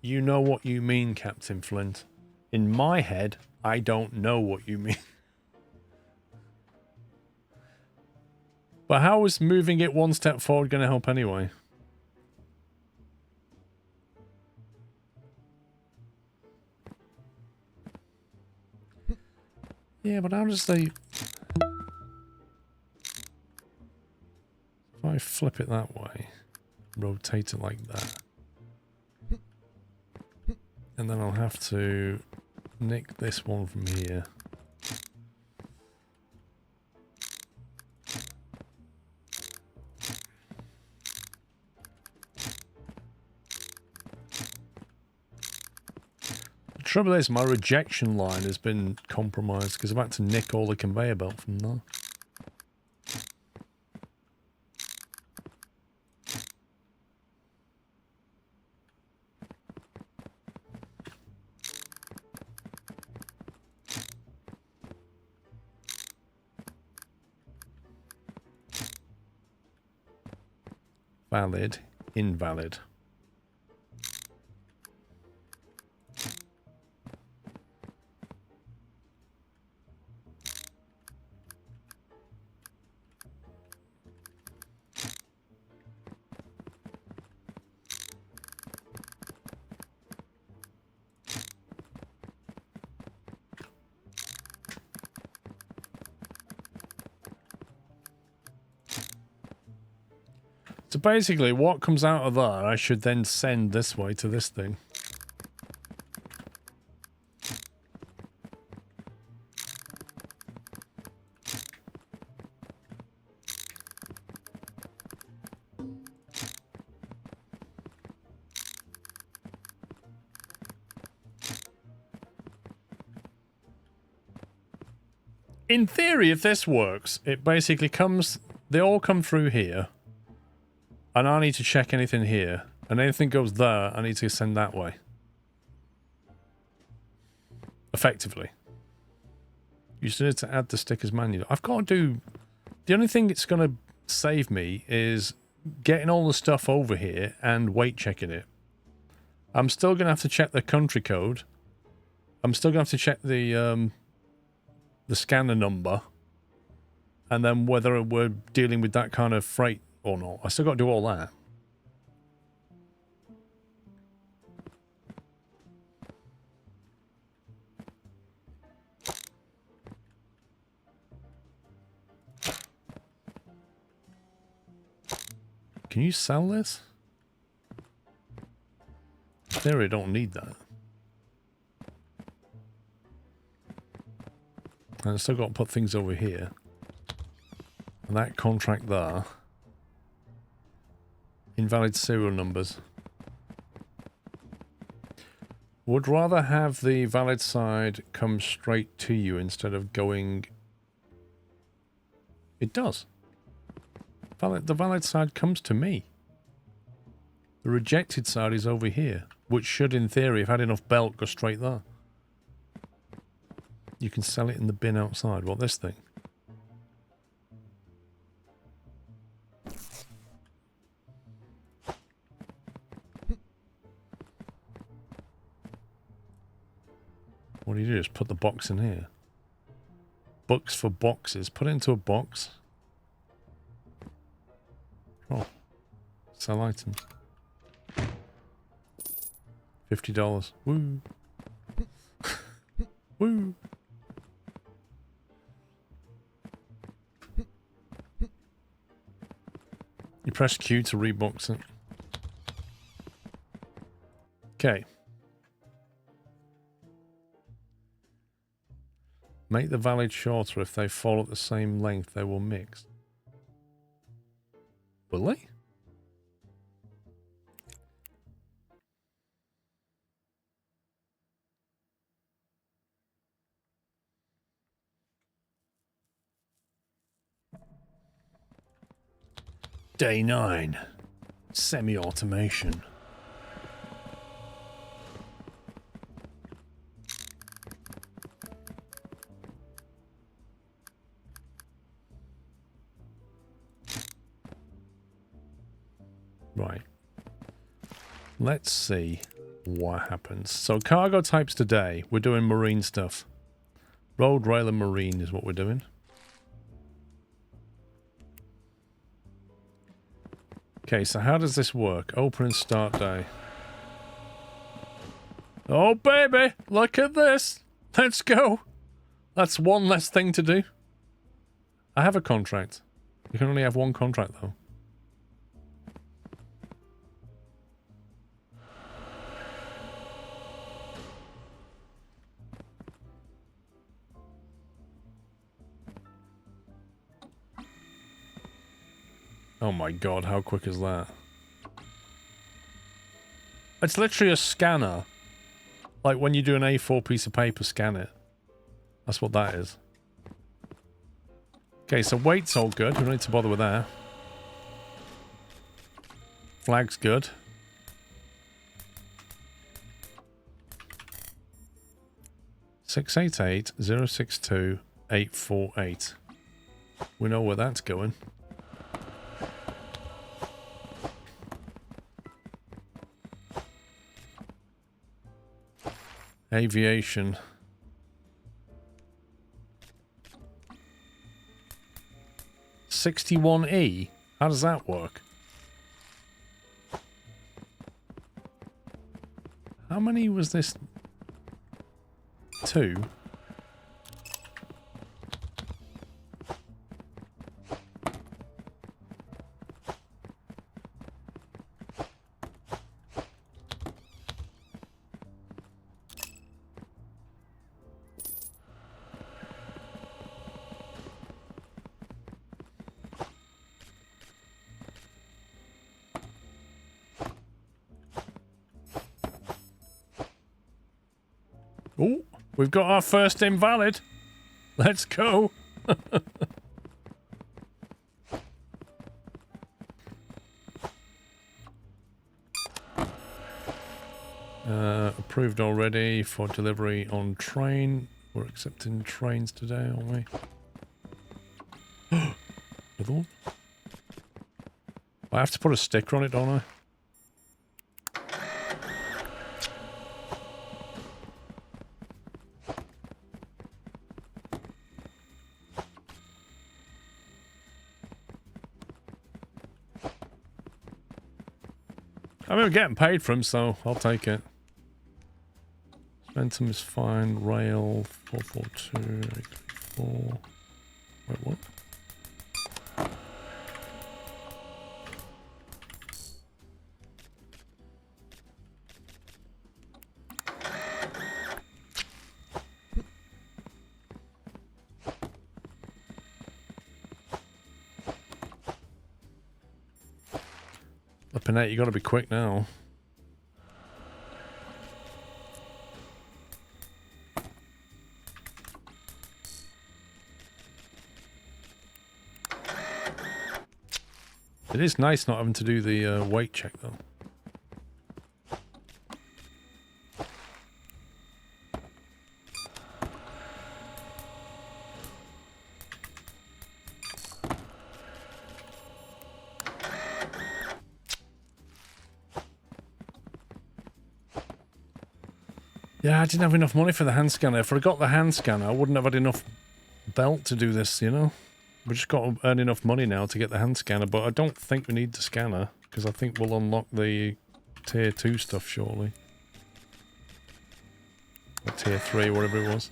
Speaker 1: you know what you mean, Captain Flint. In my head, I don't know what you mean. But how is moving it one step forward going to help anyway? Yeah, but how does they... If I flip it that way, rotate it like that, and then I'll have to nick this one from here. The trouble is, my rejection line has been compromised because I've had to nick all the conveyor belt from there. Valid, invalid. So basically, what comes out of that, I should then send this way to this thing. In theory, if this works, it basically comes... They all come through here. And I need to check anything here. And anything goes there, I need to send that way. Effectively. You still need to add the stickers manually. I've got to do... The only thing it's going to save me is getting all the stuff over here and weight checking it. I'm still going to have to check the country code. I'm still going to have to check the scanner number. and then whether we're dealing with that kind of freight or not. I still got to do all that. Can you sell this? In theory, I don't need that. And I still got to put things over here. And that contract there. Invalid serial numbers. Would rather have the valid side come straight to you instead of going... It does. The valid side comes to me. The rejected side is over here, which should, in theory, if had enough belt, go straight there. You can sell it in the bin outside. What, this thing? What do you do? Just put the box in here. Books for boxes. Put it into a box. Oh. Sell items. $50. Woo. Woo. You press Q to rebox it. Okay. Make the valid shorter. If they fall at the same length, they will mix. Will they? Day 9. Semi-automation. Right. Let's see what happens. So cargo types today, we're doing marine stuff. Road, rail and marine is what we're doing. Okay, so how does this work? Open and start day. Oh baby, look at this. Let's go. That's one less thing to do. I have a contract. You can only have one contract though. Oh my god, how quick is that? It's literally a scanner. Like when you do an A4 piece of paper, scan it. That's what that is. Okay, so weight's all good. We don't need to bother with that. Flag's good. Six 688-062-848. We know where that's going. Aviation. $61E? How does that work? How many was this? 2? Oh, we've got our first invalid. Let's go. Approved already for delivery on train. We're accepting trains today, aren't we? Another one? I have to put a sticker on it, don't I? I mean, we're getting paid for them, so I'll take it. Momentum is fine. Rail 442 834. Wait, what? Flipping out, you got to be quick now. It is nice not having to do the weight check, though. Yeah, I didn't have enough money for the hand scanner. If I got the hand scanner, I wouldn't have had enough belt to do this, you know? We just got to earn enough money now to get the hand scanner, but I don't think we need the scanner, because I think we'll unlock the tier 2 stuff shortly. Or tier 3, whatever it was.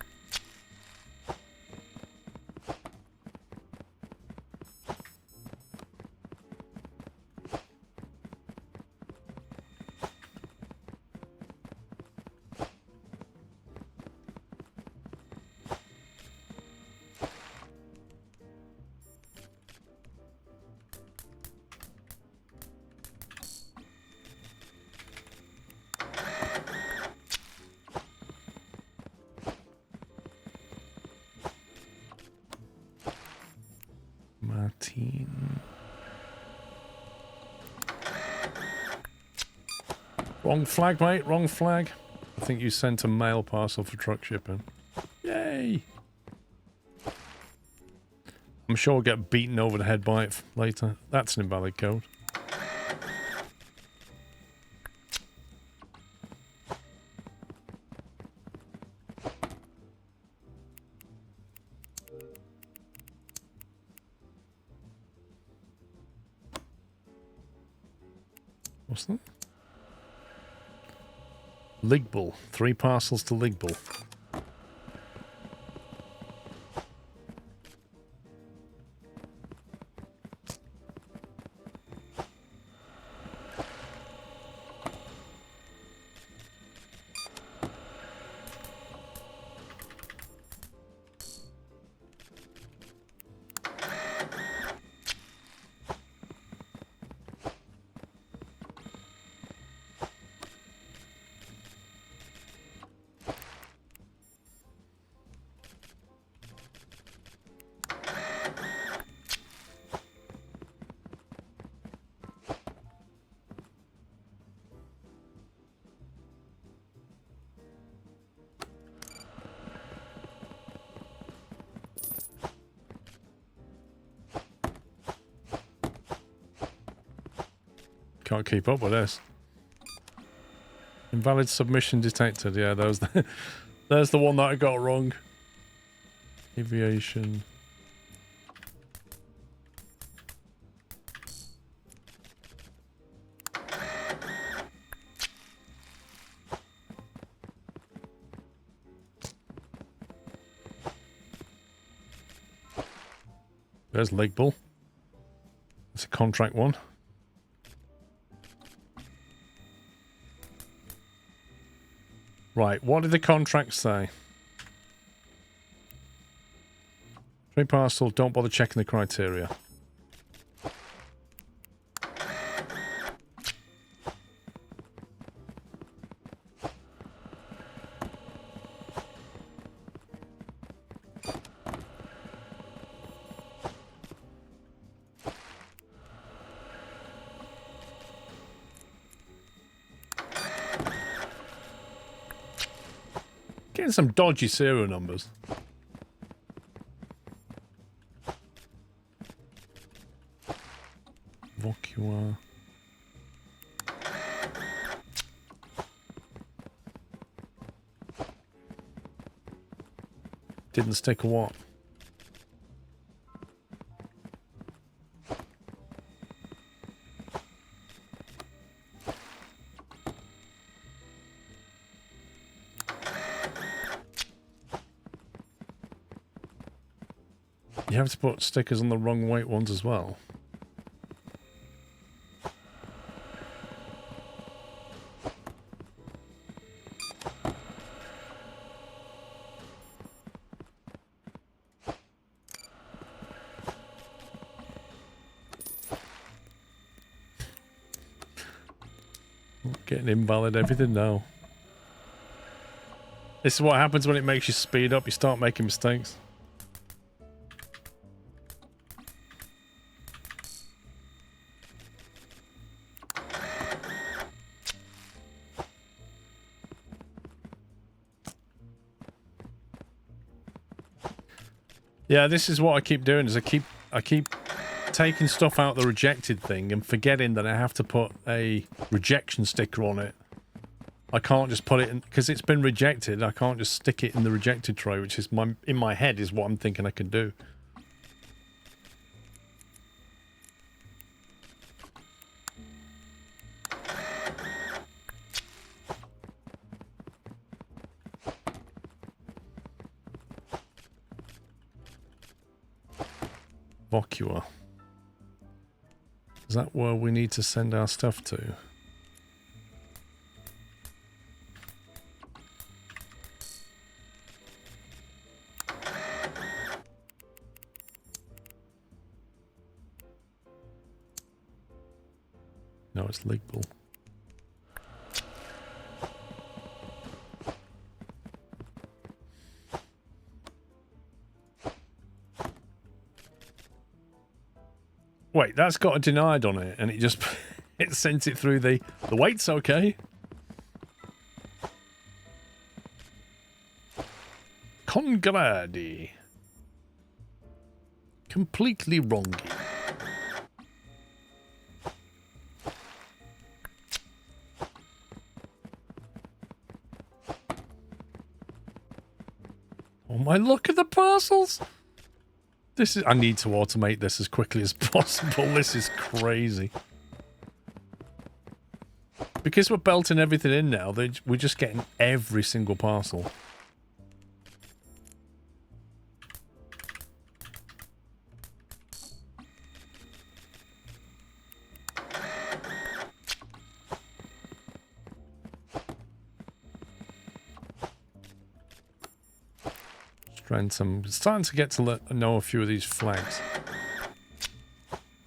Speaker 1: Wrong flag, mate. Wrong flag. I think you sent a mail parcel for truck shipping. Yay! I'm sure we'll get beaten over the head by it later. That's an invalid code. What's that? Ligbull. 3 parcels to Ligbull. Can't keep up with this. Invalid submission detected. Yeah, there's the one that I got wrong. Aviation. There's Ligbull. It's a contract one. Right, what did the contract say? 3 parcel, don't bother checking the criteria. Getting some dodgy serial numbers. Vocua. Didn't stick a what? You have to put stickers on the wrong weight ones as well. Getting invalid everything now. This is what happens when it makes you speed up. You start making mistakes. Yeah, this is what I keep doing. Is I keep taking stuff out the rejected thing and forgetting that I have to put a rejection sticker on it. I can't just put it in because it's been rejected. I can't just stick it in the rejected tray, which is in my head is what I'm thinking I can do. Vocua. Is that where we need to send our stuff to? No, it's legal. Wait, that's got a denied on it, and it just it sent it through the weight's okay. Congradi. Completely wrongy. Oh my, look at the parcels! This is... I need to automate this as quickly as possible. This is crazy. Because we're belting everything in now, we're just getting every single parcel. I'm starting to get to know a few of these flags.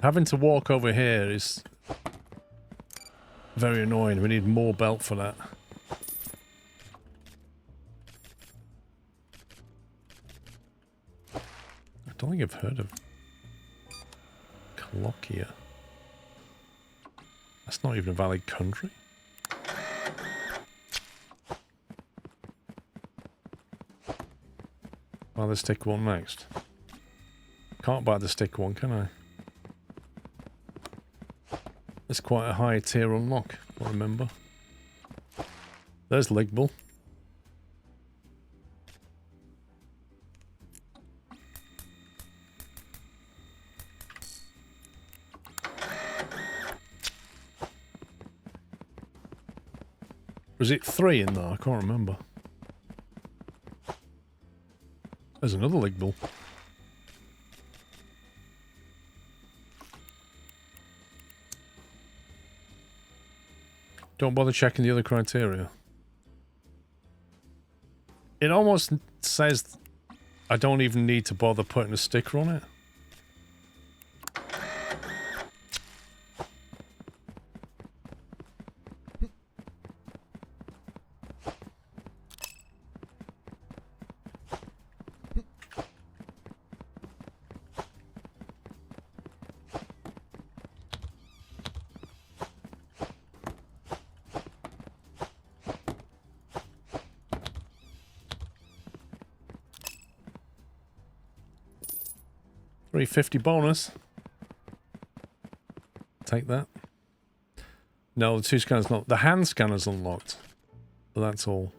Speaker 1: Having to walk over here is very annoying. We need more belt for that. I don't think I've heard of Colloquia. That's not even a valid country. Buy the stick one next. Can't buy the stick one, can I? It's quite a high tier unlock, I remember. There's Ligball. Was it 3 in there? I can't remember. There's another Ligball. Don't bother checking the other criteria. It almost says I don't even need to bother putting a sticker on it. $350 bonus. Take that. No, the 2 scanners not. The hand scanner's unlocked. But that's all.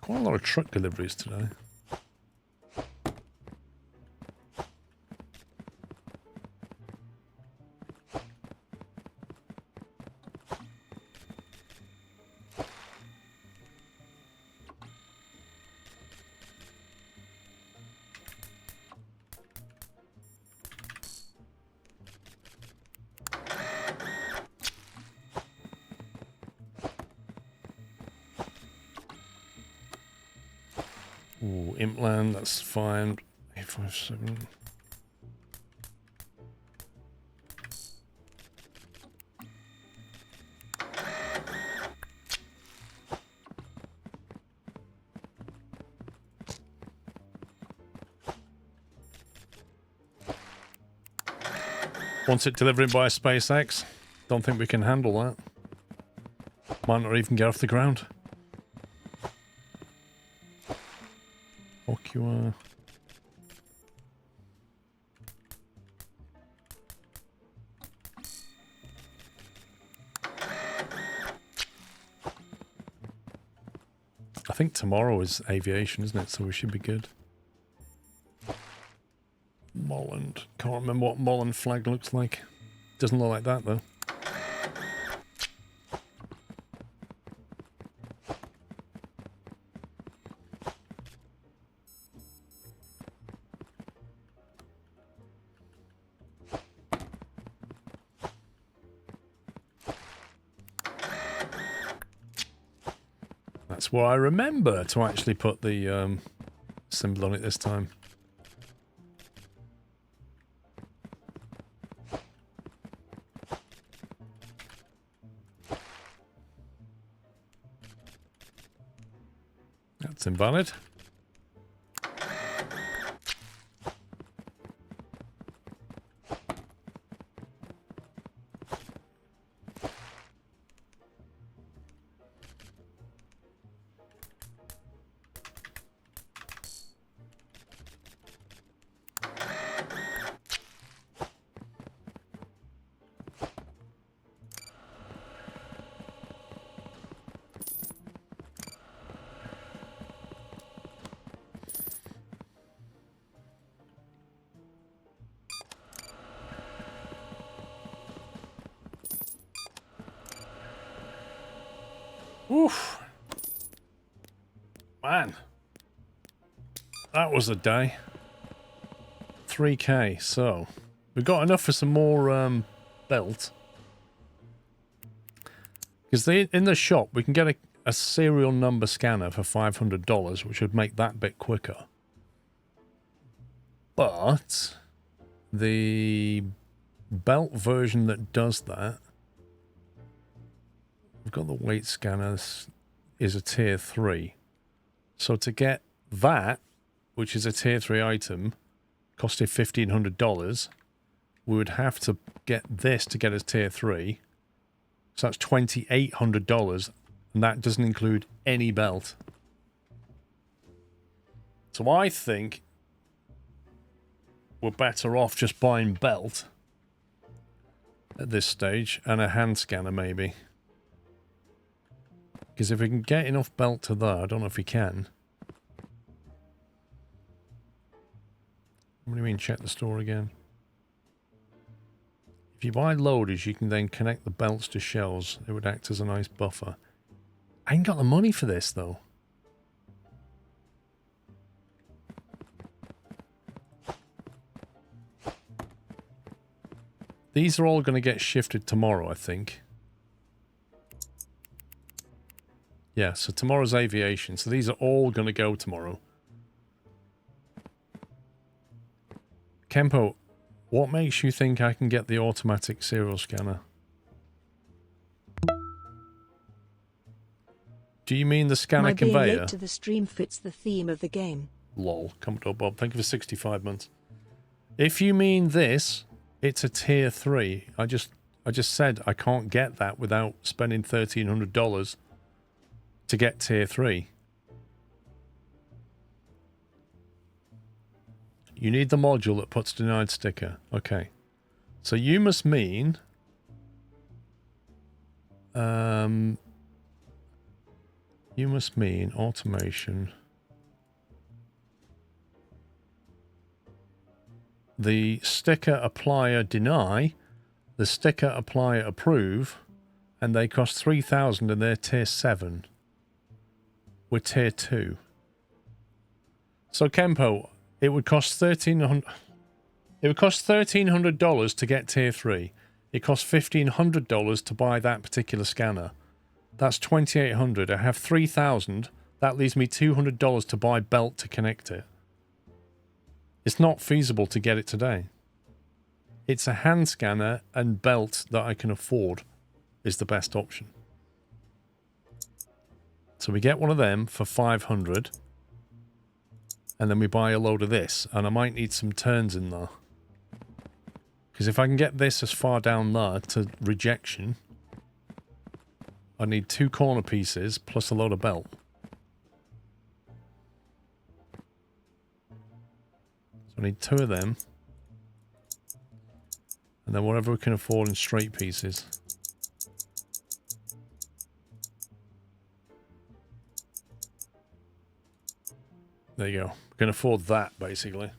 Speaker 1: Quite a lot of truck deliveries today. Ooh, Impland, that's fine. 857. Wants it delivering by SpaceX. Don't think we can handle that. Might not even get off the ground. Ocua. I think tomorrow is aviation, isn't it? So we should be good. Molland. Can't remember what Molland flag looks like. Doesn't look like that though. That's where I remember to actually put the symbol on it this time. That's invalid. Oof. Man. That was a day. 3k, so we've got enough for some more belt. Because in the shop we can get a serial number scanner for $500, which would make that bit quicker. But the belt version that does that, we've got the weight scanners, is a tier 3. So to get that, which is a tier 3 item, costed $1,500, we would have to get this to get us tier 3. So that's $2,800, and that doesn't include any belt. So I think we're better off just buying belt at this stage, and a hand scanner maybe. Because if we can get enough belt to there, I don't know if we can. What do you mean check the store again? If you buy loaders, you can then connect the belts to shells. It would act as a nice buffer. I ain't got the money for this though. These are all going to get shifted tomorrow, I think. Yeah, so tomorrow's aviation. So these are all going to go tomorrow. Kempo, what makes you think I can get the automatic serial scanner? Do you mean the scanner
Speaker 2: My being
Speaker 1: conveyor?
Speaker 2: late to the stream fits the theme of the game.
Speaker 1: Lol, Commodore Bob, thank you for 65 months. If you mean this, it's a tier 3. I just said I can't get that without spending $1,300 to get tier 3. You need the module that puts denied sticker. Okay. So you must mean You must mean automation. The sticker applier deny, the sticker applier approve, and they cost 3,000 and they're tier 7. We're tier 2. So Kempo, it would cost $1,300. It would cost $1,300 to get tier 3. It costs $1,500 to buy that particular scanner. That's $2,800. I have 3,000. That leaves me $200 to buy belt to connect it. It's not feasible to get it today. It's a hand scanner and belt that I can afford is the best option. So we get one of them for 500. And then we buy a load of this. And I might need some turns in there. Because if I can get this as far down there to rejection, I need 2 corner pieces plus a load of belt. So I need 2 of them. And then whatever we can afford in straight pieces. There you go. We can afford that, basically.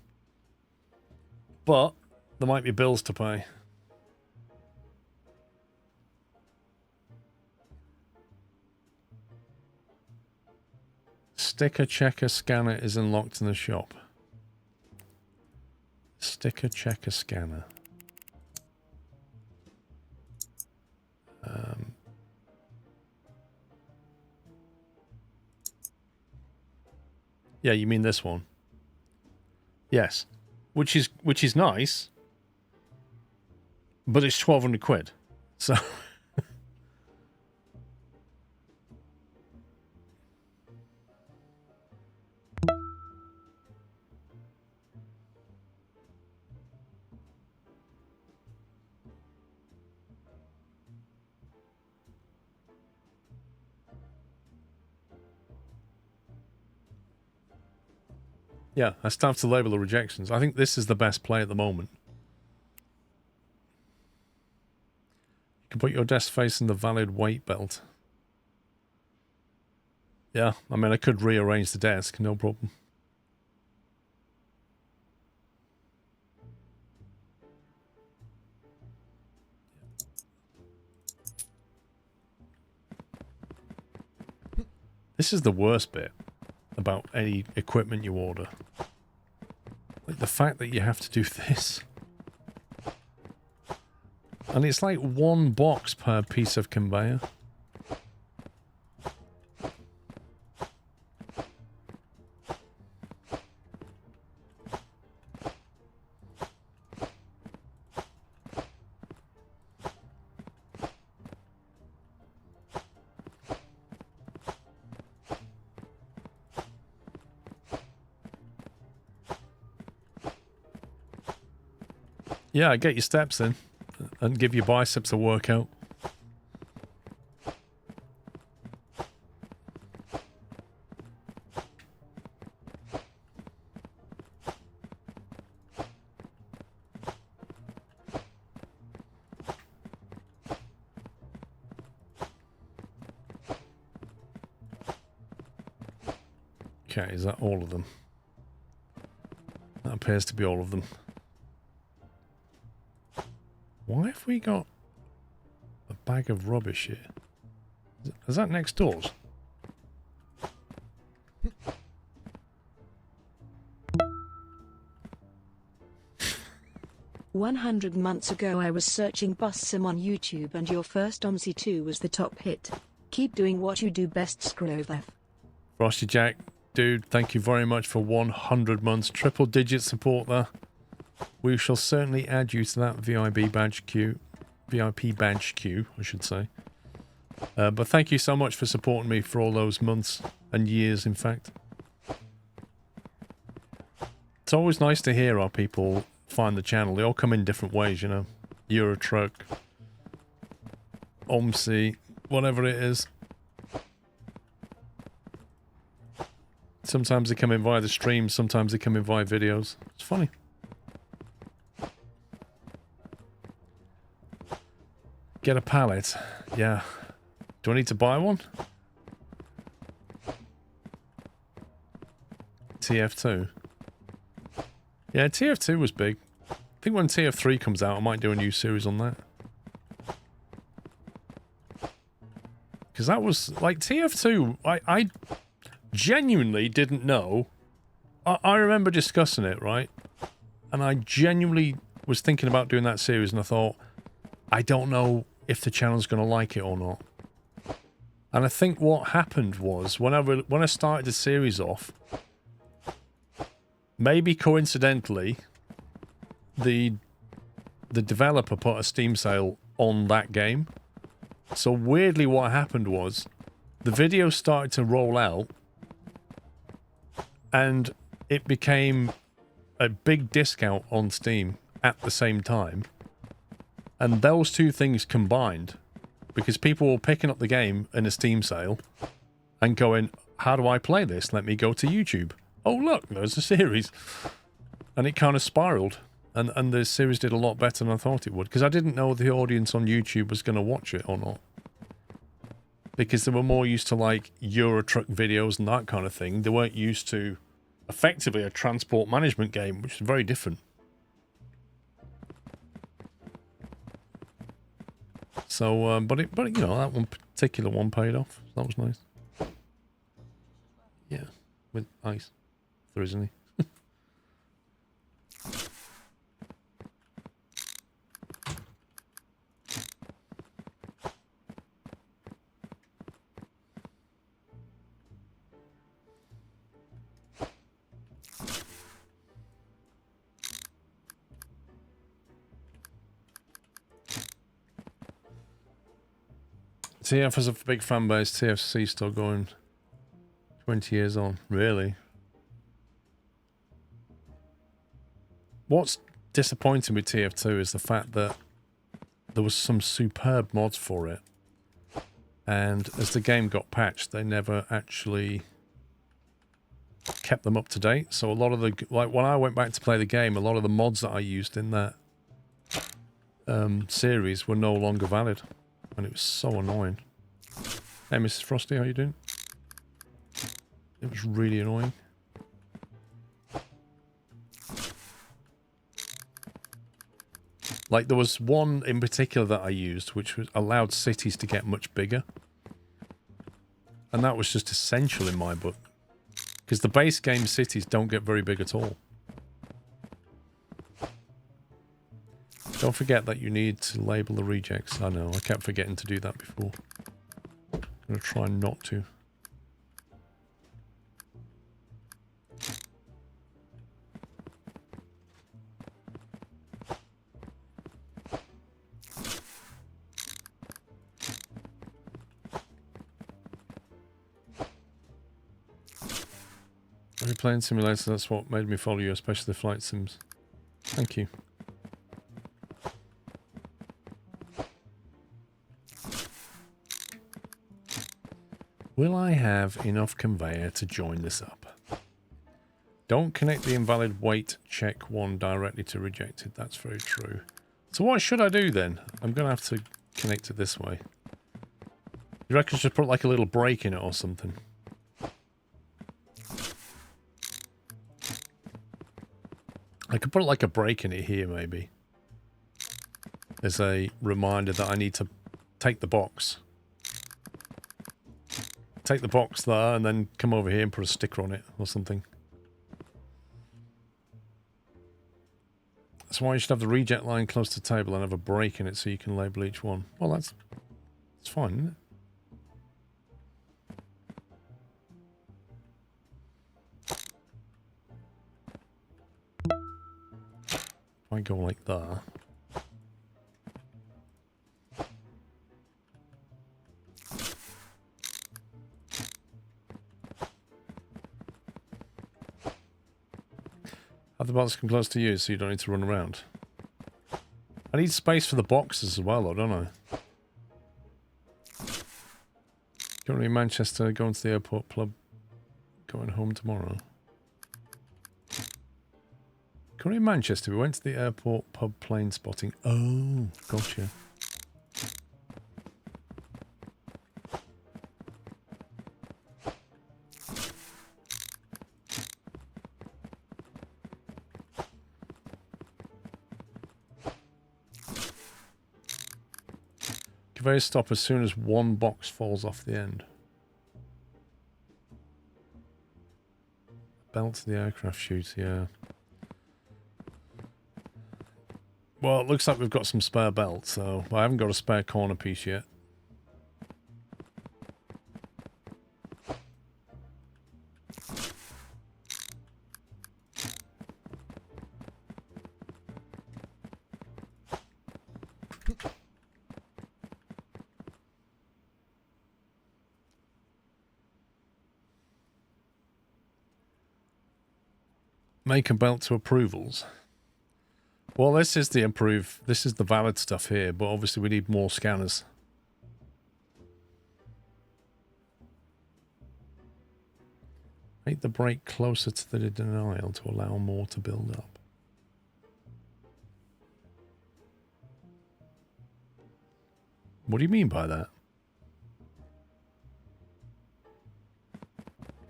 Speaker 1: But there might be bills to pay. Sticker checker scanner is unlocked in the shop. Sticker checker scanner. Yeah, you mean this one? Yes, which is nice, but it's 1,200 quid. So yeah, I still have to label the rejections. I think this is the best play at the moment. You can put your desk facing the valid weight belt. Yeah, I mean, I could rearrange the desk, no problem. This is the worst bit about any equipment you order. Like the fact that you have to do this. And it's like 1 box per piece of conveyor. Yeah, get your steps in and give your biceps a workout. Okay, is that all of them? That appears to be all of them. Why have we got a bag of rubbish here? Is that next doors?
Speaker 2: 100 months ago I was searching Bus Sim on YouTube and your first OMSI 2 was the top hit. Keep doing what you do best, SquirrelPlus.
Speaker 1: Frosty Jack, dude, thank you very much for 100 months. Triple digit support there. We shall certainly add you to that VIP badge queue, I should say. But thank you so much for supporting me for all those months and years, in fact. It's always nice to hear our people find the channel. They all come in different ways, you know. Eurotruck, OMSI, whatever it is. Sometimes they come in via the stream, sometimes they come in via videos. It's funny. Get a pallet. Yeah. Do I need to buy one? TF2. Yeah, TF2 was big. I think when TF3 comes out, I might do a new series on that. Because that was, like, TF2, I genuinely didn't know. I remember discussing it, right? And I genuinely was thinking about doing that series, and I thought, I don't know if the channel's going to like it or not. And I think what happened was, when I started the series off, maybe coincidentally, the developer put a Steam sale on that game. So weirdly what happened was, the video started to roll out, and it became a big discount on Steam at the same time. And those two things combined, because people were picking up the game in a Steam sale and going, how do I play this? Let me go to YouTube. Oh look, there's a series. And it kind of spiraled. And the series did a lot better than I thought it would. Because I didn't know the audience on YouTube was going to watch it or not. Because they were more used to, like, Euro Truck videos and that kind of thing. They weren't used to, effectively, a transport management game, which is very different. So, but you know, that one particular one paid off. That was nice. Yeah, with ice. If there is any. TF has a big fan base. TFC still going 20 years on. Really? What's disappointing with TF2 is the fact that there was some superb mods for it. And as the game got patched, they never actually kept them up to date. So a lot of the... Like, when I went back to play the game, a lot of the mods that I used in that series were no longer valid. And it was so annoying. Hey, Mrs. Frosty, how you doing? It was really annoying. Like, there was one in particular that I used, which was allowed cities to get much bigger. And that was just essential in my book. Because the base game cities don't get very big at all. Don't forget that you need to label the rejects. I know, I kept forgetting to do that before. I'm going to try not to. Are you playing simulators? That's what made me follow you, especially the flight sims. Thank you. Will I have enough conveyor to join this up? Don't connect the invalid weight check one directly to rejected. That's very true. So what should I do then? I'm going to have to connect it this way. You reckon I should put like a little break in it or something? I could put like a break in it here maybe. As a reminder that I need to take the box. Take the box there and then come over here and put a sticker on it or something. That's why you should have the reject line close to the table and have a break in it so you can label each one. Well, that's fine, isn't it? If I go like that. Have the box come close to you so you don't need to run around. I need space for the boxes as well, though, don't I? Currently in Manchester, going to the airport club, going home tomorrow. Currently in Manchester, we went to the airport pub plane spotting. Oh, gotcha. Conveyor stop as soon as one box falls off the end. Belt to the aircraft chute, yeah. Well, it looks like we've got some spare belts, so I haven't got a spare corner piece yet. Make a belt to approvals. Well, this is the valid stuff here, but obviously we need more scanners. Make the brake closer to the denial to allow more to build up. What do you mean by that?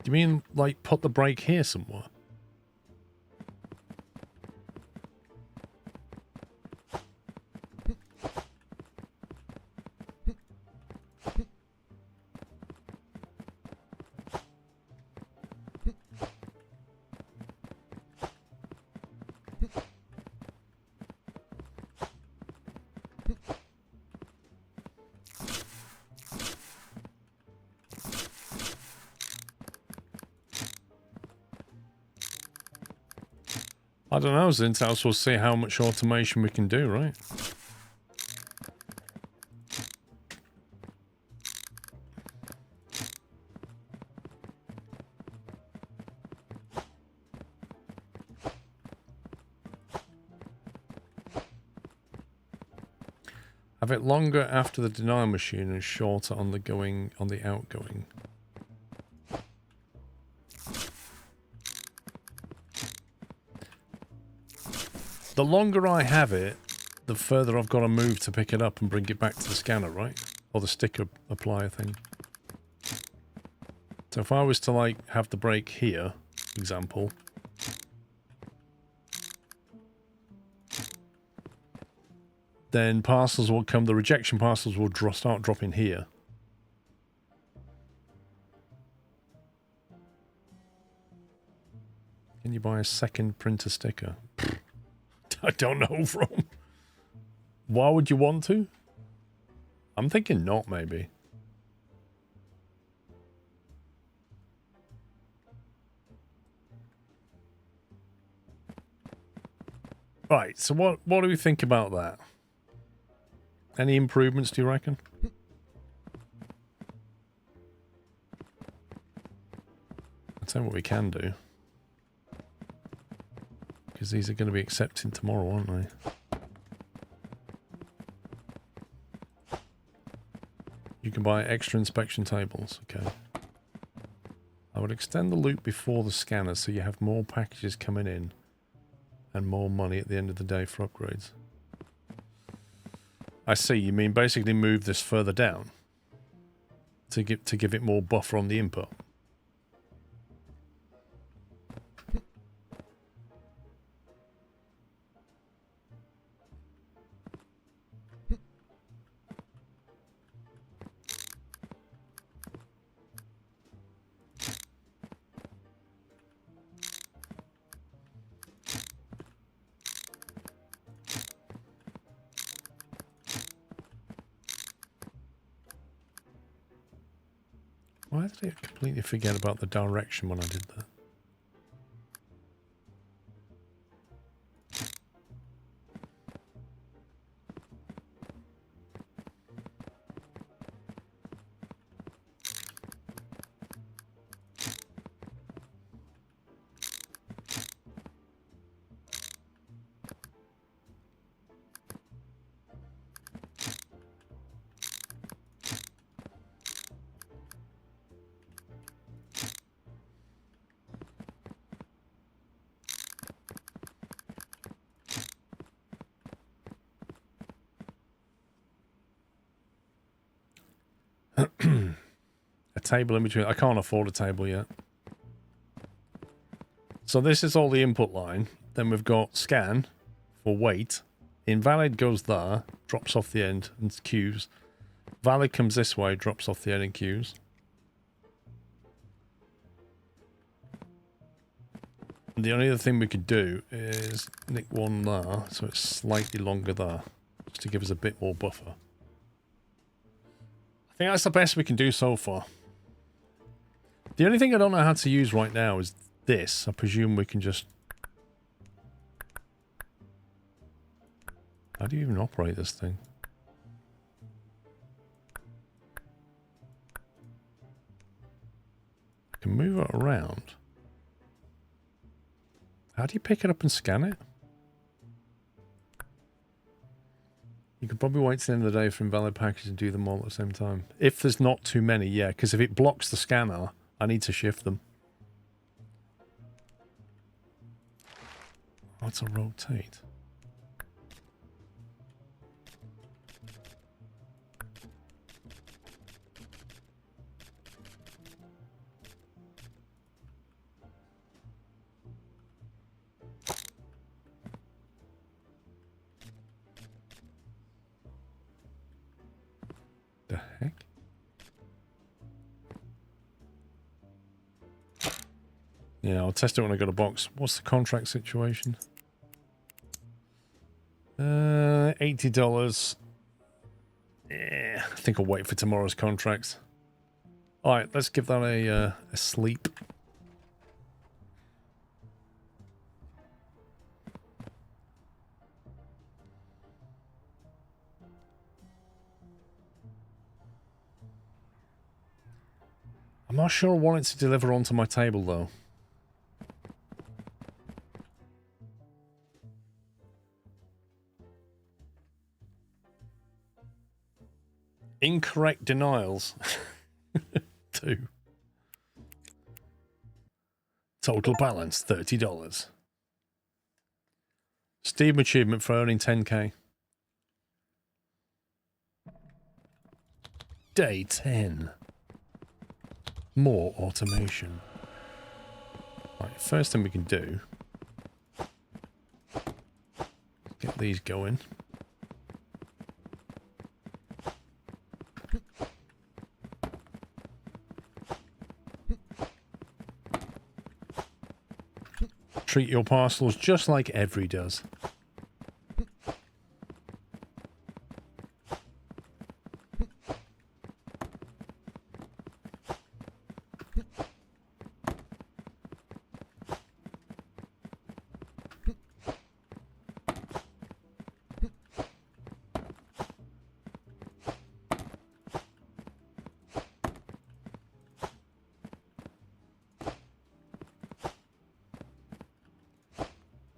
Speaker 1: Do you mean, like, put the brake here somewhere? I don't know, Zintaus, we'll see how much automation we can do, right? Have it longer after the denial machine and shorter on the outgoing. The longer I have it, the further I've got to move to pick it up and bring it back to the scanner, right? Or the sticker applier thing. So if I was to, like, have the brake here, example. Then parcels will come, the rejection parcels will start dropping here. Can you buy a second printer sticker? I don't know from. Why would you want to? I'm thinking not, maybe. Right, so what do we think about that? Any improvements, do you reckon? I'll tell you what we can do. Because these are going to be accepted tomorrow, aren't they? You can buy extra inspection tables. Okay. I would extend the loop before the scanner so you have more packages coming in and more money at the end of the day for upgrades. I see. You mean basically move this further down to give it more buffer on the input. Why did I completely forget about the direction when I did that? A table in between. I can't afford a table yet. So this is all the input line. Then we've got scan for weight. Invalid goes there, drops off the end and queues. Valley comes this way, drops off the NQs. And the only other thing we could do is nick one there, so it's slightly longer there, just to give us a bit more buffer. I think that's the best we can do so far. The only thing I don't know how to use right now is this. I presume we can just... How do you even operate this thing? I can move it around. How do you pick it up and scan it? You could probably wait till the end of the day for invalid packages and do them all at the same time. If there's not too many, yeah, because if it blocks the scanner, I need to shift them. What's a rotate? The heck? Yeah, I'll test it when I got a box. What's the contract situation? $80. Yeah, I think I'll wait for tomorrow's contracts. Alright, let's give that a sleep. I'm not sure I want it to deliver onto my table, though. Incorrect denials. 2. Total balance, $30. Steam achievement for earning 10k. Day 10. More automation. Right, first thing we can do... Get these going. Treat your parcels just like Every does.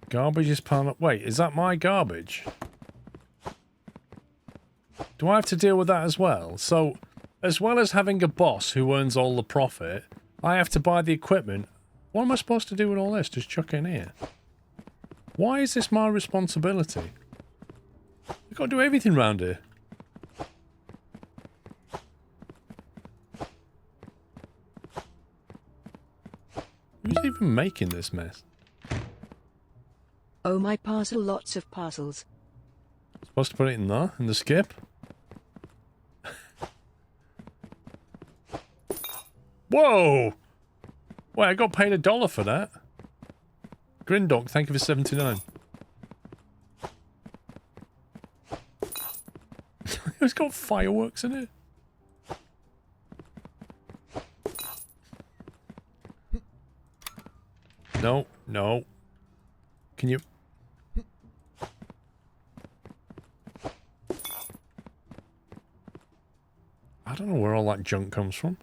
Speaker 1: Garbage is piled up. Wait, is that my garbage? Do I have to deal with that as well? So, as well as having a boss who earns all the profit, I have to buy the equipment. What am I supposed to do with all this? Just chuck it in here? Why is this my responsibility? I've got to do everything around here. Who's even making this mess?
Speaker 2: Oh my parcel, lots of parcels.
Speaker 1: Supposed to put it in there, in the skip? Whoa! Wait, I got paid $1 for that. Grindock, thank you for 79. It's got fireworks in it. No, no. Can you... I don't know where all that junk comes from.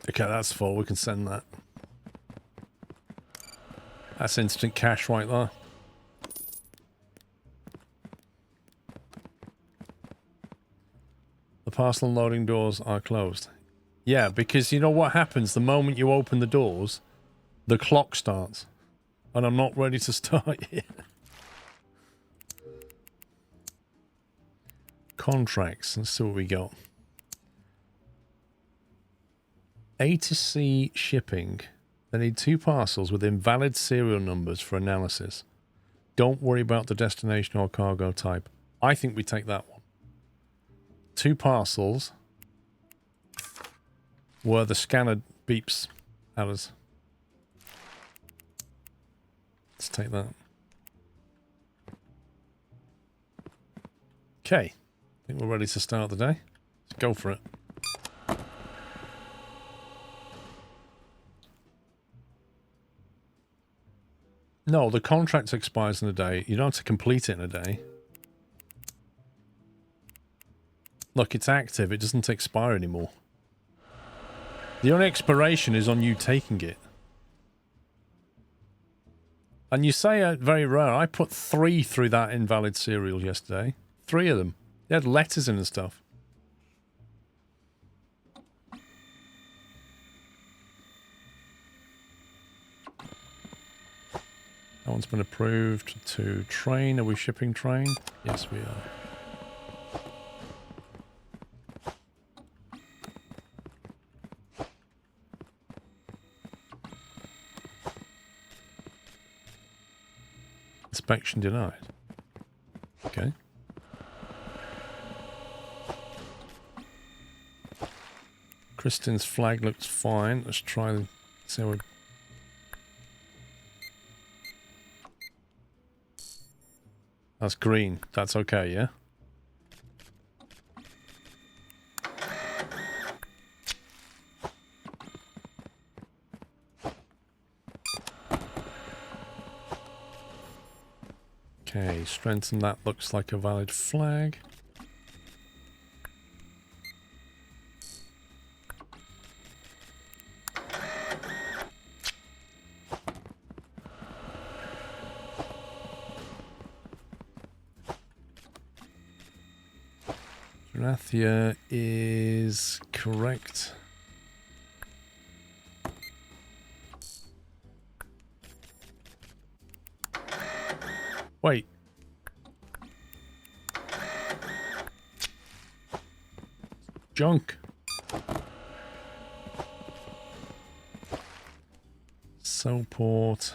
Speaker 1: Okay, that's full. We can send that. That's instant cash right there. The parcel unloading doors are closed. Yeah, because you know what happens the moment you open the doors? The clock starts. And I'm not ready to start yet. Contracts. Let's see what we got. A to C shipping. They need 2 parcels with invalid serial numbers for analysis. Don't worry about the destination or cargo type. I think we take that one. 2 parcels where the scanner beeps at us. Let's take that. Okay. I think we're ready to start the day. Let's go for it. No, the contract expires in a day. You don't have to complete it in a day. Look, it's active. It doesn't expire anymore. The only expiration is on you taking it. And you say very rare. I put 3 through that invalid serial yesterday. 3 of them. They had letters in and stuff. That one's been approved to train. Are we shipping train? Yes, we are. Inspection denied. Okay. Kristen's flag looks fine. Let's try and see what. That's green. That's okay, yeah? Okay, strengthen that. Looks like a valid flag. Rathia is correct. Wait. Junk. Soulport.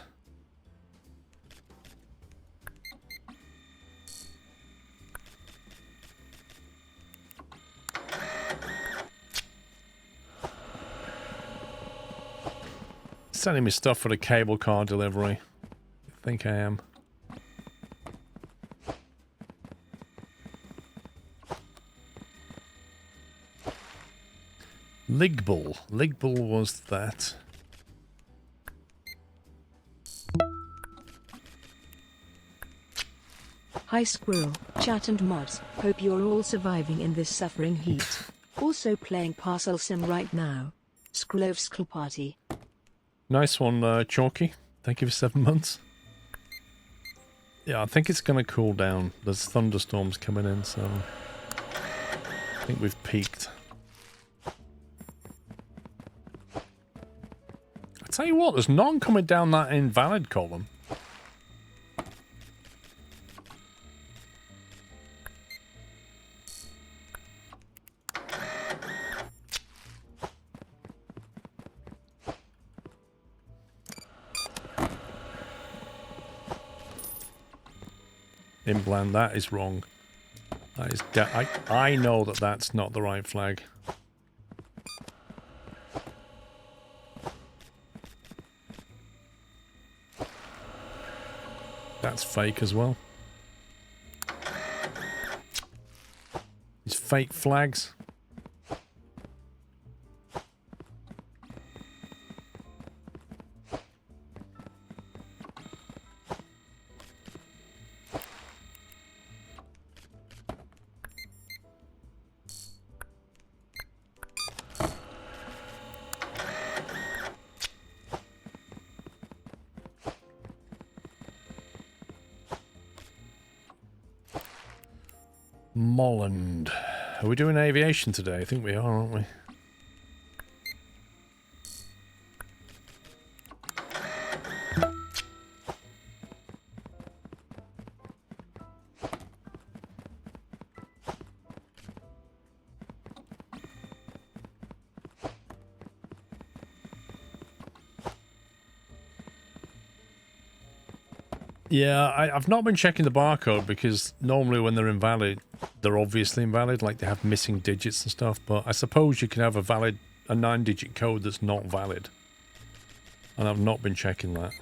Speaker 1: Sending me stuff for the cable car delivery. I think I am. Ligbull. Ligbull was that.
Speaker 2: Hi Squirrel, chat and mods, hope you're all surviving in this suffering heat. Also playing Parcel Sim right now. Skrulovskl party.
Speaker 1: Nice one, Chalky. Thank you for 7 months. Yeah, I think it's going to cool down. There's thunderstorms coming in, so I think we've peaked. I tell you what, there's none coming down that invalid column. Implant, that is wrong. That is I know that that's not the right flag. That's fake as well. These fake flags. Molland. Are we doing aviation today? I think we are, aren't we? Yeah, I've not been checking the barcode because normally when they're invalid, they're obviously invalid, like they have missing digits and stuff, but I suppose you can have a 9-digit code that's not valid. And I've not been checking that.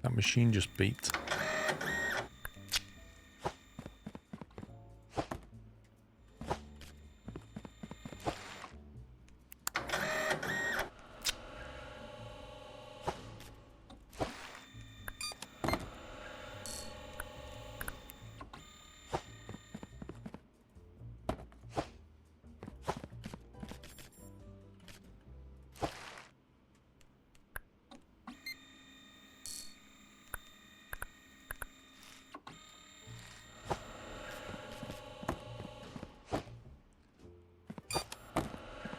Speaker 1: That machine just beeped.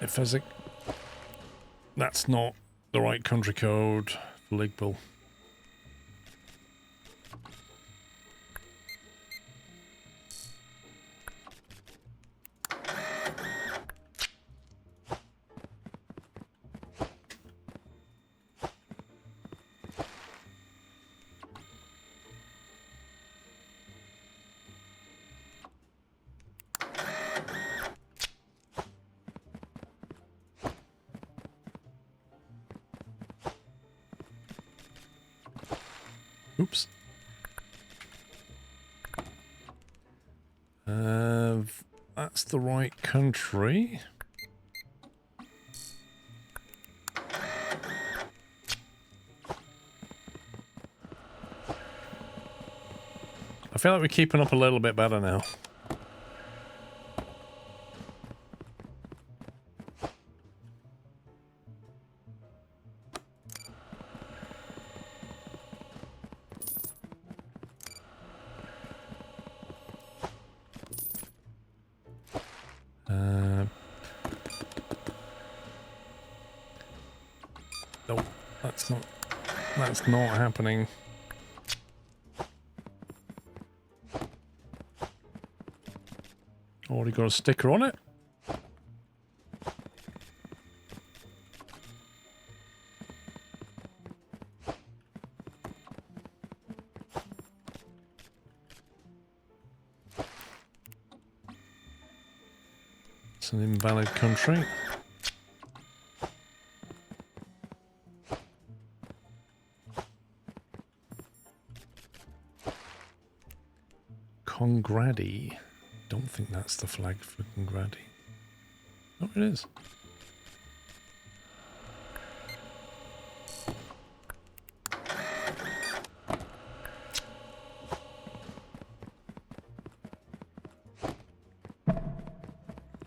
Speaker 1: Physic. That's not the right country code for Ligbill. Oops. That's the right country. I feel like we're keeping up a little bit better now. Nope, that's not happening. Already got a sticker on it. It's an invalid country. Congradi. Don't think that's the flag for Congradi. Oh, it is.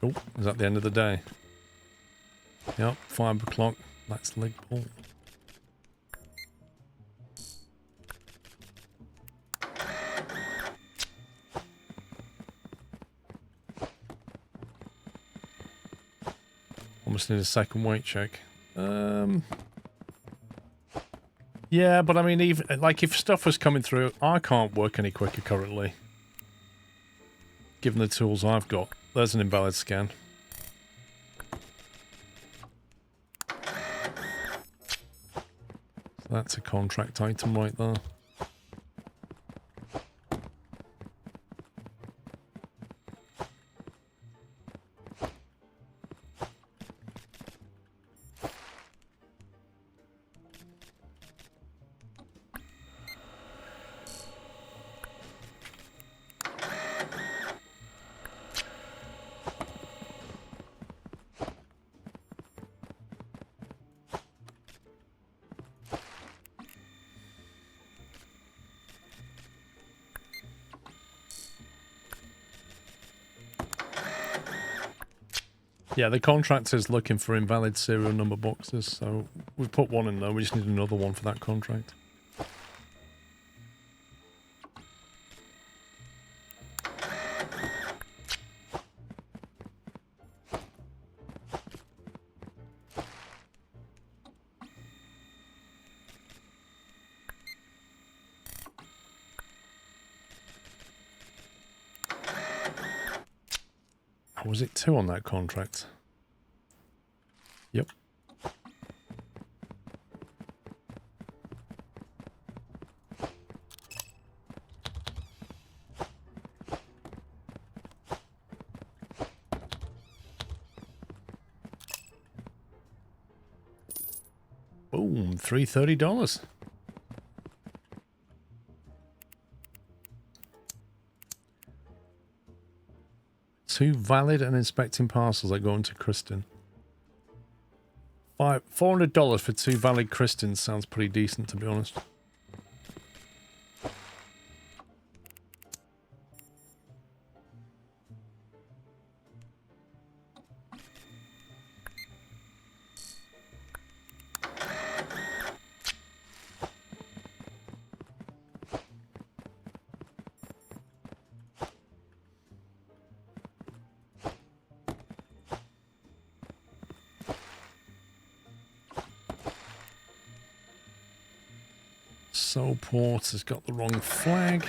Speaker 1: Oh, is that the end of the day? Yep, 5 o'clock. That's Ligbill. Almost need a second weight check. Yeah, but I mean, even like if stuff was coming through, I can't work any quicker currently. Given the tools I've got. There's an invalid scan. So that's a contract item right there. Yeah, the contract is looking for invalid serial number boxes, so we've put one in there. We just need another one for that contract. was it 2 on that contract? Yep. Boom, $330. Two valid and inspecting parcels that go into Kristen. $400 for 2 valid Kristens sounds pretty decent, to be honest. Soulport has got the wrong flag.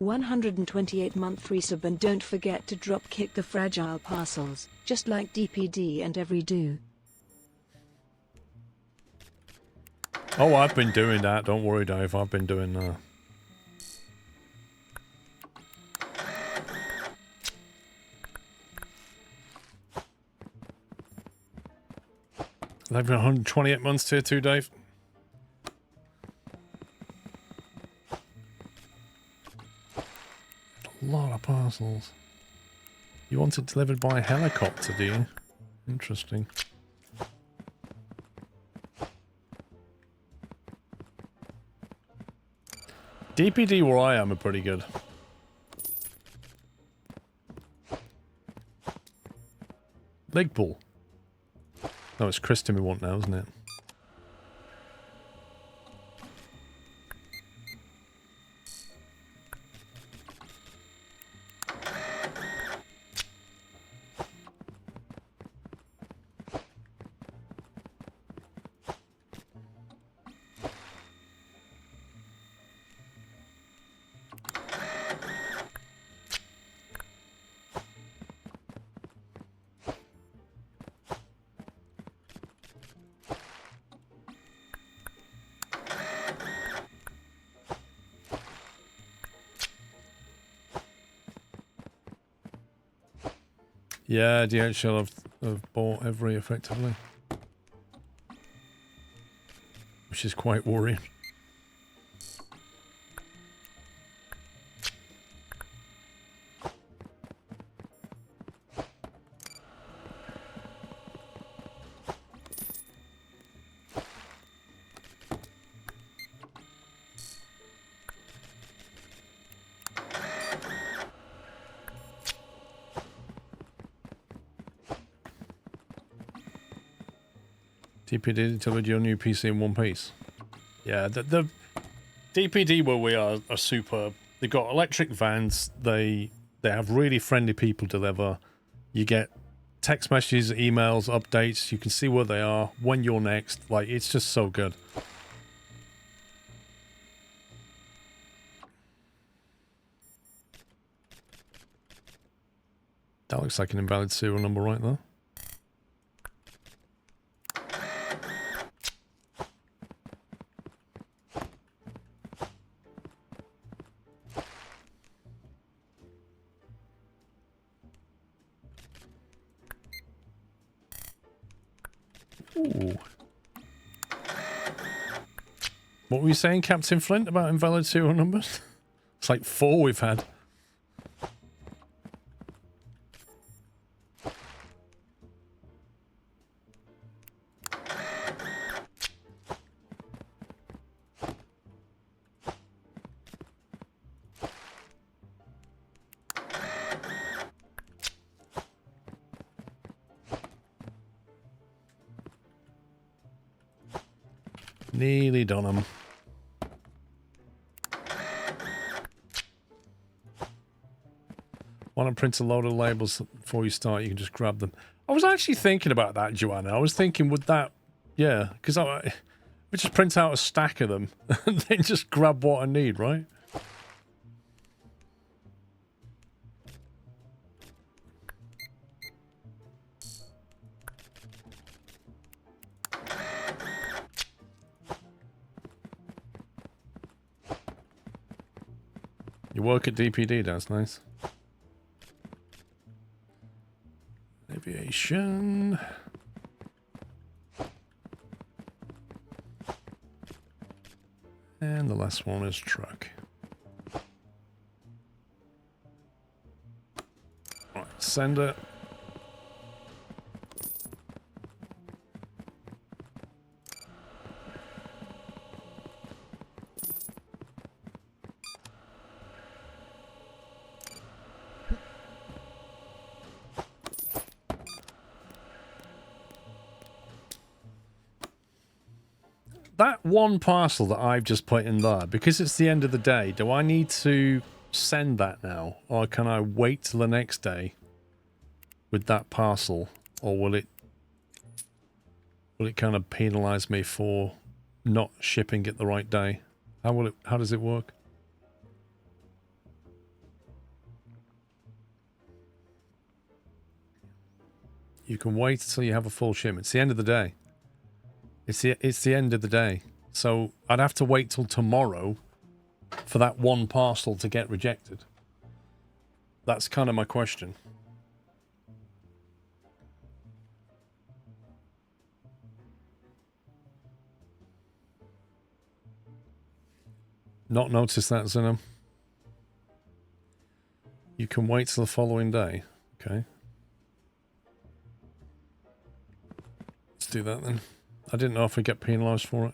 Speaker 2: $128 resub, and don't forget to drop kick the fragile parcels, just like DPD and every do.
Speaker 1: Oh, I've been doing that. Don't worry, Dave. I've been doing that. They've been 128 months tier 2, Dave. A lot of parcels. You want it delivered by helicopter, do you? Interesting. DPD where I am are pretty good. Leg ball. No, it's Kristen we want now, isn't it? Yeah, DHL have bought every effectively. Which is quite worrying. DPD delivered your new PC in one piece. Yeah, the DPD where we are superb. They've got electric vans. They have really friendly people deliver. You get text messages, emails, updates. You can see where they are, when you're next. Like, it's just so good. That looks like an invalid serial number right there. Ooh. What were you saying, Captain Flint, about invalid serial numbers? It's like 4 we've had. Nearly done them. Want to print a load of labels before you start, you can just grab them. I was actually thinking about that, Joanna. I was thinking, would that... Yeah, because I would just print out a stack of them and then just grab what I need, right? You work at DPD, that's nice. Aviation. And the last one is truck. Right, send it. That one parcel that I've just put in there, because it's the end of the day, do I need to send that now? Or can I wait till the next day with that parcel? Or will it kind of penalize me for not shipping it the right day? How does it work? You can wait until you have a full shipment. It's the end of the day. It's the end of the day. So I'd have to wait till tomorrow for that one parcel to get rejected. That's kind of my question. Not noticed that, Zeno. You can wait till the following day. Okay. Let's do that then. I didn't know if we get penalised for it.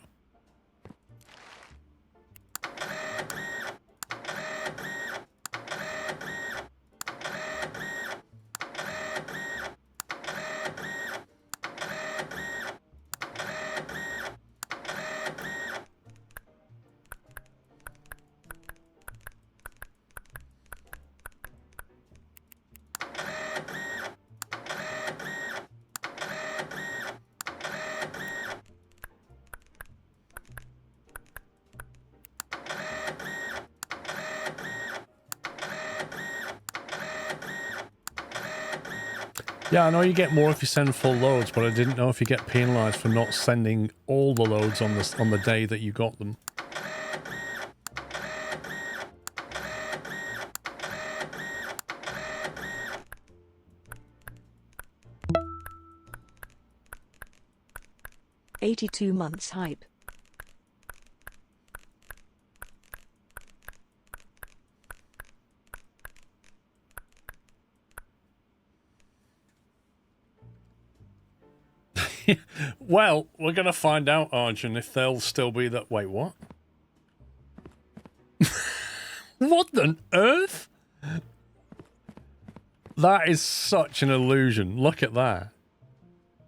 Speaker 1: Yeah, I know you get more if you send full loads, but I didn't know if you get penalised for not sending all the loads on the day that you got them.
Speaker 2: "82 months hype."
Speaker 1: Well, we're going to find out, Arjun, if they'll still be that... Wait, what? What on earth? That is such an illusion. Look at that.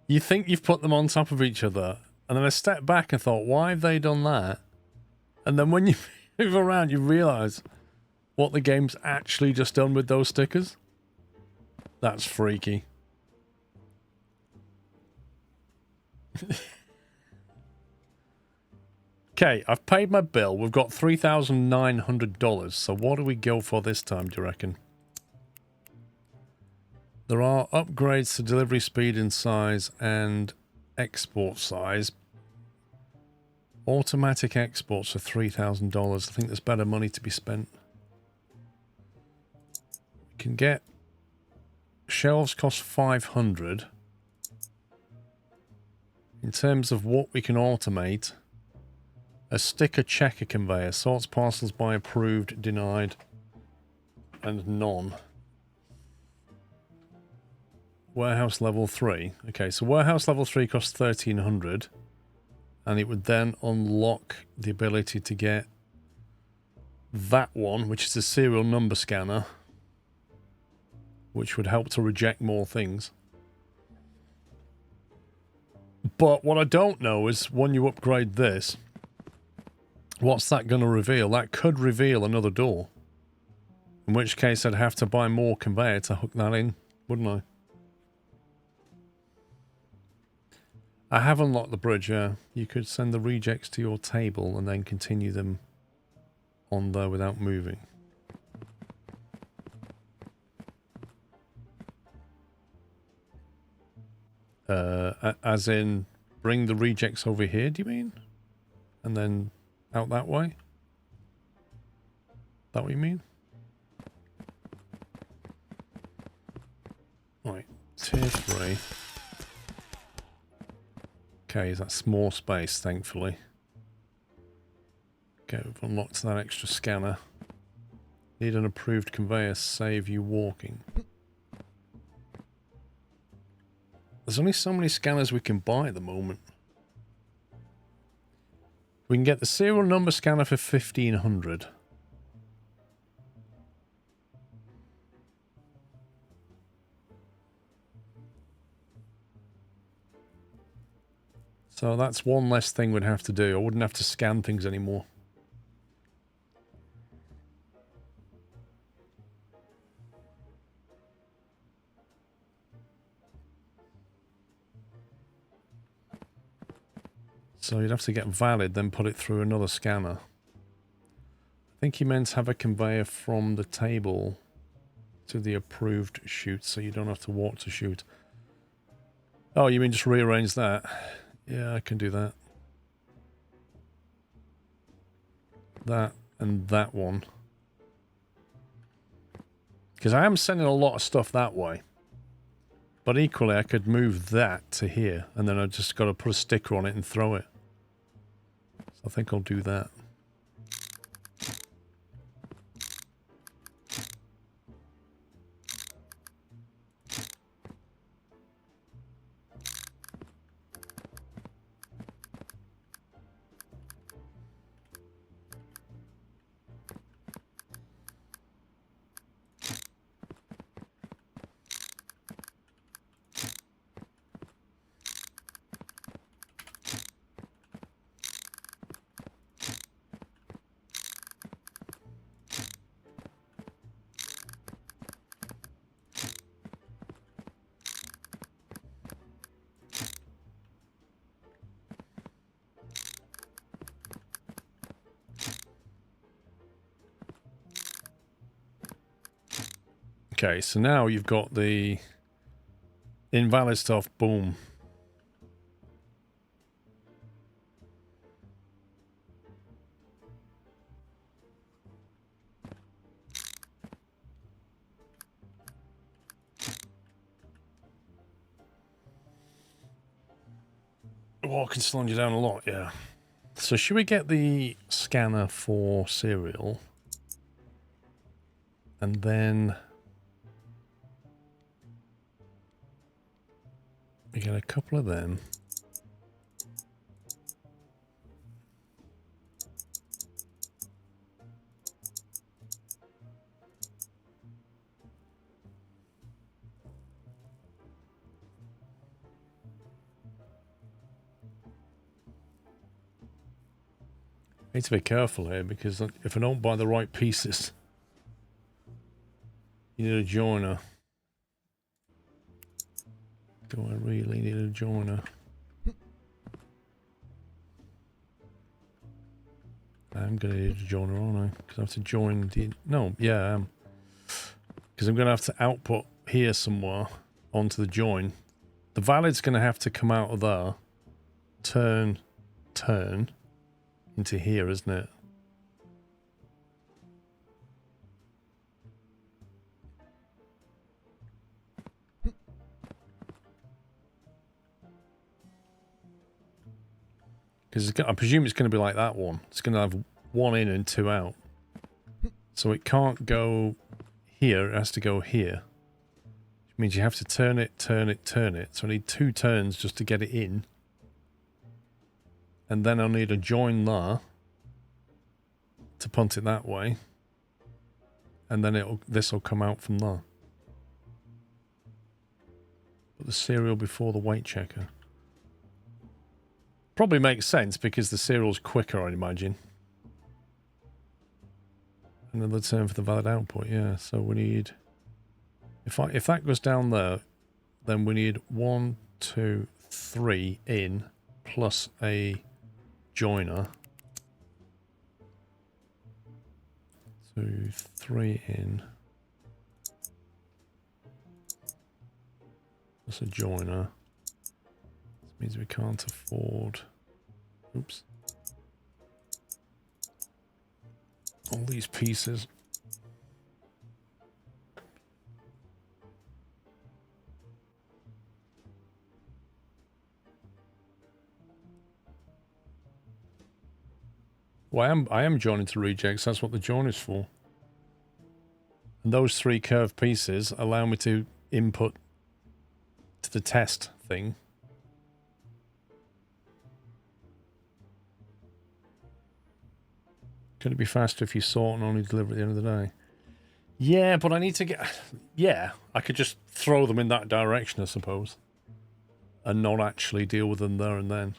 Speaker 1: You think you've put them on top of each other, and then I stepped back and thought, why have they done that? And then when you move around, you realise what the game's actually just done with those stickers. That's freaky. Okay, I've paid my bill. We've got $3,900. So what do we go for this time, do you reckon? There are upgrades to delivery speed and size and export size. Automatic exports for $3,000. I think there's better money to be spent. We can get... Shelves cost $500. In terms of what we can automate, a sticker checker conveyor sorts parcels by approved, denied, and none. Warehouse level 3. Okay, so warehouse level 3 costs $1,300, and it would then unlock the ability to get that one, which is a serial number scanner, which would help to reject more things. But what I don't know is when you upgrade this, what's that going to reveal? That could reveal another door. In which case I'd have to buy more conveyor to hook that in, wouldn't I? I have unlocked the bridge, yeah. You could send the rejects to your table and then continue them on there without moving. As in, bring the rejects over here, do you mean? And then out that way? That what you mean? Right, tier 3. Okay, that's more space, thankfully. Okay, we've unlocked that extra scanner. Need an approved conveyor, save you walking. There's only so many scanners we can buy at the moment. We can get the serial number scanner for 1,500. So that's one less thing we'd have to do. I wouldn't have to scan things anymore. So you'd have to get valid, then put it through another scanner. I think he meant have a conveyor from the table to the approved chute, so you don't have to walk to chute. Oh, you mean just rearrange that? Yeah, I can do that. That and that one. Because I am sending a lot of stuff that way. But equally, I could move that to here, and then I just got to put a sticker on it and throw it. So I think I'll do that. Okay, so now you've got the invalid stuff, boom. Oh, I can slow you down a lot, yeah. So should we get the scanner for cereal? And then we get a couple of them. Need to be careful here because if I don't buy the right pieces, you need a joiner. Do I really need a joiner? I'm going to need a joiner, aren't I? Because I have to join the... No, yeah, I am. Because I'm going to have to output here somewhere onto the join. The valid's going to have to come out of there. Turn into here, isn't it? Because I presume it's going to be like that one. It's going to have one in and two out. So it can't go here. It has to go here. Which means you have to turn it. So I need 2 turns just to get it in. And then I'll need a join there to punt it that way. And then this will come out from there. Put the serial before the weight checker. Probably makes sense because the serial's quicker, I'd imagine. Another term for the valid output, yeah. So we need... If that goes down there, then we need 1, 2, 3 in, plus a joiner. 2, 3 in, plus a joiner. This means we can't afford... Oops. All these pieces. Well, I am joining to rejects. That's what the join is for. And those 3 curved pieces allow me to input to the test thing. Could it be faster if you sort and only deliver at the end of the day? Yeah, but I need to get... Yeah, I could just throw them in that direction, I suppose. And not actually deal with them there and then.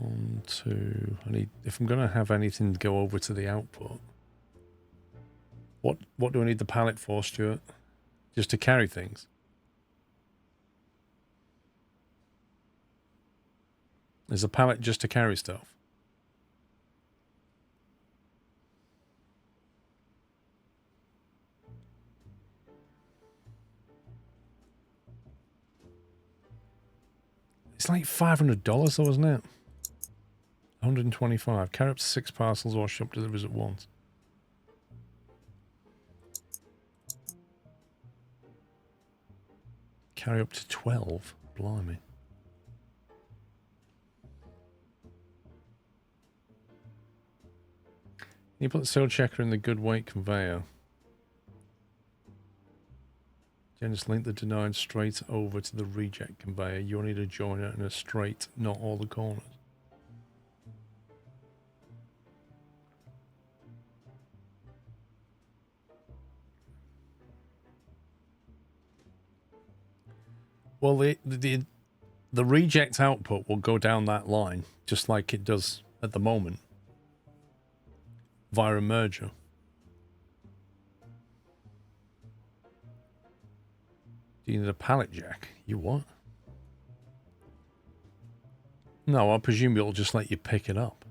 Speaker 1: One, two... I need... If I'm going to have anything go over to the output... What do I need the pallet for, Stuart? Just to carry things? Is a pallet just to carry stuff? It's like $500 though, isn't it? 125. Carry up to 6 parcels or shop deliveries at once. Carry up to 12. Blimey. You put the seal checker in the good weight conveyor. Then just link the denied straight over to the reject conveyor. You'll need a joiner and a straight, not all the corners. Well, the reject output will go down that line, just like it does at the moment, via a merger. Do you need a pallet jack? You what? No, I presume it'll just let you pick it up.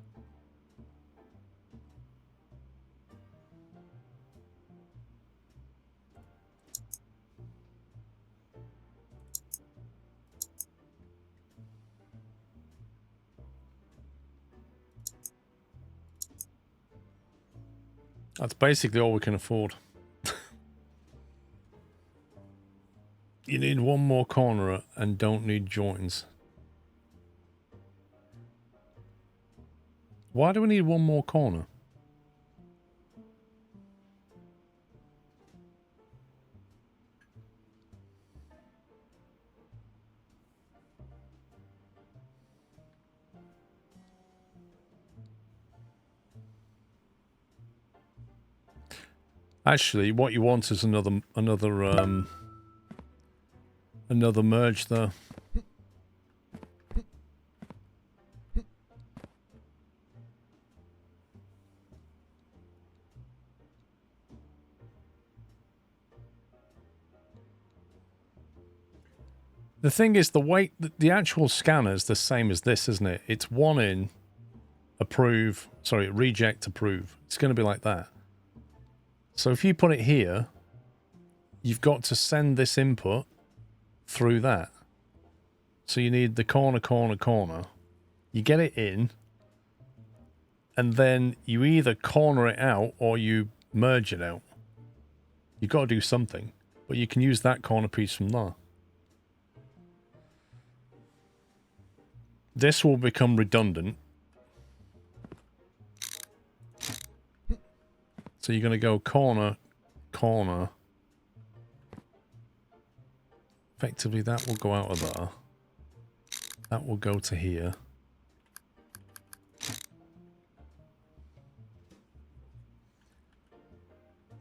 Speaker 1: That's basically all we can afford. You need one more corner and don't need joins. Why do we need one more corner? Actually, what you want is another merge there. The thing is, the weight, the actual scanner is the same as this, isn't it? It's one in, approve, sorry, reject, approve. It's going to be like that. So if you put it here, you've got to send this input through that. So you need the corner, corner, corner. You get it in, and then you either corner it out or you merge it out. You've got to do something, but you can use that corner piece from there. This will become redundant. So you're going to go corner, corner. Effectively, that will go out of there. That will go to here.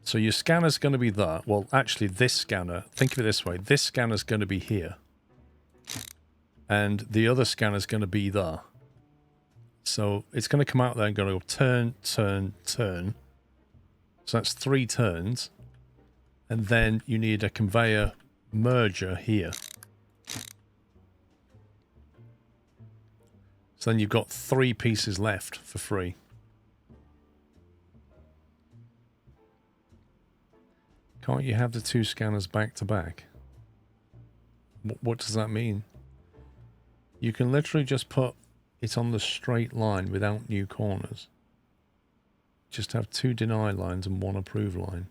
Speaker 1: So your scanner's going to be there. Well, actually, this scanner, think of it this way. This scanner's going to be here. and the other scanner's going to be there. So it's going to come out there and going to go turn, turn, turn. So that's 3 turns. And then you need a conveyor merger here. So then you've got 3 pieces left for free. Can't you have the 2 scanners back to back? What does that mean? You can literally just put it on the straight line without new corners. Just have 2 deny lines and 1 approve line.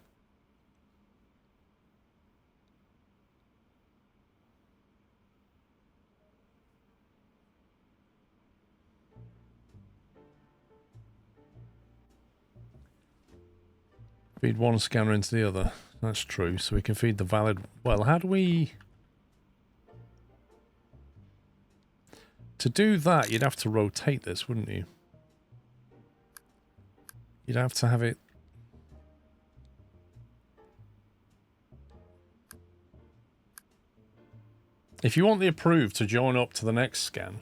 Speaker 1: Feed one scanner into the other. That's true. So we can feed the valid... Well, how do we... To do that, you'd have to rotate this, wouldn't you? You'd have to have it... If you want the approved to join up to the next scan,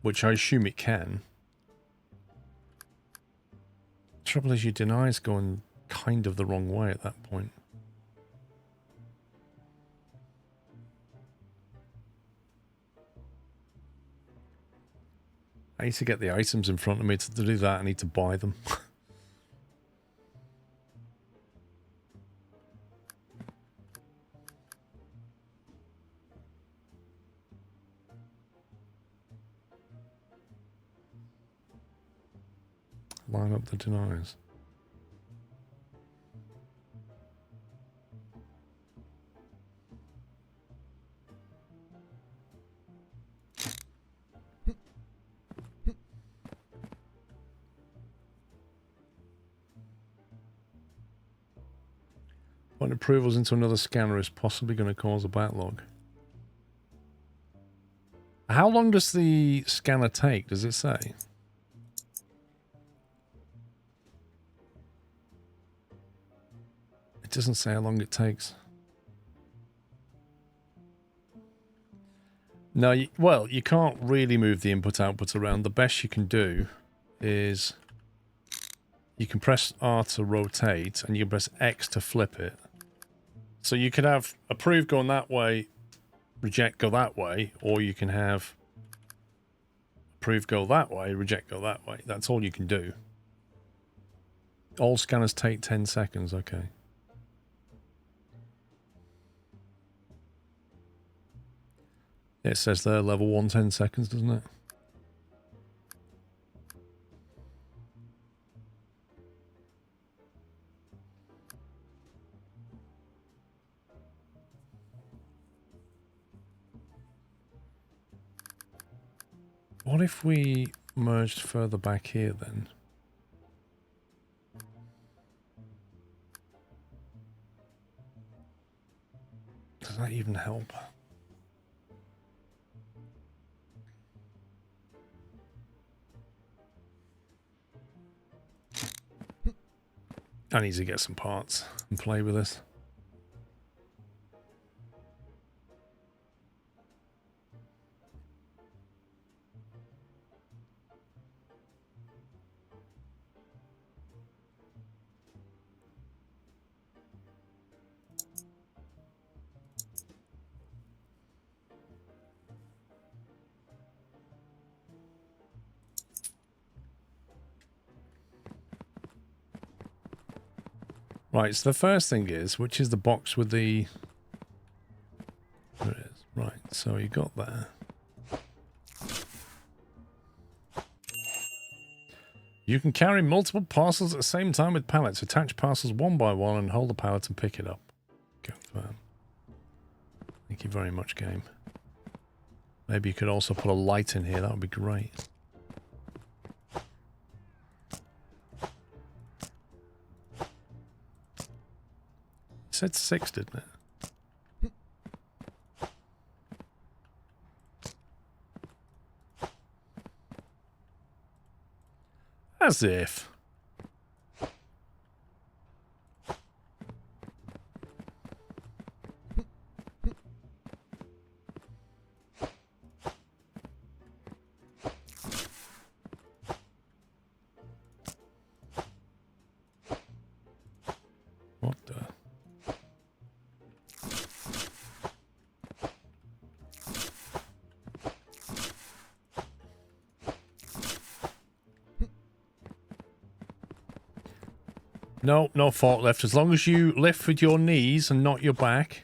Speaker 1: which I assume it can, the trouble is your deny is going kind of the wrong way at that point. I need to get the items in front of me. To do that, I need to buy them. Line up the deniers. Putting approvals into another scanner is possibly going to cause a backlog. How long does the scanner take? Does it say? It doesn't say how long it takes. No, well, you can't really move the input-output around. The best you can do is you can press R to rotate and you can press X to flip it. So you could have approve going that way, reject go that way, or you can have approve go that way, reject go that way. That's all you can do. All scanners take 10 seconds, okay. It says there level 1, 10 seconds, doesn't it? What if we merged further back here then? Does that even help? I need to get some parts and play with this. Right, so the first thing is, which is the box with the... There it is. Right, so you got there. You can carry multiple parcels at the same time with pallets. Attach parcels one by one and hold the pallet and pick it up. Confirm. Thank you very much, game. Maybe you could also put a light in here. That would be great. It said 6, didn't it? As if. What the? No, no forklift. As long as you lift with your knees and not your back,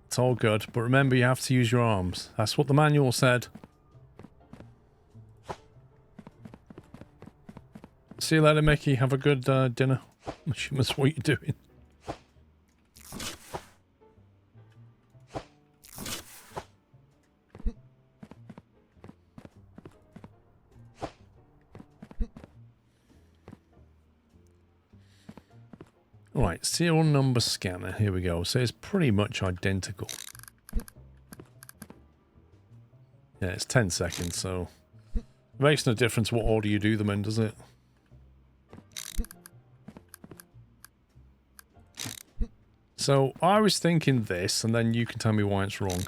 Speaker 1: it's all good. But remember, you have to use your arms. That's what the manual said. See you later, Mickey. Have a good dinner. I'm assuming that's what you're doing. Right, serial number scanner. Here we go. So it's pretty much identical. Yeah, it's 10 seconds, so it makes no difference what order you do them in, does it? So I was thinking this, and then you can tell me why it's wrong.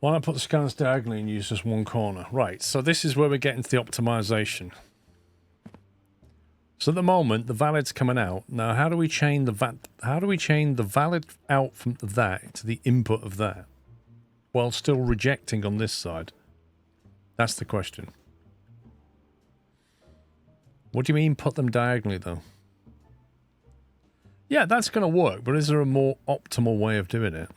Speaker 1: Why not put the scanners diagonally and use just one corner? Right, so this is where we're getting to the optimization. So at the moment, the valid's coming out. Now, how do we chain the valid out from that to the input of that, while still rejecting on this side? That's the question. What do you mean put them diagonally, though? Yeah, that's going to work, but is there a more optimal way of doing it?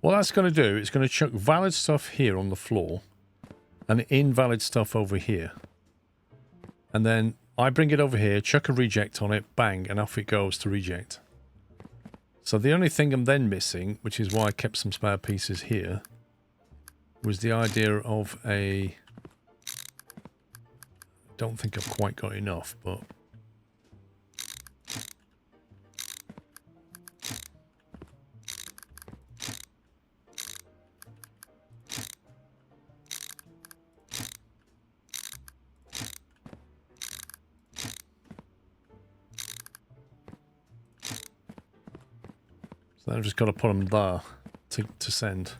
Speaker 1: What that's going to do, it's going to chuck valid stuff here on the floor and invalid stuff over here. And then I bring it over here, chuck a reject on it, bang, and off it goes to reject. So the only thing I'm then missing, which is why I kept some spare pieces here, was the idea of a... Don't think I've quite got enough, but... So I've just got to put them there to send.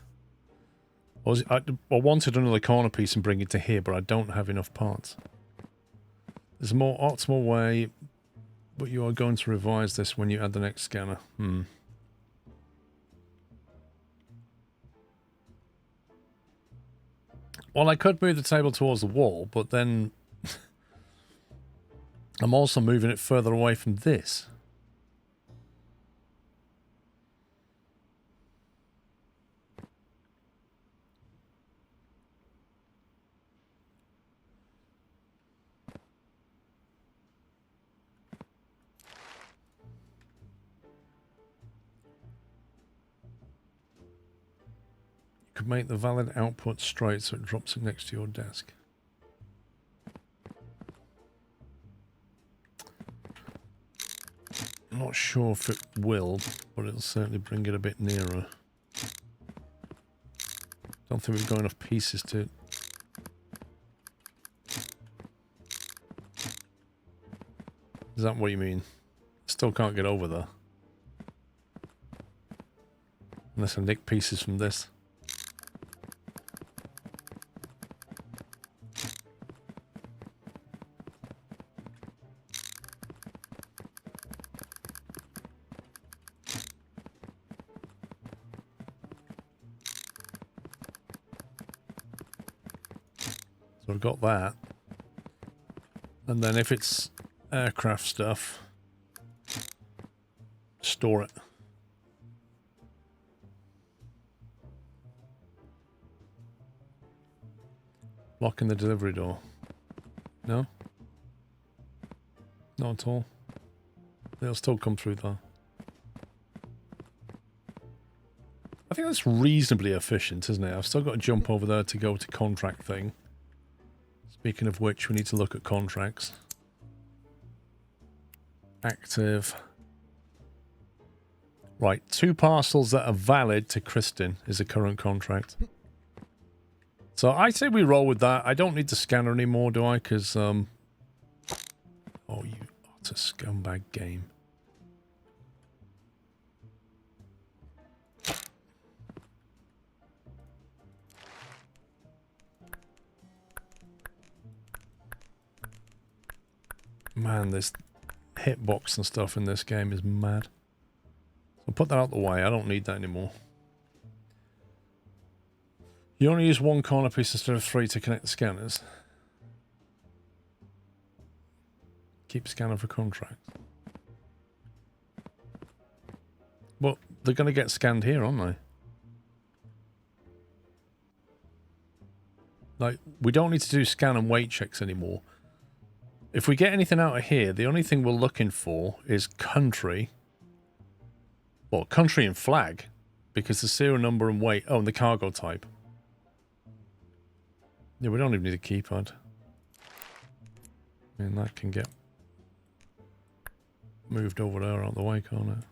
Speaker 1: I wanted another corner piece and bring it to here, but I don't have enough parts. There's a more optimal way, but you are going to revise this when you add the next scanner. Well, I could move the table towards the wall, but then I'm also moving it further away from this. Could make the valid output straight so it drops it next to your desk. I'm not sure if it will, but it'll certainly bring it a bit nearer. Don't think we've got enough pieces to... Is that what you mean? Still can't get over there. Unless I nick pieces from this. So I've got that. And then if it's aircraft stuff, store it. Locking the delivery door. No? Not at all. They'll still come through though. I think that's reasonably efficient, isn't it? I've still got to jump over there to go to contract thing. Speaking of which, we need to look at contracts. Active. Right, 2 parcels that are valid to Kristen is a current contract. So I say we roll with that. I don't need the scanner anymore, do I? Because, oh, you utter scumbag game. Man, this hitbox and stuff in this game is mad. So put that out the way. I don't need that anymore. You only use 1 corner piece instead of 3 to connect the scanners. Keep scanning for contracts. Well, they're going to get scanned here, aren't they? Like, we don't need to do scan and wait checks anymore. If we get anything out of here, the only thing we're looking for is country. Well, country and flag. Because the serial number and weight. Oh, and the cargo type. Yeah, we don't even need a keypad. I mean, that can get moved over there out of the way, can't it?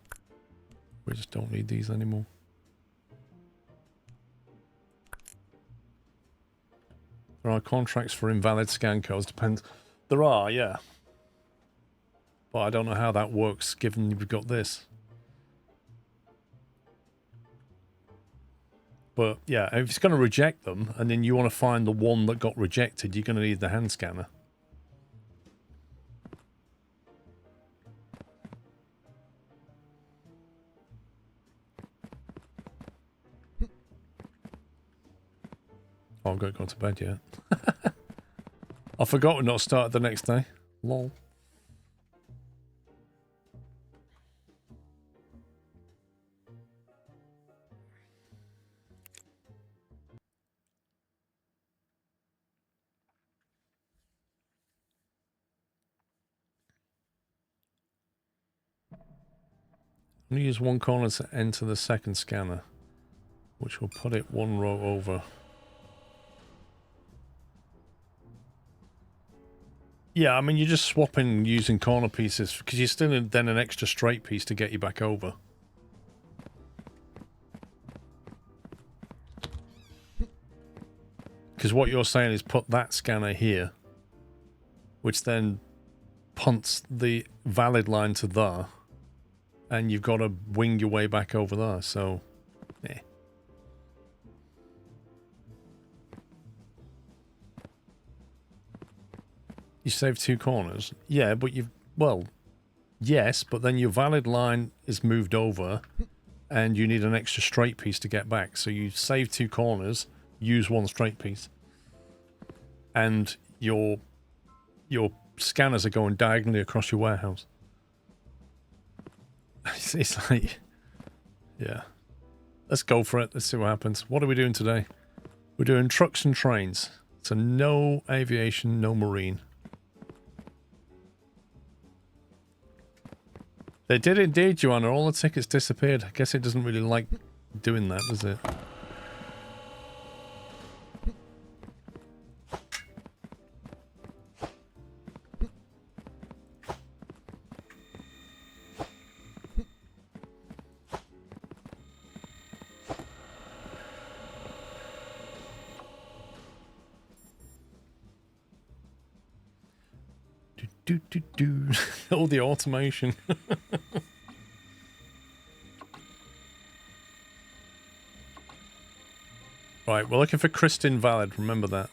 Speaker 1: We just don't need these anymore. There are contracts for invalid scan codes. Depends. There are, yeah. But I don't know how that works given you've got this. But yeah, if it's going to reject them and then you want to find the one that got rejected, you're going to need the hand scanner. Oh, I've got to go to bed yet. I forgot to not start the next day. Lol. I'm going to use 1 corner to enter the second scanner, which will put it 1 row over. Yeah, I mean, you're just swapping using corner pieces because you're still in, then an extra straight piece to get you back over. Because what you're saying is put that scanner here, which then punts the valid line to there, and you've got to wing your way back over there, so, eh. You save 2 corners? Yeah, but you've... Well, yes, but then your valid line is moved over and you need an extra straight piece to get back. So you save 2 corners, use 1 straight piece. And your scanners are going diagonally across your warehouse. It's like... Yeah. Let's go for it. Let's see what happens. What are we doing today? We're doing trucks and trains. So no aviation, no marine. They did indeed, Joanna. All the tickets disappeared. I guess it doesn't really like doing that, does it? Do. All the automation. Right, we're looking for Kristen valid. Remember that.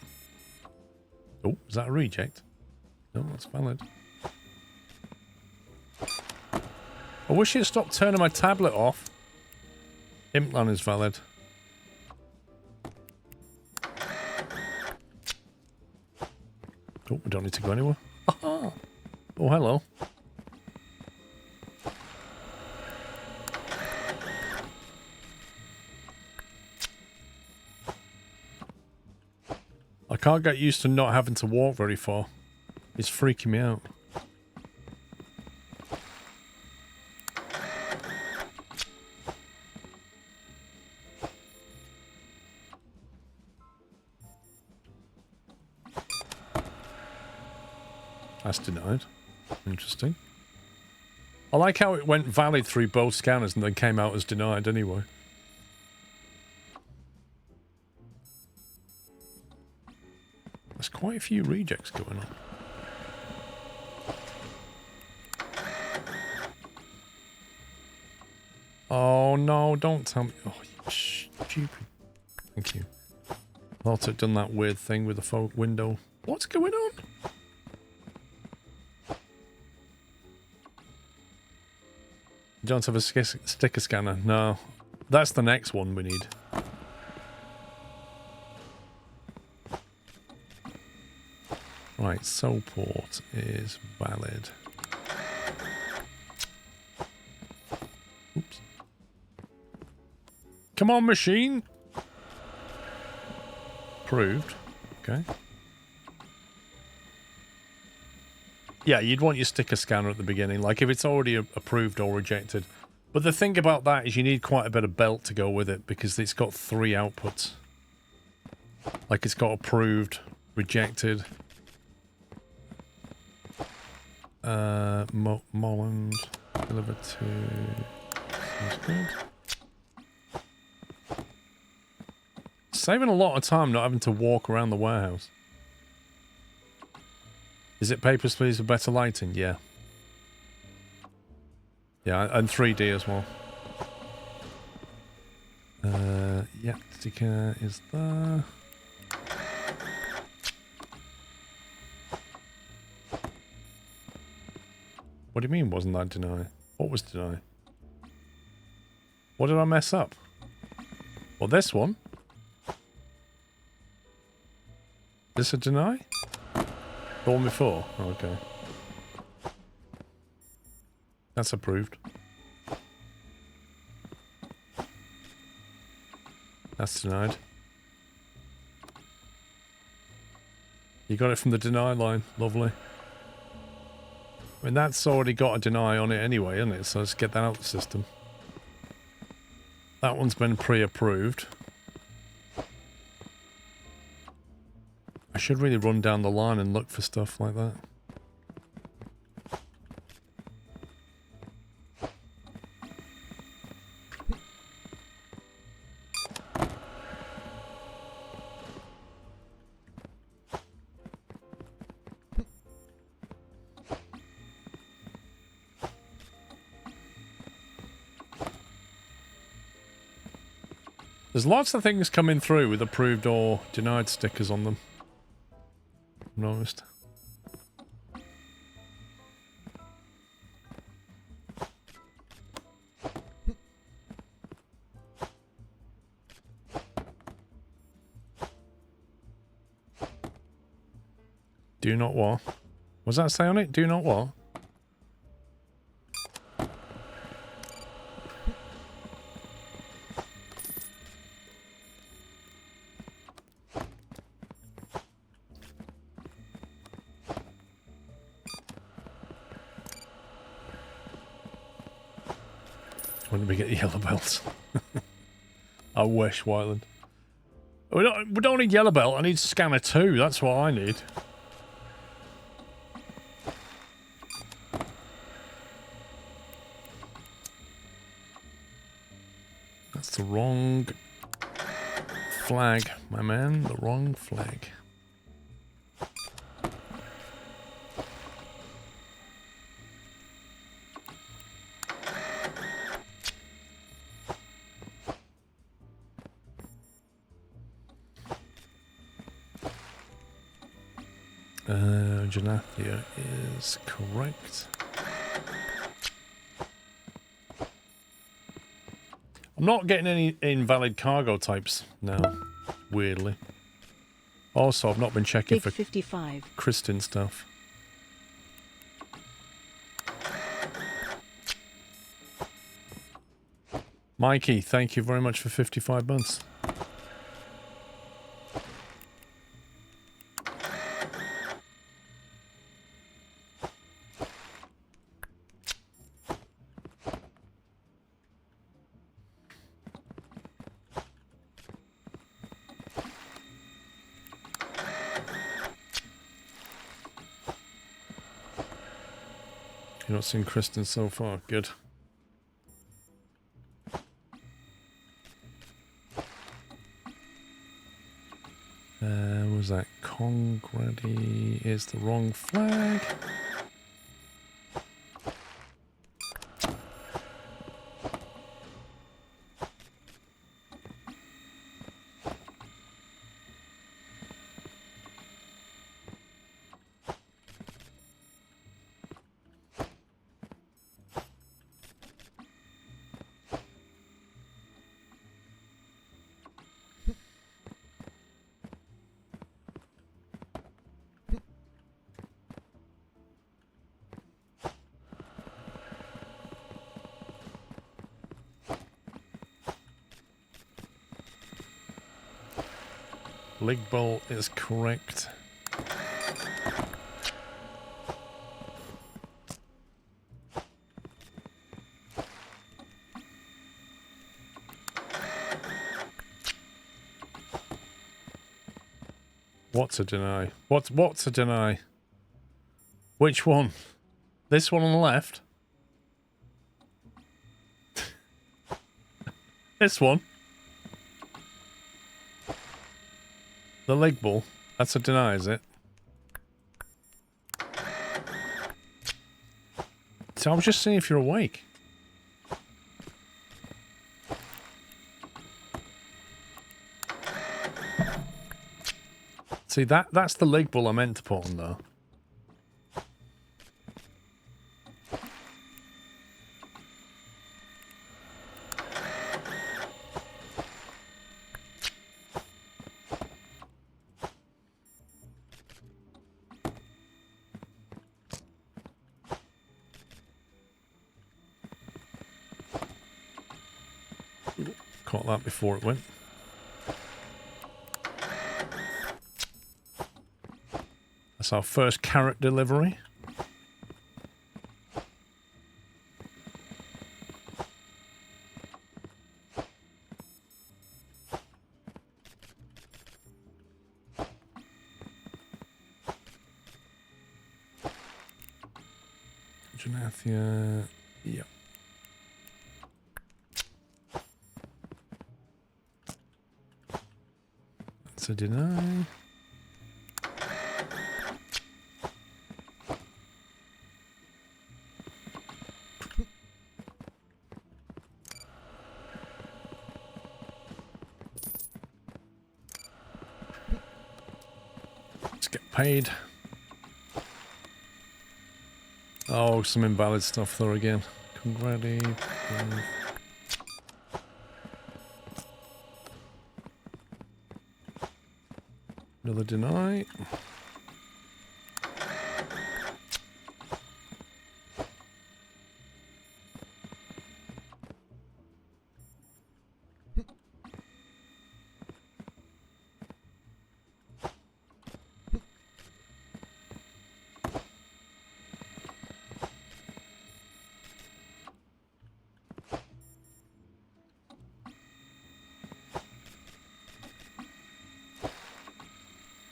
Speaker 1: Oh, is that a reject? No, that's valid. I wish it stopped turning my tablet off. Implant is valid. Oh, we don't need to go anywhere. Oh, hello. I can't get used to not having to walk very far. It's freaking me out. That's denied. Interesting. I like how it went valid through both scanners and then came out as denied anyway. There's quite a few rejects going on. Oh no, don't tell me. Oh, you stupid. Thank you. Thought it'd done that weird thing with the window. What's going on? You don't have a sticker scanner? No. That's the next one we need. Right, soul port is valid. Oops. Come on, machine! Approved. Okay. Yeah, you'd want your sticker scanner at the beginning, like if it's already approved or rejected. But the thing about that is you need quite a bit of belt to go with it because it's got 3 outputs. Like it's got approved, rejected. Molland, deliver to... Sounds good. Saving a lot of time not having to walk around the warehouse. Is it papers, please, for better lighting? Yeah. Yeah, and 3D as well. Yeah, sticker is there. What do you mean, wasn't that deny? What was deny? What did I mess up? Well, this one. This a deny? The one before? Oh, okay. That's approved. That's denied. You got it from the deny line. Lovely. I mean, that's already got a deny on it anyway, isn't it? So let's get that out of the system. That one's been pre-approved. I should really run down the line and look for stuff like that. There's lots of things coming through with approved or denied stickers on them. I've noticed. Do not what? Was that say on it? Do not what? When did we get the yellow belts? I wish, Wyland. We don't need yellow belt, I need scanner 2, that's what I need. That's the wrong flag, my man, the wrong flag. Janathia is correct. I'm not getting any invalid cargo types now, weirdly. Also, I've not been checking
Speaker 2: Big
Speaker 1: for
Speaker 2: 55.
Speaker 1: Kristen stuff. Mikey, thank you very much for 55 months. You're not seeing Kristen so far. Good. Was that Congrady is the wrong flag. Ligbolt is correct. What's a deny? What's a deny? Which one? This one on the left? This one? The leg ball. That's a deny, is it? So I was just seeing if you're awake. See, that's the leg ball I meant to put on though. Caught that before it went. That's our first carrot delivery. Janathia, yep. That's a deny. Let's get paid. Oh, some invalid stuff there again. Congrats. Another deny.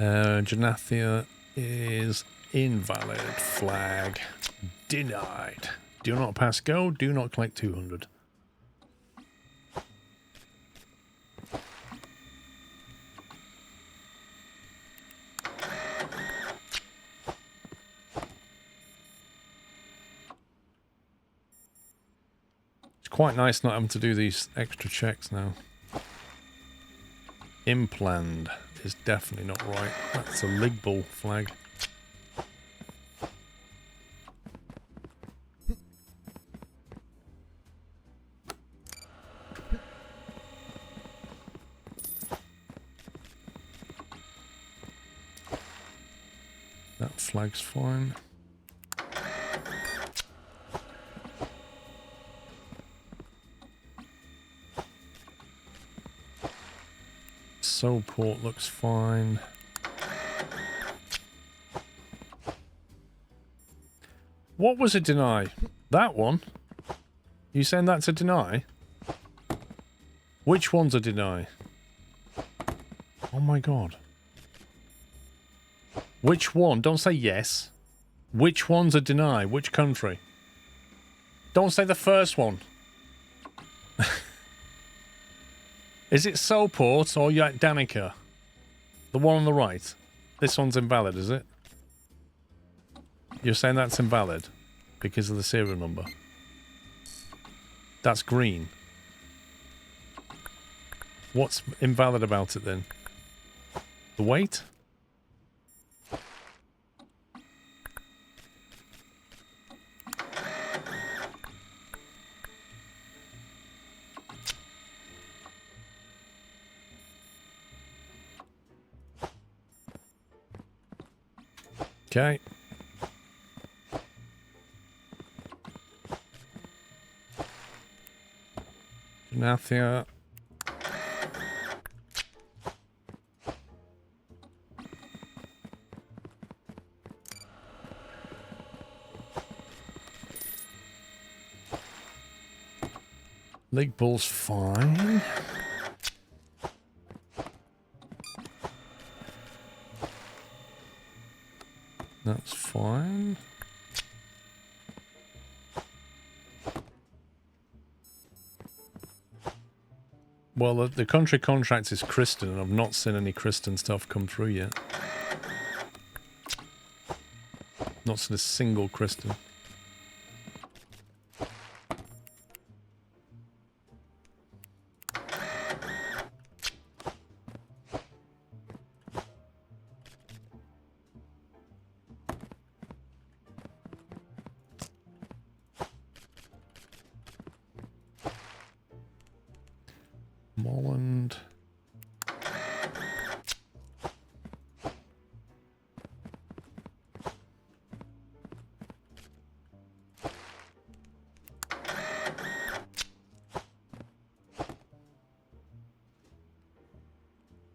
Speaker 1: Janathia is invalid. Flag denied. Do not pass go. Do not collect 200. It's quite nice not having to do these extra checks now. Implant is definitely not right. That's a Ligball flag. That flag's fine. Soulport looks fine. What was a deny? That one? You saying that's a deny? Which one's a deny? Oh my god. Which one? Don't say yes. Which one's a deny? Which country? Don't say the first one. Is it Soulport or Danica? The one on the right. This one's invalid, is it? You're saying that's invalid because of the serial number. That's green. What's invalid about it then? The weight? Okay. Nathia. Leg ball's fine. That's fine. Well, the country contract is Kristen, and I've not seen any Kristen stuff come through yet. Not seen a single Kristen. Molland.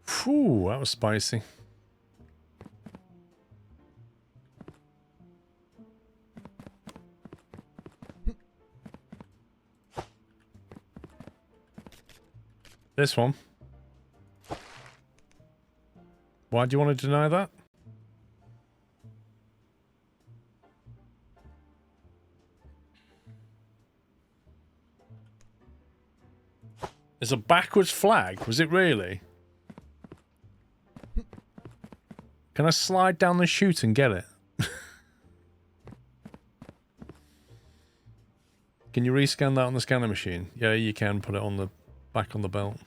Speaker 1: Phew, that was spicy. This one. Why do you want to deny that? It's a backwards flag. Was it really? Can I slide down the chute and get it? Can you rescan that on the scanner machine? Yeah, you can. Put it on the back on the belt.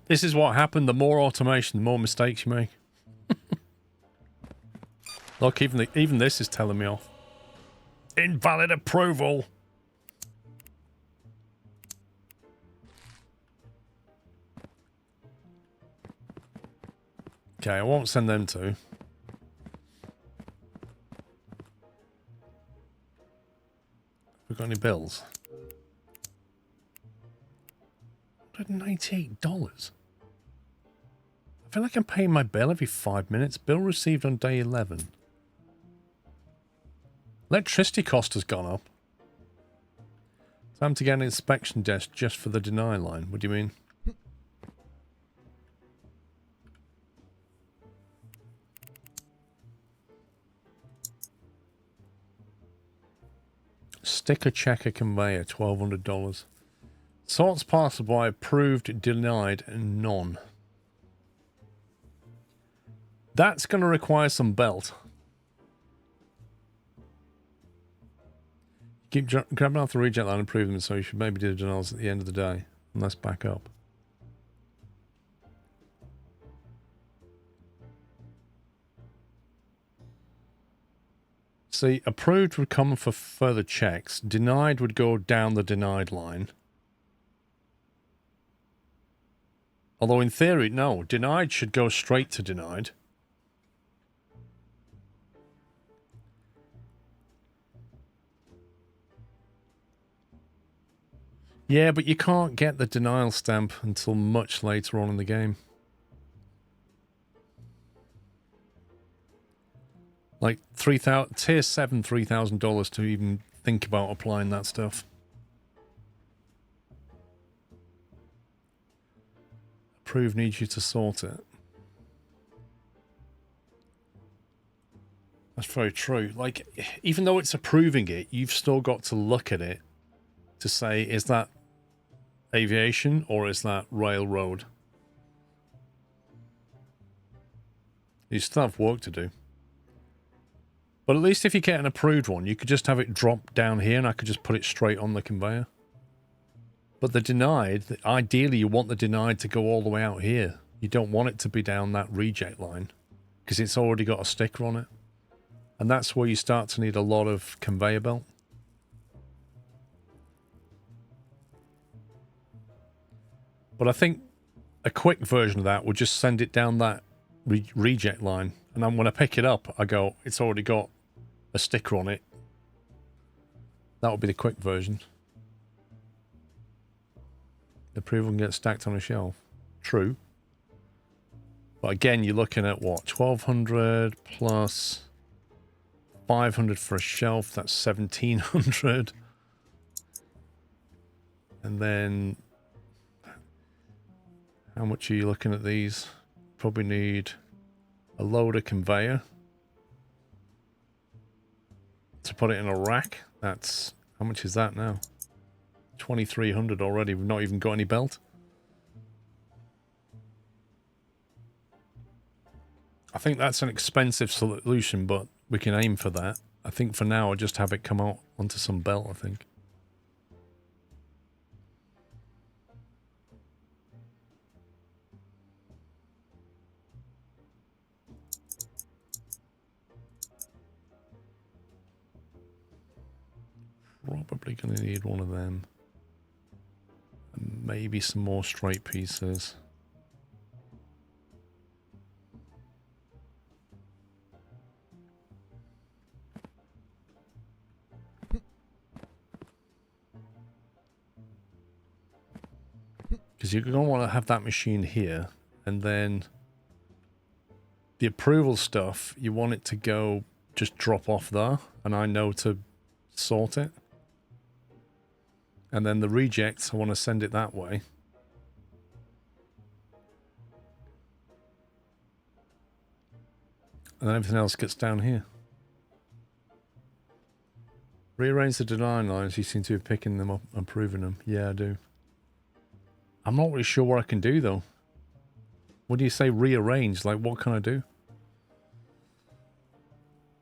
Speaker 1: This is what happened. The more automation, the more mistakes you make. Look, even this is telling me off. Invalid approval. Okay, I won't send them to. We got any bills? $198. I feel like I'm paying my bill every 5 minutes. Bill received on day 11. Electricity cost has gone up. Time to get an inspection desk just for the deny line. What do you mean? Sticker checker conveyor, $1,200. Sorts parcel by approved, denied, and none. That's going to require some belt. Keep grabbing off the reject line and approve them, so you should maybe do the denials at the end of the day. And let's back up. See, approved would come for further checks. Denied would go down the denied line. Although in theory, no. Denied should go straight to denied. Yeah, but you can't get the denial stamp until much later on in the game. Like tier 7, $3,000 to even think about applying that stuff. approve needs you to sort it. That's very true. Like, even though it's approving it, you've still got to look at it to say, is that aviation or is that railroad? You still have work to do. But at least if you get an approved one, you could just have it drop down here and I could just put it straight on the conveyor. But the denied, ideally you want the denied to go all the way out here. You don't want it to be down that reject line because it's already got a sticker on it. And that's where you start to need a lot of conveyor belt. But I think a quick version of that would just send it down that reject line. And then when I pick it up, I go, it's already got a sticker on it. That would be the quick version. The approval can get stacked on a shelf. True. But again, you're looking at what? 1,200 plus 500 for a shelf. That's 1,700. And then how much are you looking at these? Probably need a loader conveyor to put it in a rack. That's, how much is that now? 2,300 already. We've not even got any belt. I think that's an expensive solution, but we can aim for that. I think for now I'll just have it come out onto some belt, I think. Probably going to need one of them. And maybe some more straight pieces. Because you're going to want to have that machine here. And then the approval stuff, you want it to go just drop off there. And I know to sort it. And then the rejects, I want to send it that way. And then everything else gets down here. Rearrange the design lines. You seem to be picking them up and proving them. Yeah, I do. I'm not really sure what I can do, though. What do you say rearrange? Like, what can I do?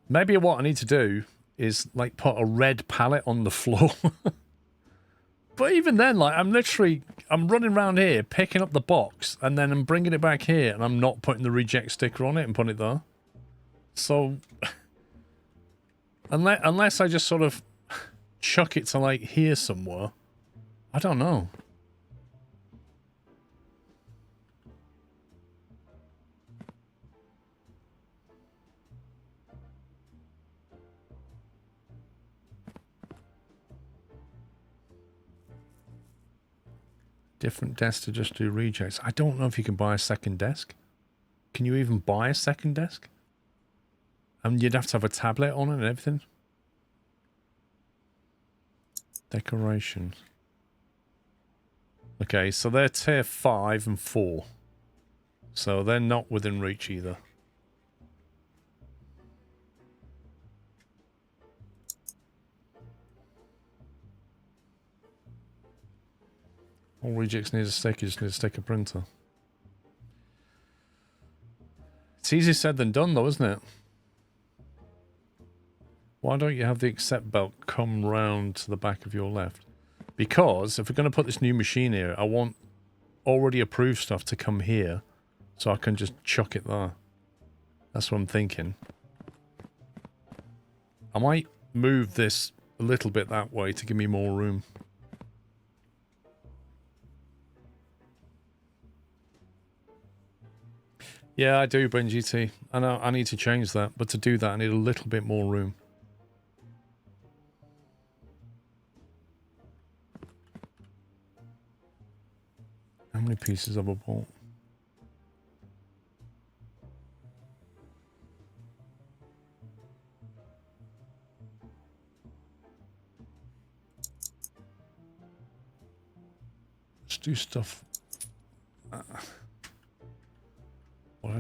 Speaker 1: Maybe what I need to do is, like, put a red pallet on the floor. But even then, like, I'm running around here, picking up the box, and then I'm bringing it back here, and I'm not putting the reject sticker on it and putting it there. So, unless I just sort of chuck it to, like, here somewhere, I don't know. Different desk to just do rejects. I don't know if you can buy a second desk. Can you even buy a second desk? And you'd have to have a tablet on it and everything. Decoration. Okay, so they're tier 5 and 4. So they're not within reach either. All rejects need a sticker, you just need a sticker printer. It's easier said than done though, isn't it? Why don't you have the accept belt come round to the back of your left? Because if we're going to put this new machine here, I want already approved stuff to come here so I can just chuck it there. That's what I'm thinking. I might move this a little bit that way to give me more room. Yeah, I do, Ben GT. I know I need to change that, but to do that I need a little bit more room. How many pieces have I bought? Let's do stuff.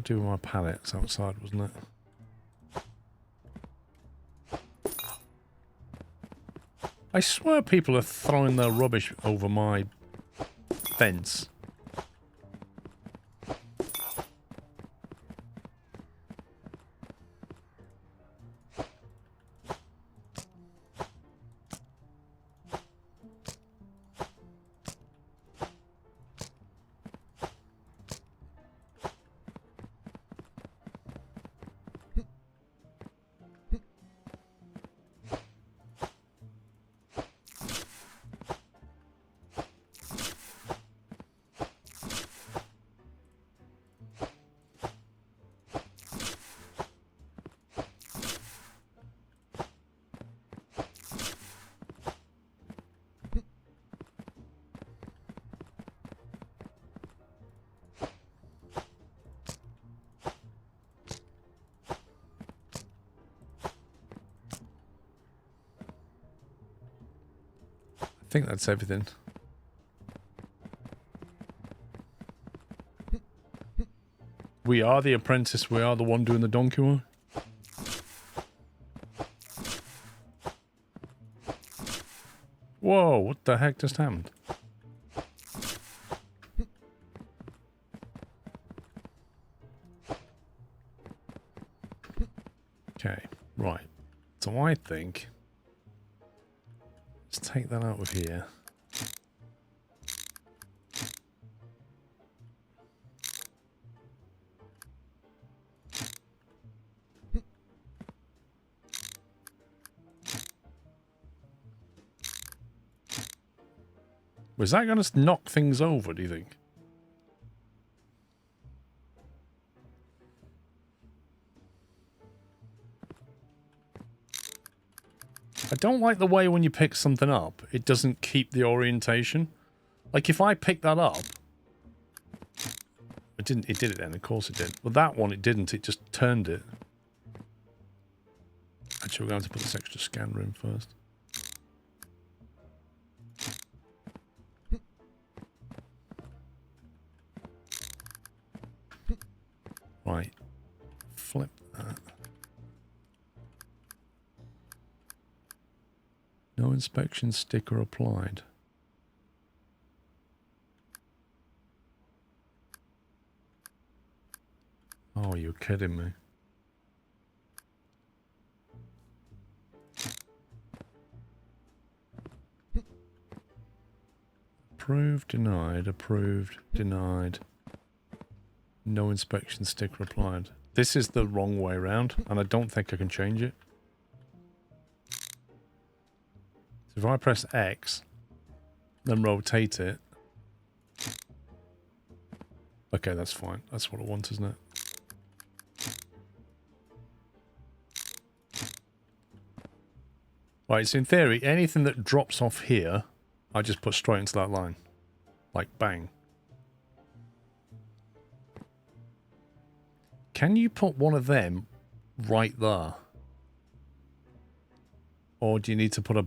Speaker 1: I do my pallets outside, wasn't it? I swear people are throwing their rubbish over my fence. I think that's everything. We are the apprentice. We are the one doing the donkey work. Whoa, what the heck just happened? Okay, right. So I think... let's take that out of here. Was that going to knock things over, do you think? I don't like the way when you pick something up, it doesn't keep the orientation. Like if I pick that up... it did it then, of course it did. Well, that one it didn't, it just turned it. Actually, we're going to put this extra scanner in first. Right. Flip that. No inspection sticker applied. Oh, you're kidding me. Approved, denied, approved, denied. No inspection sticker applied. This is the wrong way around, and I don't think I can change it. So if I press X, then rotate it. Okay, that's fine. That's what I want, isn't it? Right, so in theory, anything that drops off here, I just put straight into that line. Like, bang. Can you put one of them right there? Or do you need to put a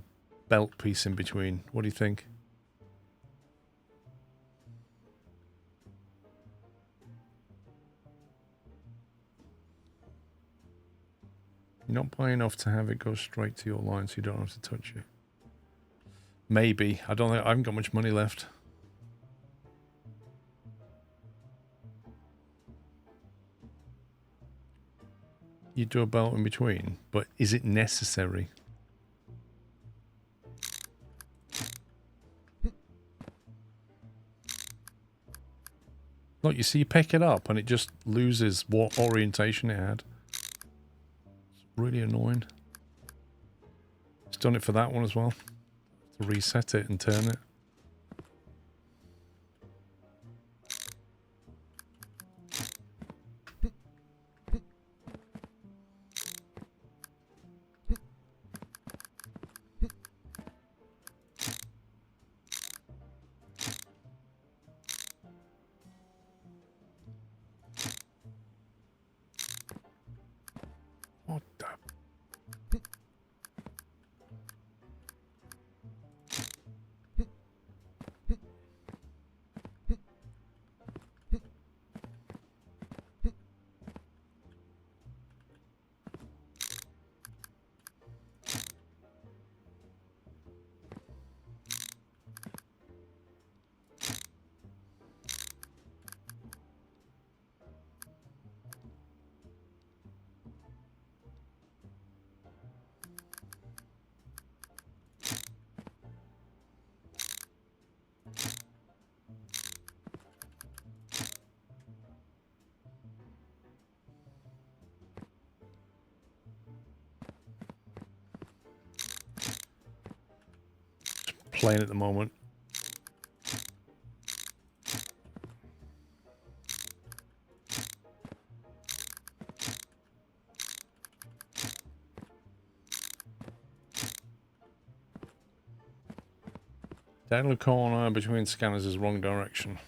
Speaker 1: belt piece in between? What do you think? You're not buying enough to have it go straight to your line so you don't have to touch it. Maybe. I haven't got much money left. You do a belt in between, but is it necessary? Look, you see, you pick it up and it just loses what orientation it had. It's really annoying. It's done it for that one as well. To reset it and turn it. What the... playing at the moment. Down the corner between scanners is wrong direction.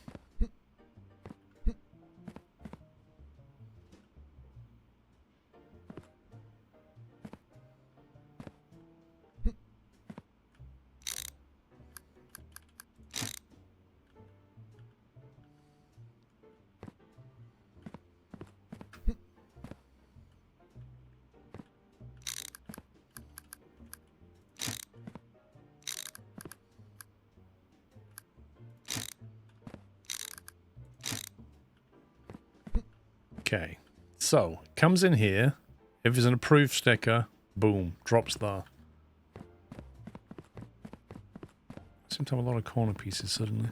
Speaker 1: Okay, so comes in here. If it's an approved sticker, boom, drops there. Seem to have a lot of corner pieces suddenly.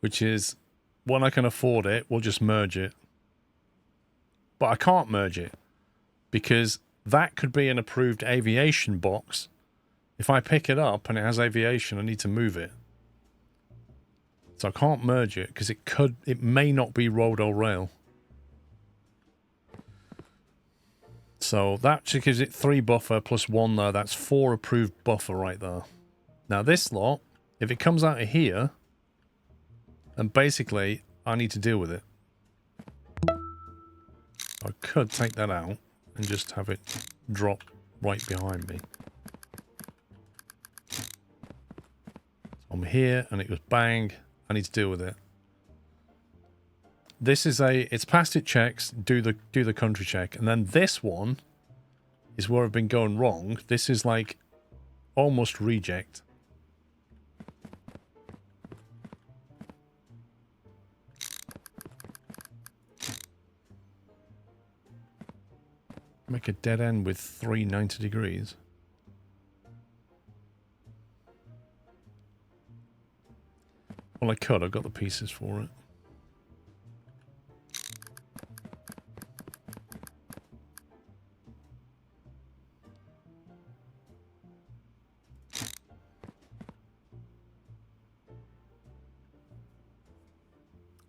Speaker 1: Which is, when I can afford it, we'll just merge it. But I can't merge it because that could be an approved aviation box. If I pick it up and it has aviation, I need to move it. So I can't merge it because it may not be road or rail. So that just gives it 3 buffer plus 1 there. That's 4 approved buffer right there. Now this lot, if it comes out of here, then basically I need to deal with it. I could take that out and just have it drop right behind me. So I'm here and it goes bang. I need to deal with it. This is it's past it checks, do the country check, and then this one is where I've been going wrong. This is like almost reject. Make a dead end with 390 degrees. Well, I could. I've got the pieces for it.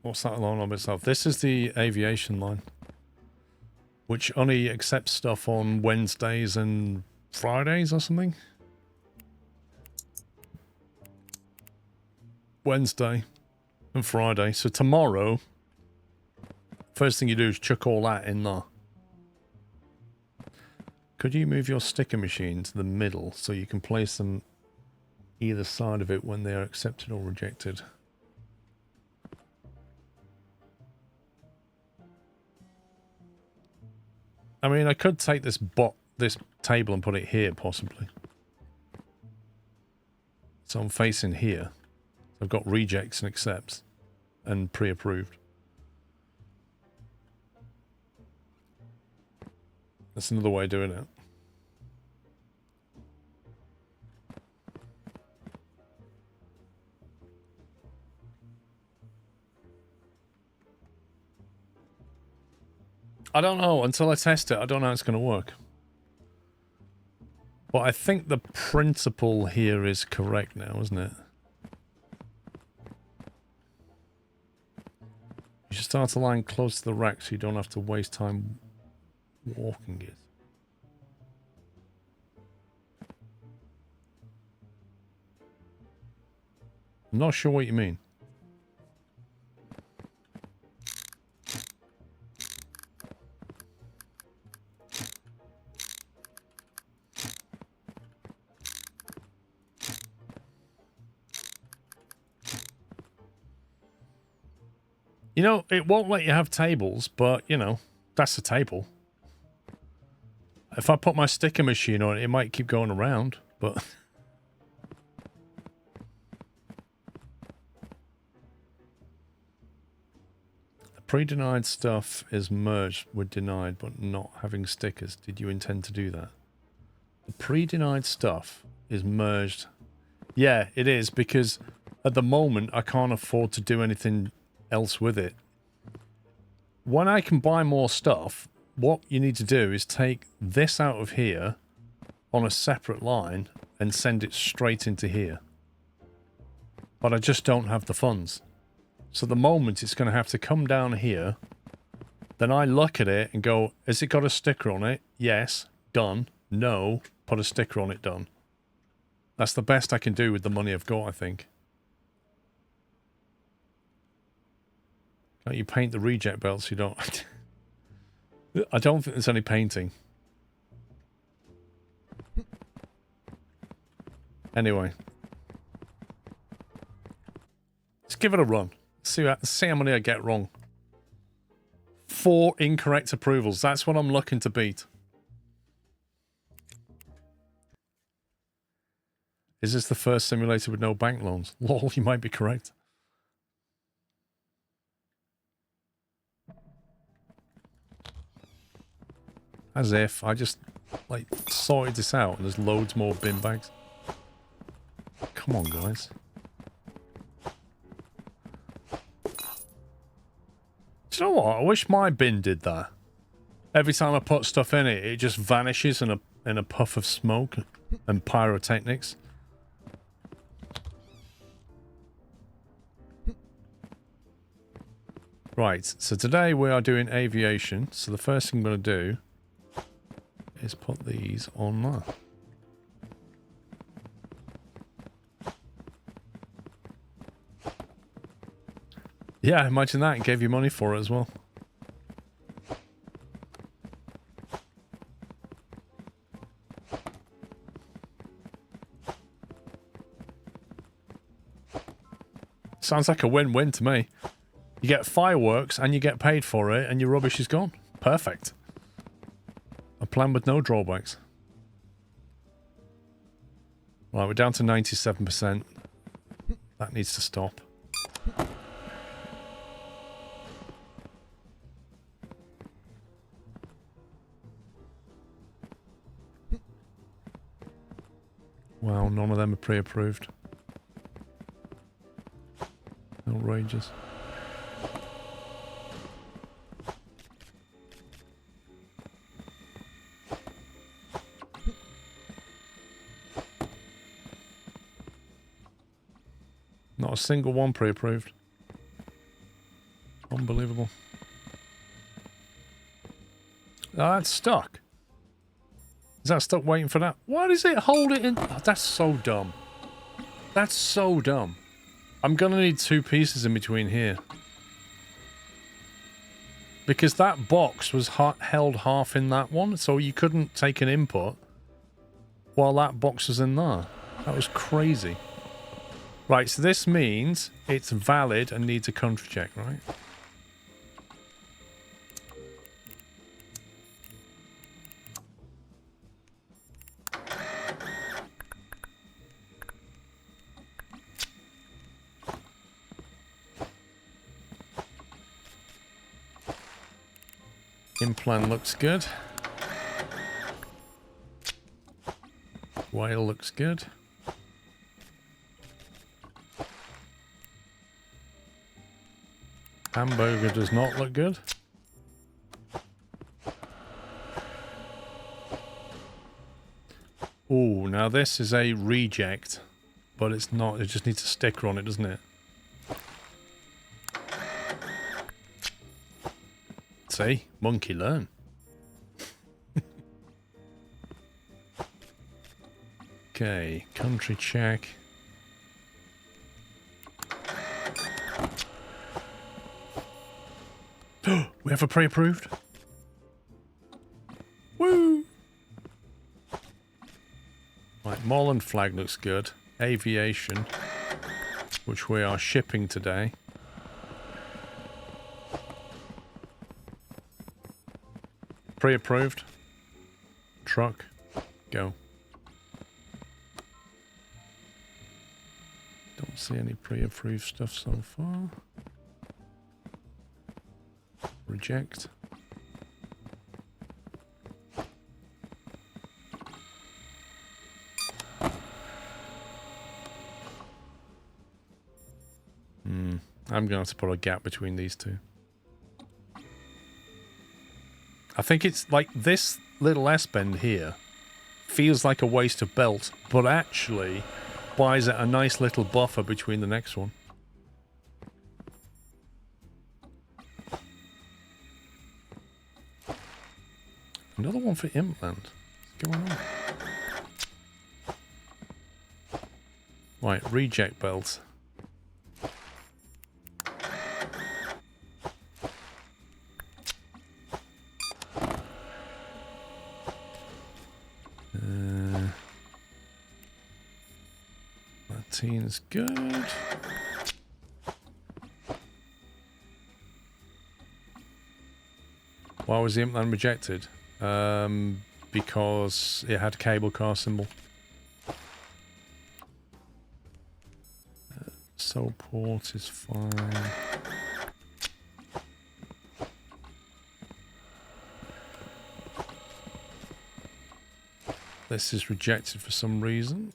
Speaker 1: What's that line on itself? This is the aviation line, which only accepts stuff on Wednesdays and Fridays or something. Wednesday and Friday. So tomorrow, first thing you do is chuck all that in there. Could you move your sticker machine to the middle so you can place them either side of it when they are accepted or rejected? I mean, I could take this table and put it here, possibly. So I'm facing here. I've got rejects and accepts and pre-approved. That's another way of doing it. I don't know. Until I test it, I don't know how it's going to work. But I think the principle here is correct now, isn't it? You should start a line close to the rack so you don't have to waste time walking it. I'm not sure what you mean. You know, it won't let you have tables, but, you know, that's a table. If I put my sticker machine on it, it might keep going around, but... Pre-denied stuff is merged with denied, but not having stickers. Did you intend to do that? The pre-denied stuff is merged. Yeah, it is, because at the moment, I can't afford to do anything else with it. When I can buy more stuff, what you need to do is take this out of here on a separate line and send it straight into here. But I just don't have the funds. So at the moment it's going to have to come down here. Then I look at it and go, has it got a sticker on it? Yes. Done. No. Put a sticker on it. Done. That's the best I can do with the money I've got, I think. Can't you paint the reject belts? You don't. I don't think there's any painting. Anyway. Let's give it a run. See how many I get wrong. 4 incorrect approvals. That's what I'm looking to beat. Is this the first simulator with no bank loans? Lol, you might be correct. As if I just, like, sorted this out and there's loads more bin bags. Come on, guys. Do you know what? I wish my bin did that. Every time I put stuff in it, it just vanishes in a puff of smoke and pyrotechnics. Right, so today we are doing aviation. So the first thing I'm going to do is put these on there. Yeah, imagine that. It gave you money for it as well. Sounds like a win-win to me. You get fireworks and you get paid for it and your rubbish is gone. Perfect. A plan with no drawbacks. Right, we're down to 97%. That needs to stop. Wow, none of them are pre-approved. Outrageous. Not a single one pre-approved. Unbelievable. Oh, that's stuck. Is that stuck waiting for that? Why does it hold it in? Oh, that's so dumb. That's so dumb. I'm going to need 2 pieces in between here. Because that box was held half in that one, so you couldn't take an input while that box was in there. That was crazy. Right, so this means it's valid and needs a country check, right? Implant looks good. Whale looks good. Hamburger does not look good. Ooh, now this is a reject, but it's not. It just needs a sticker on it, doesn't it? See? Monkey learn. Okay, country check. We have a pre-approved. Woo! Right, Moreland flag looks good. Aviation, which we are shipping today. Pre-approved. Truck. Go. Don't see any pre-approved stuff so far. Reject. I'm going to have to put a gap between these two. I think it's like this little S-bend here feels like a waste of belt, but actually buys it a nice little buffer between the next one. Another one for implant. What's going on? Right, reject belt. Martine's good. Why was the implant rejected? Because it had cable car symbol. Soul port is fine. This is rejected for some reason.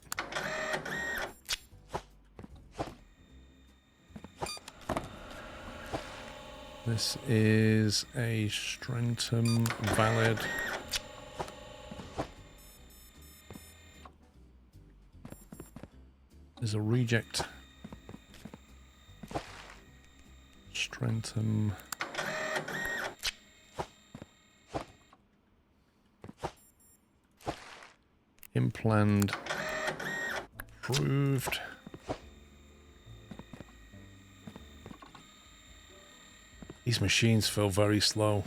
Speaker 1: This is a Strentum valid. There's a reject. Strentum. Implant. Approved. These machines feel very slow.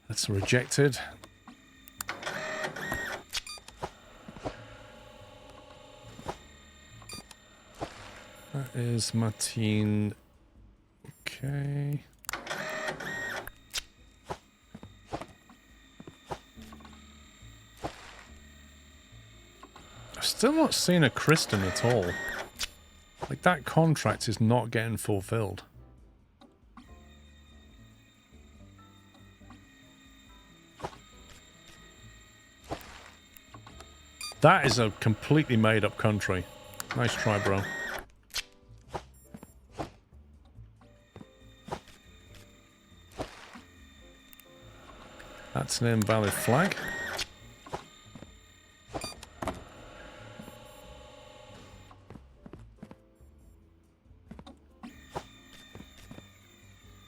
Speaker 1: That's rejected. That is Martine. Okay. I've still not seen a Kristen at all. Like, that contract is not getting fulfilled. That is a completely made up country. Nice try, bro. That's an invalid flag.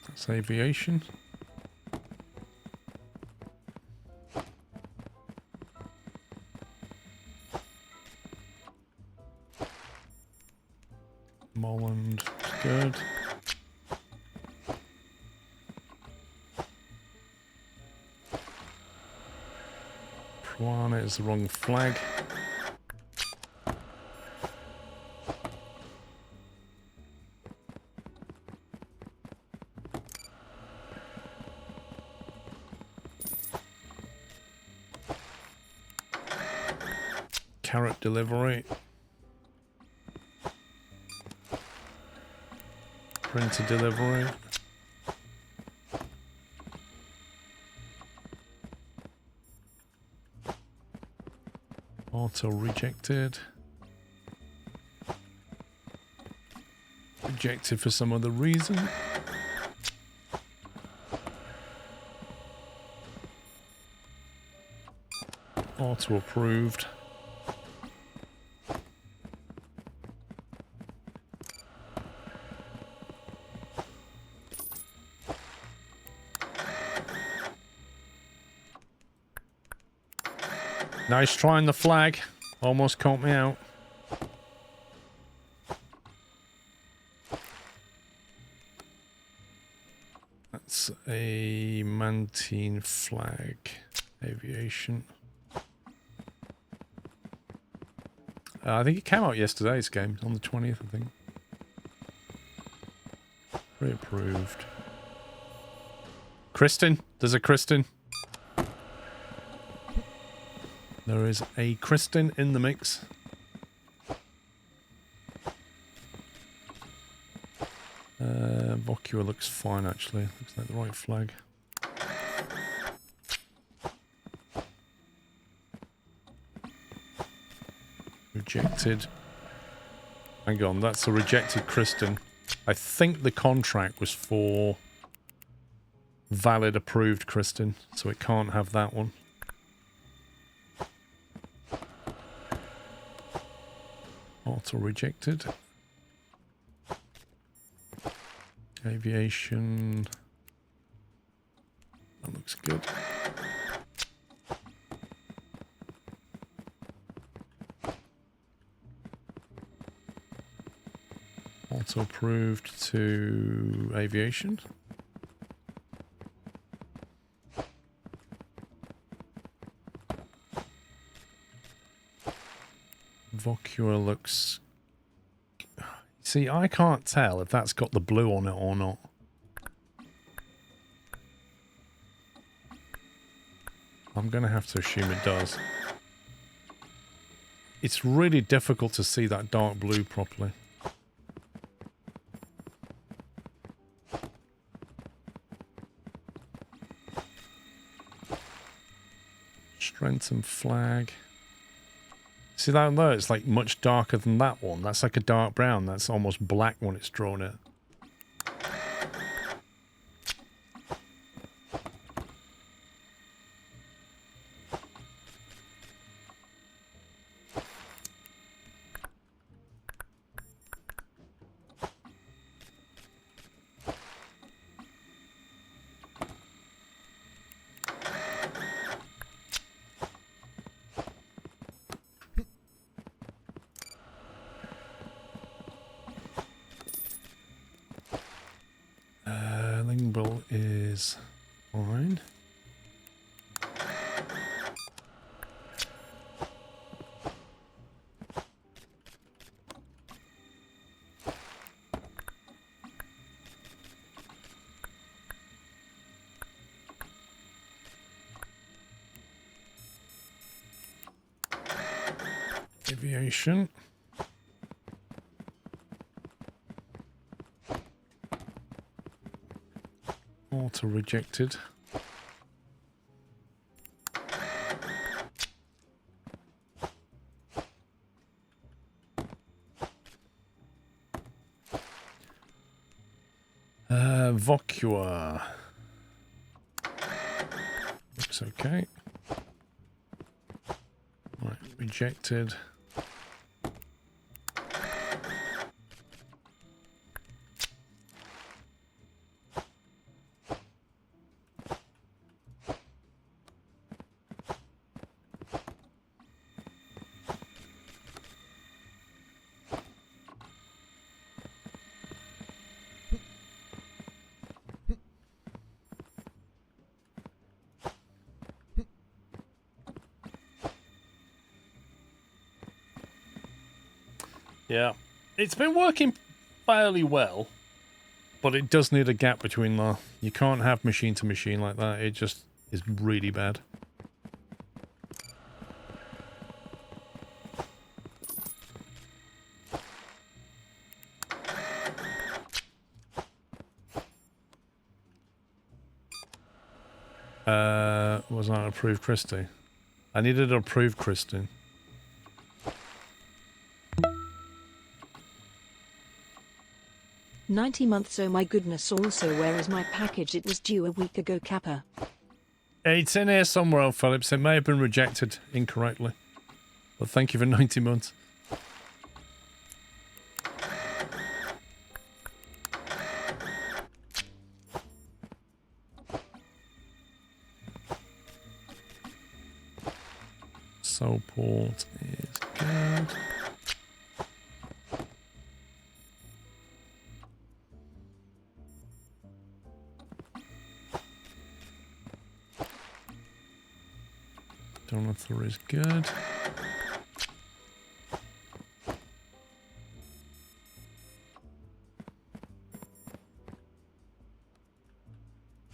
Speaker 1: That's aviation. Molland, good. One is the wrong flag. Carrot delivery. Printer delivery. Auto rejected. Rejected for some other reason. Auto approved. Nice try on the flag. Almost caught me out. That's a Mantine flag. Aviation. I think it came out yesterday's game, on the 20th, I think. Pre-approved. Kristen? There's a Kristen. There is a Kristen in the mix. Vocua looks fine, actually. Looks like the right flag. Rejected. Hang on, that's a rejected Kristen. I think the contract was for valid approved Kristen, so it can't have that one. Auto rejected. Aviation. That looks good. Also approved to aviation. Vocua looks... See, I can't tell if that's got the blue on it or not. I'm going to have to assume it does. It's really difficult to see that dark blue properly. Strength and flag. See that there? It's like much darker than that one. That's like a dark brown. That's almost black when it's drawn it. Lingball is fine. Aviation. Auto rejected. Vocua. Looks okay. Right, rejected. Yeah, it's been working fairly well, but it does need a gap between the... You can't have machine to machine like that. It just is really bad. Was not approved Christie. I needed an approved Christie.
Speaker 2: $90. Oh my goodness. Also, where is my package? It was due a week ago, Kappa.
Speaker 1: It's in here somewhere, Phillips. It may have been rejected incorrectly. But thank you for 90 months. Soulport is good. Donathor is good.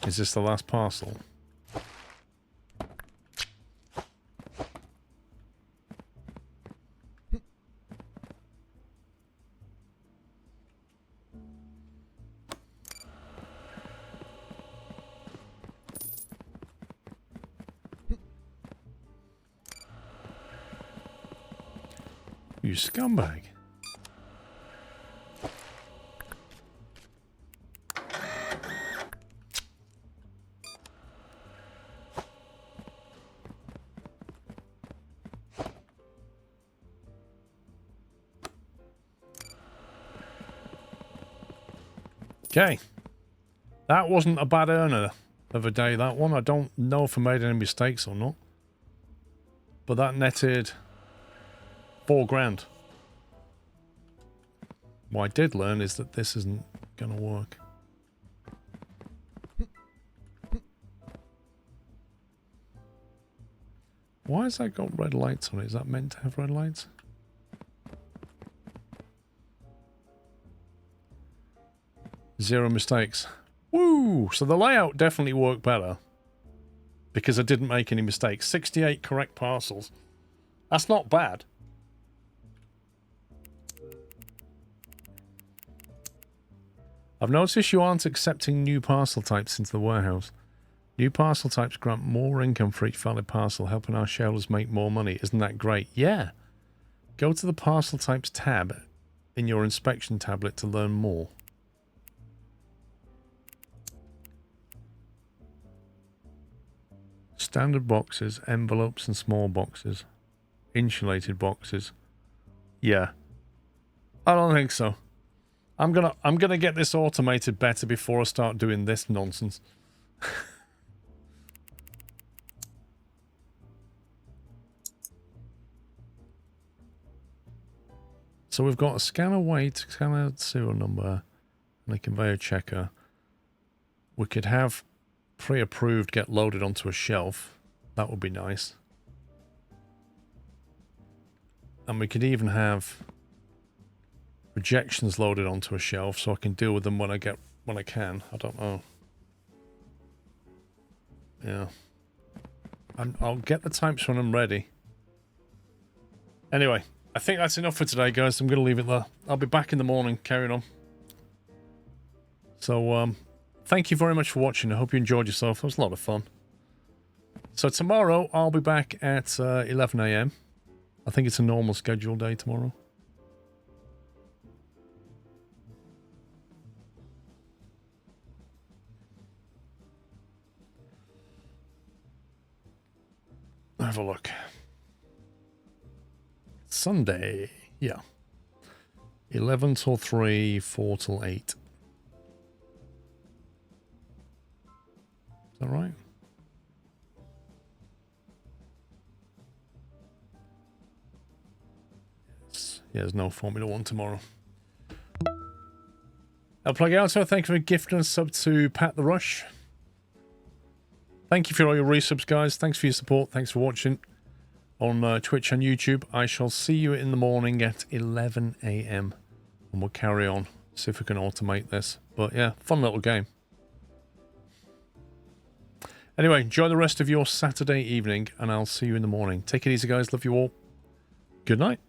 Speaker 1: Is this the last parcel? You scumbag. Okay. That wasn't a bad earner of a day, that one. I don't know if I made any mistakes or not. But that netted 4 grand. What I did learn is that this isn't going to work. Why has that got red lights on it? Is that meant to have red lights? Zero mistakes. Woo! So the layout definitely worked better. Because I didn't make any mistakes. 68 correct parcels. That's not bad. I've noticed you aren't accepting new parcel types into the warehouse. New parcel types grant more income for each valid parcel, helping our shareholders make more money. Isn't that great? Yeah. Go to the parcel types tab in your inspection tablet to learn more. Standard boxes, envelopes and small boxes. Insulated boxes. Yeah. I don't think so. I'm gonna get this automated better before I start doing this nonsense. So we've got a scanner weight, scanner serial number, and a conveyor checker. We could have pre-approved get loaded onto a shelf. That would be nice. And we could even have rejections loaded onto a shelf so I can deal with them when I can. I don't know. Yeah. I'll get the types when I'm ready. Anyway, I think that's enough for today, guys. I'm going to leave it there. I'll be back in the morning carrying on. So, thank you very much for watching. I hope you enjoyed yourself. It was a lot of fun. So tomorrow, I'll be back at 11 AM. I think it's a normal scheduled day tomorrow. Have a look. Sunday. Yeah. 11 till 3, 4 till 8. Is that right? Yes. Yeah, there's no Formula 1 tomorrow. I'll plug out, so thank you for gifting a sub to Pat the Rush. Thank you for all your resubs, guys. Thanks for your support. Thanks for watching on Twitch and YouTube. I shall see you in the morning at 11 AM. And we'll carry on. See if we can automate this. But yeah, fun little game. Anyway, enjoy the rest of your Saturday evening. And I'll see you in the morning. Take it easy, guys. Love you all. Good night.